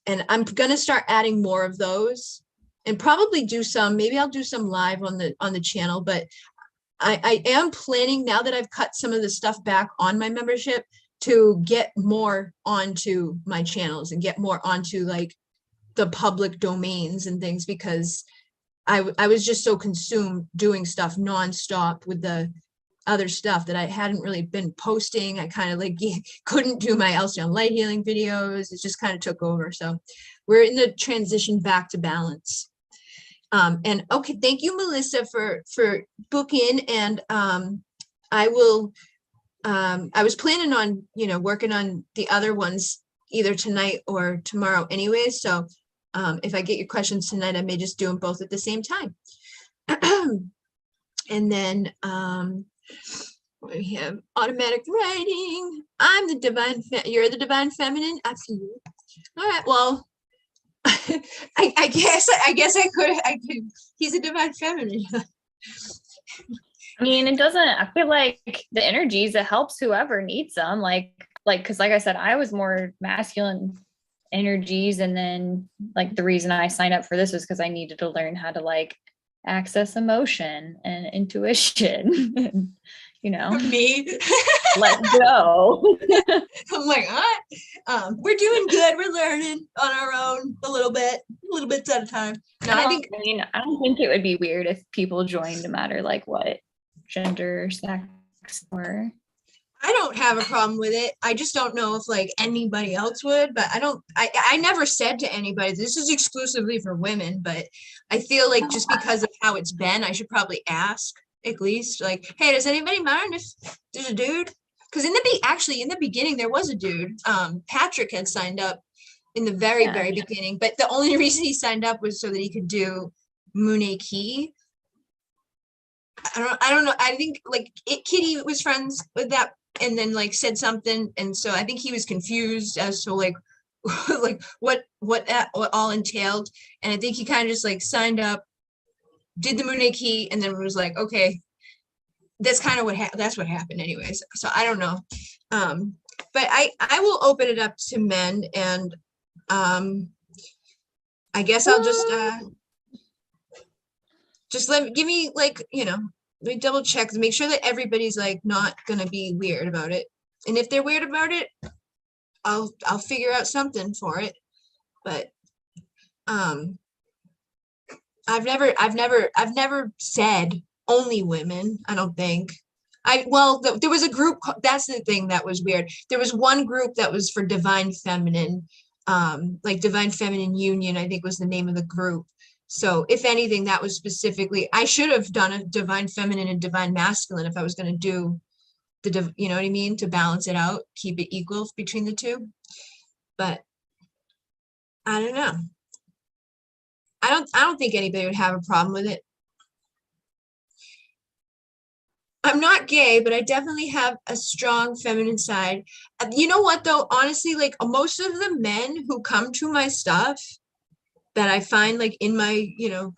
I'm going to start adding more of those. and probably do some, maybe I'll do some live on the channel, but I am planning, now that I've cut some of the stuff back on my membership, to get more onto my channels and get more onto like the public domains and things, because I was just so consumed doing stuff nonstop with the other stuff that I hadn't really been posting. I kind of like couldn't do my Alcyon light healing videos. It just kind of took over. So we're in the transition back to balance. And okay, thank you, Melissa, for booking. And I will, I was planning on, working on the other ones either tonight or tomorrow anyway. So if I get your questions tonight, I may just do them both at the same time. And then we have automatic writing. I'm the divine, you're the divine feminine. Absolutely. All right, well, I guess I could, he's a divine feminine. I mean, it doesn't, I feel like the energies, it helps whoever needs them. Like, cause like I said, I was more masculine energies. And then like the reason I signed up for this was because I needed to learn how to like access emotion and intuition, Me. let go. I'm like, we're doing good. We're learning on our own a little bit at a time. No, I don't think it would be weird if people joined no matter like what gender, sex, or. I don't have a problem with it. I just don't know if like anybody else would, but I never said to anybody, this is exclusively for women, but I feel like just because of how it's been, I should probably ask at least like, hey, does anybody mind if there's a dude? Because in the beginning, there was a dude. Patrick had signed up in the very beginning, but the only reason he signed up was so that he could do Moon Key. I don't know. I think like Kitty was friends with that and then like said something. And so I think he was confused as to like, like what all entailed. And I think he kind of just like signed up, did the Moon Key, and then was like, okay, that's kind of that's what happened anyways. So I don't know. But I will open it up to men, and I guess I'll just give me like, let me double check to make sure that everybody's like not gonna be weird about it. And if they're weird about it, I'll figure out something for it. But I've never said only women, I don't think. There was a group, that's the thing that was weird. There was one group that was for divine feminine, like Divine Feminine Union, I think was the name of the group. So if anything, that was specifically, I should have done a divine feminine and divine masculine if I was going to do you know what I mean? To balance it out, keep it equal between the two. But I don't know. I don't think anybody would have a problem with it. I'm not gay, but I definitely have a strong feminine side. You know what though? Honestly, like most of the men who come to my stuff that I find like in my,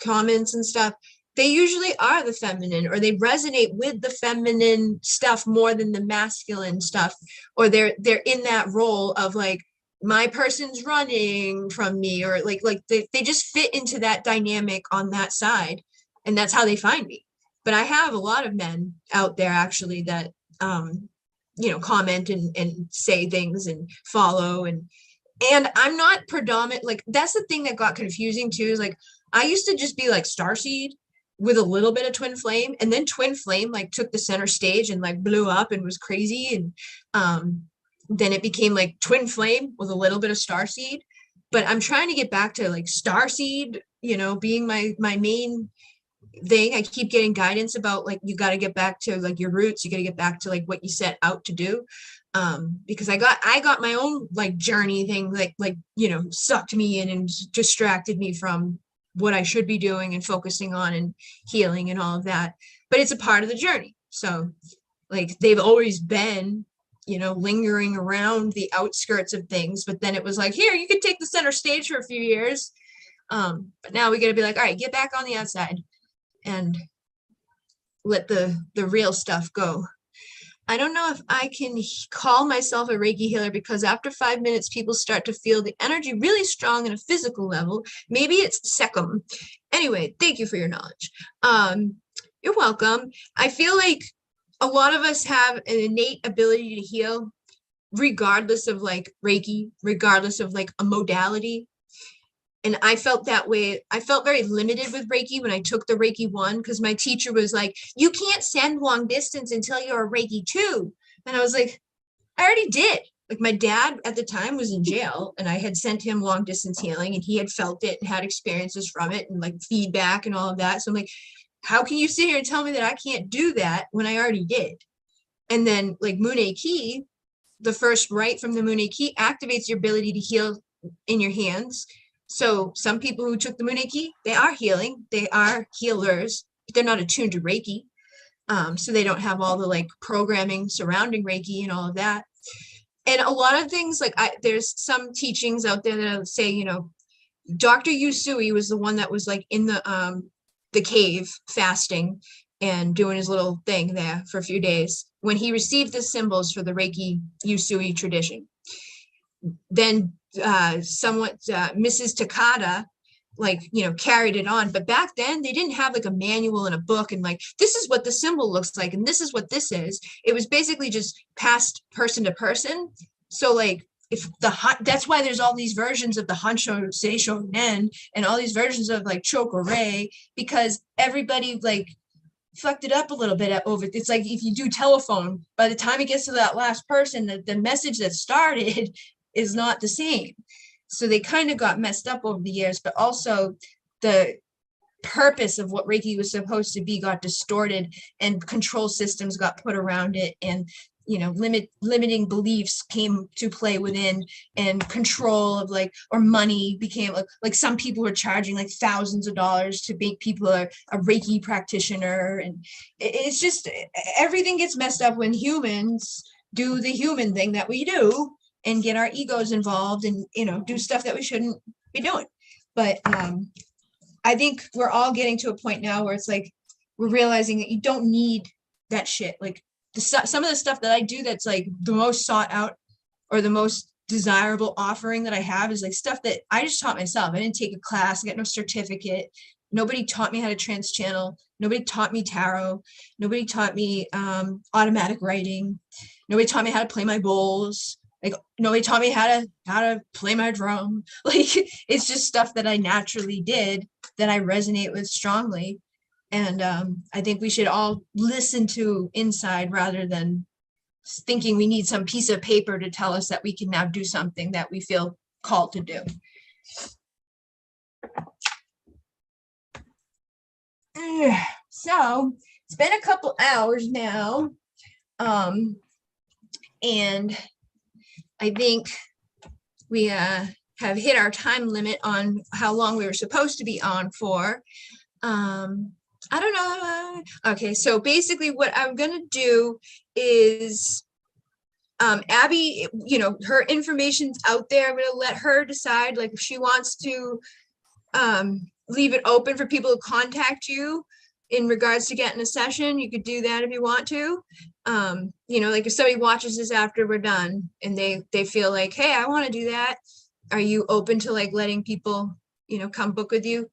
comments and stuff, they usually are the feminine, or they resonate with the feminine stuff more than the masculine stuff, or they're in that role of like, my person's running from me, or like they just fit into that dynamic on that side, and that's how they find me. But I have a lot of men out there actually that comment and say things and follow, and I'm not predominant. Like that's the thing that got confusing too, is like I used to just be like Starseed with a little bit of Twin Flame, and then Twin Flame like took the center stage and like blew up and was crazy, and then it became like Twin Flame with a little bit of Starseed. But I'm trying to get back to like Starseed, being my main thing. I keep getting guidance about like, you got to get back to like your roots. You got to get back to like what you set out to do. Because I got my own like journey thing, like, sucked me in and distracted me from what I should be doing and focusing on and healing and all of that. But it's a part of the journey. So like they've always been, lingering around the outskirts of things, but then it was like, here, you could take the center stage for a few years. But now we got to be like, all right, get back on the outside and let the real stuff go. I don't know if I can call myself a Reiki healer because after 5 minutes, people start to feel the energy really strong on a physical level. Maybe it's Secum. Anyway, thank you for your knowledge. You're welcome. I feel like a lot of us have an innate ability to heal regardless of like Reiki, regardless of like a modality. And I felt that way. I felt very limited with Reiki when I took the Reiki 1 because my teacher was like, you can't send long distance until you're a Reiki 2. And I was like, I already did. Like my dad at the time was in jail and I had sent him long distance healing and he had felt it and had experiences from it and like feedback and all of that. So I'm like, how can you sit here and tell me that I can't do that when I already did? And then like Mune Ki, the first rite from the Mune Ki activates your ability to heal in your hands. So some people who took the Mune Ki, they are healing, they are healers, but they're not attuned to Reiki. So they don't have all the like programming surrounding Reiki and all of that. And a lot of things like there's some teachings out there that say, you know, Dr. Usui was the one that was like in the cave fasting and doing his little thing there for a few days when he received the symbols for the Reiki Usui tradition. Then Mrs. Takada, like, you know, carried it on. But back then they didn't have like a manual and a book and like, this is what the symbol looks like. And this is what this is. It was basically just passed person to person. So like, if that's why there's all these versions of the Hansho Seisho Nen and all these versions of like Chokurei, because everybody like fucked it up a little bit over. It's like if you do telephone, by the time it gets to that last person, the message that started is not the same. So they kind of got messed up over the years, but also the purpose of what Reiki was supposed to be got distorted and control systems got put around it. And, you know, limiting beliefs came to play within, and control of like, or money became like some people were charging like thousands of dollars to make people a Reiki practitioner. And it's just, everything gets messed up when humans do the human thing that we do and get our egos involved and, you know, do stuff that we shouldn't be doing. But I think we're all getting to a point now where it's like, we're realizing that you don't need that shit. Like some of the stuff that I do that's like the most sought out or the most desirable offering that I have is like stuff that I just taught myself. I didn't take a class, I got no certificate. Nobody taught me how to trans channel. Nobody taught me tarot. Nobody taught me automatic writing. Nobody taught me how to play my bowls. Like nobody taught me how to play my drum. Like it's just stuff that I naturally did that I resonate with strongly. And I think we should all listen to inside rather than thinking we need some piece of paper to tell us that we can now do something that we feel called to do. So it's been a couple hours now. And I think we have hit our time limit on how long we were supposed to be on for. I don't know. Okay, so basically what I'm going to do is Abby, you know, her information's out there. I'm going to let her decide, like, if she wants to leave it open for people to contact you in regards to getting a session. You could do that if you want to. You know, like if somebody watches this after we're done and they feel like, hey, I want to do that. Are you open to like letting people, you know, come book with you?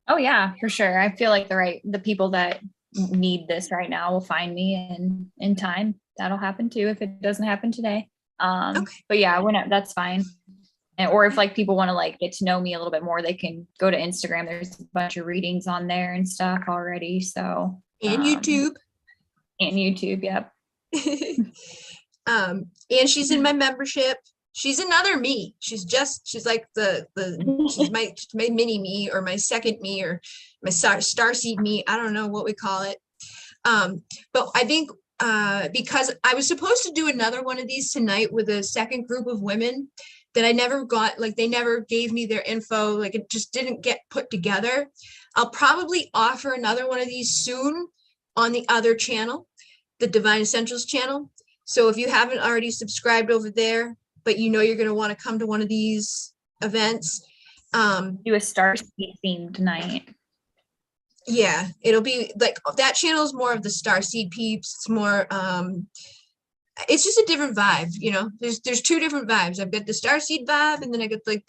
Oh yeah, for sure. I feel like the people that need this right now will find me in time. That'll happen too if it doesn't happen today. Okay. But yeah, that's fine. Or if like people want to like get to know me a little bit more, they can go to Instagram. There's a bunch of readings on there and stuff already. So and YouTube. Yep. And she's in my membership. She's another me. She's like she's my mini me or my second me or my starseed me. I don't know what we call it. But I think because I was supposed to do another one of these tonight with a second group of women that I never got, like they never gave me their info, like it just didn't get put together. I'll probably offer another one of these soon on the other channel, the Divine Essentials channel. So if you haven't already subscribed over there, but you know you're going to want to come to one of these events. Do a Starseed theme tonight. Yeah, it'll be like that channel is more of the Starseed peeps. It's more it's just a different vibe, you know. There's two different vibes. I've got the Starseed vibe, and then I got like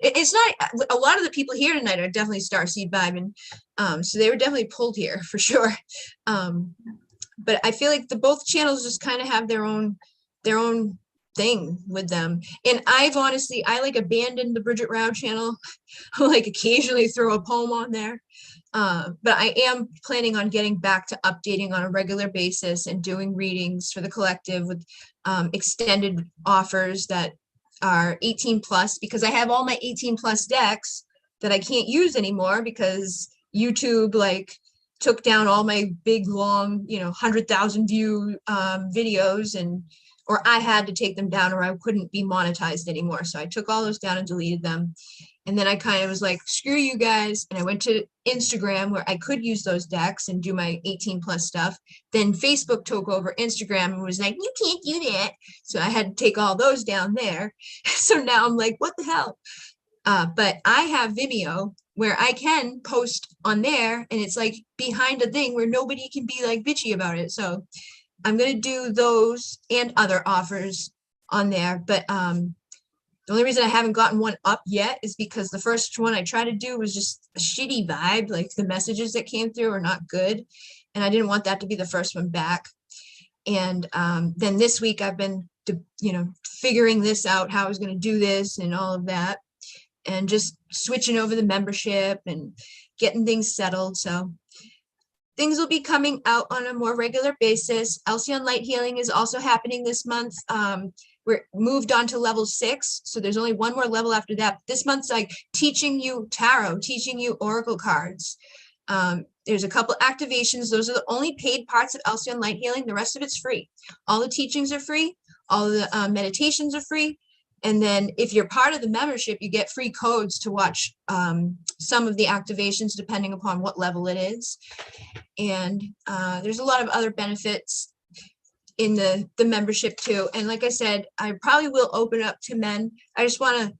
it's not a lot of the people here tonight are definitely Starseed vibe, and so they were definitely pulled here for sure. But I feel like the both channels just kind of have their own thing with them. And I've honestly I like abandoned the Bridget Rao channel. Like occasionally throw a poem on there. But I am planning on getting back to updating on a regular basis and doing readings for the collective with extended offers that are 18 plus, because I have all my 18 plus decks that I can't use anymore because YouTube like took down all my big long, 100,000 view videos, and or I had to take them down or I couldn't be monetized anymore. So I took all those down and deleted them. And then I kind of was like, screw you guys. And I went to Instagram where I could use those decks and do my 18 plus stuff. Then Facebook took over Instagram and was like, you can't do that. So I had to take all those down there. So now I'm like, what the hell? But I have Vimeo where I can post on there, and it's like behind a thing where nobody can be like bitchy about it. So I'm going to do those and other offers on there. But the only reason I haven't gotten one up yet is because the first one I tried to do was just a shitty vibe. Like the messages that came through are not good. And I didn't want that to be the first one back. And then this week I've been, figuring this out, how I was going to do this and all of that. And just switching over the membership and getting things settled. So things will be coming out on a more regular basis. Alcyon Light Healing is also happening this month. We're moved on to level 6. So there's only one more level after that. This month's like teaching you tarot, teaching you oracle cards. There's a couple activations. Those are the only paid parts of Alcyon Light Healing. The rest of it's free. All the teachings are free. All the meditations are free. And then if you're part of the membership, you get free codes to watch some of the activations depending upon what level it is. And there's a lot of other benefits in the membership too. And like I said, I probably will open up to men. I just want to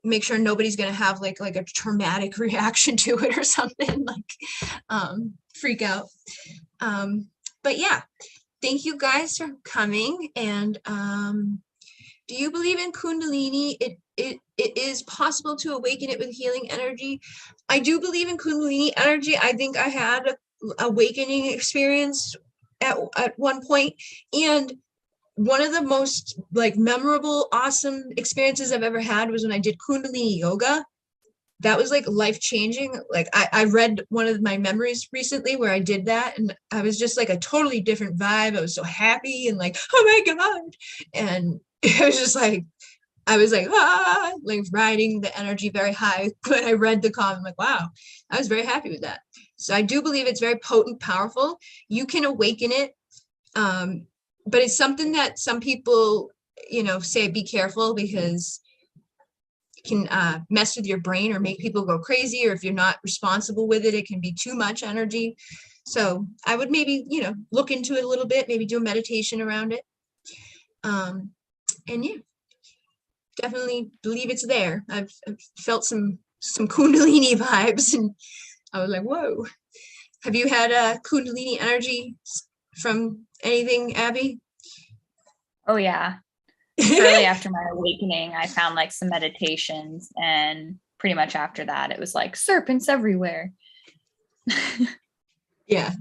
make sure nobody's going to have like a traumatic reaction to it or something, like freak out. But yeah, thank you guys for coming. And do you believe in Kundalini? It is possible to awaken it with healing energy. I do believe in Kundalini energy. I think I had a awakening experience at one point, and one of the most like memorable, awesome experiences I've ever had was when I did Kundalini yoga. That was like life-changing. Like I read one of my memories recently where I did that, and I was just like a totally different vibe. I was so happy and like, oh my God. And it was just like, I was like riding the energy very high. When I read the comment, I'm like, wow, I was very happy with that. So I do believe it's very potent, powerful. You can awaken it. But it's something that some people, say be careful, because it can mess with your brain or make people go crazy. Or if you're not responsible with it, it can be too much energy. So I would maybe, look into it a little bit, maybe do a meditation around it. And yeah, definitely believe it's there. I've felt some Kundalini vibes, and I was like, whoa. Have you had Kundalini energy from anything, Abby? Oh yeah. Shortly after my awakening, I found like some meditations, and pretty much after that, it was like serpents everywhere. Yeah,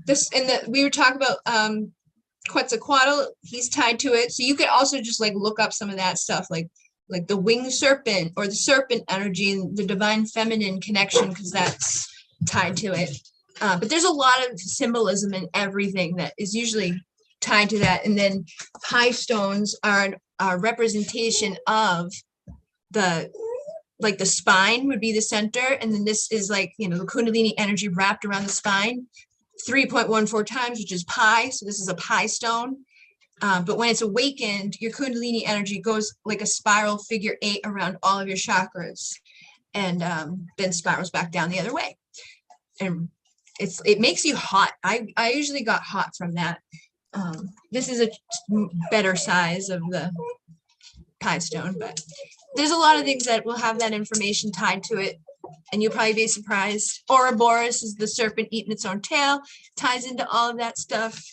we were talking about Quetzalcoatl. He's tied to it, so you could also just like look up some of that stuff, like the winged serpent or the serpent energy and the divine feminine connection, because that's tied to it. But there's a lot of symbolism in everything that is usually tied to that. And then pie stones are a representation of the spine would be the center. And then this is like, the Kundalini energy wrapped around the spine 3.14 times, which is pi. So this is a pi stone. But when it's awakened, your Kundalini energy goes like a spiral figure 8 around all of your chakras, and then spirals back down the other way. And it makes you hot. I usually got hot from that. This is a better size of the pie stone, but there's a lot of things that will have that information tied to it. and you'll probably be surprised. Ouroboros is the serpent eating its own tail, ties into all of that stuff.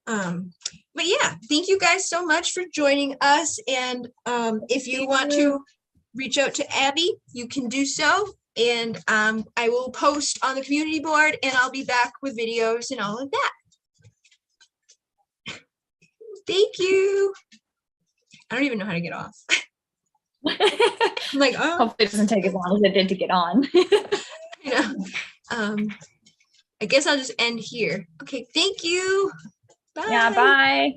But yeah, thank you guys so much for joining us. And if you want to reach out to Abby, you can do so. And I will post on the community board, and I'll be back with videos and all of that. Thank you. I don't even know how to get off. I'm like, oh, Hopefully it doesn't take as long as it did to get on. you know. I guess I'll just end here. Okay, thank you. Bye. Yeah, bye.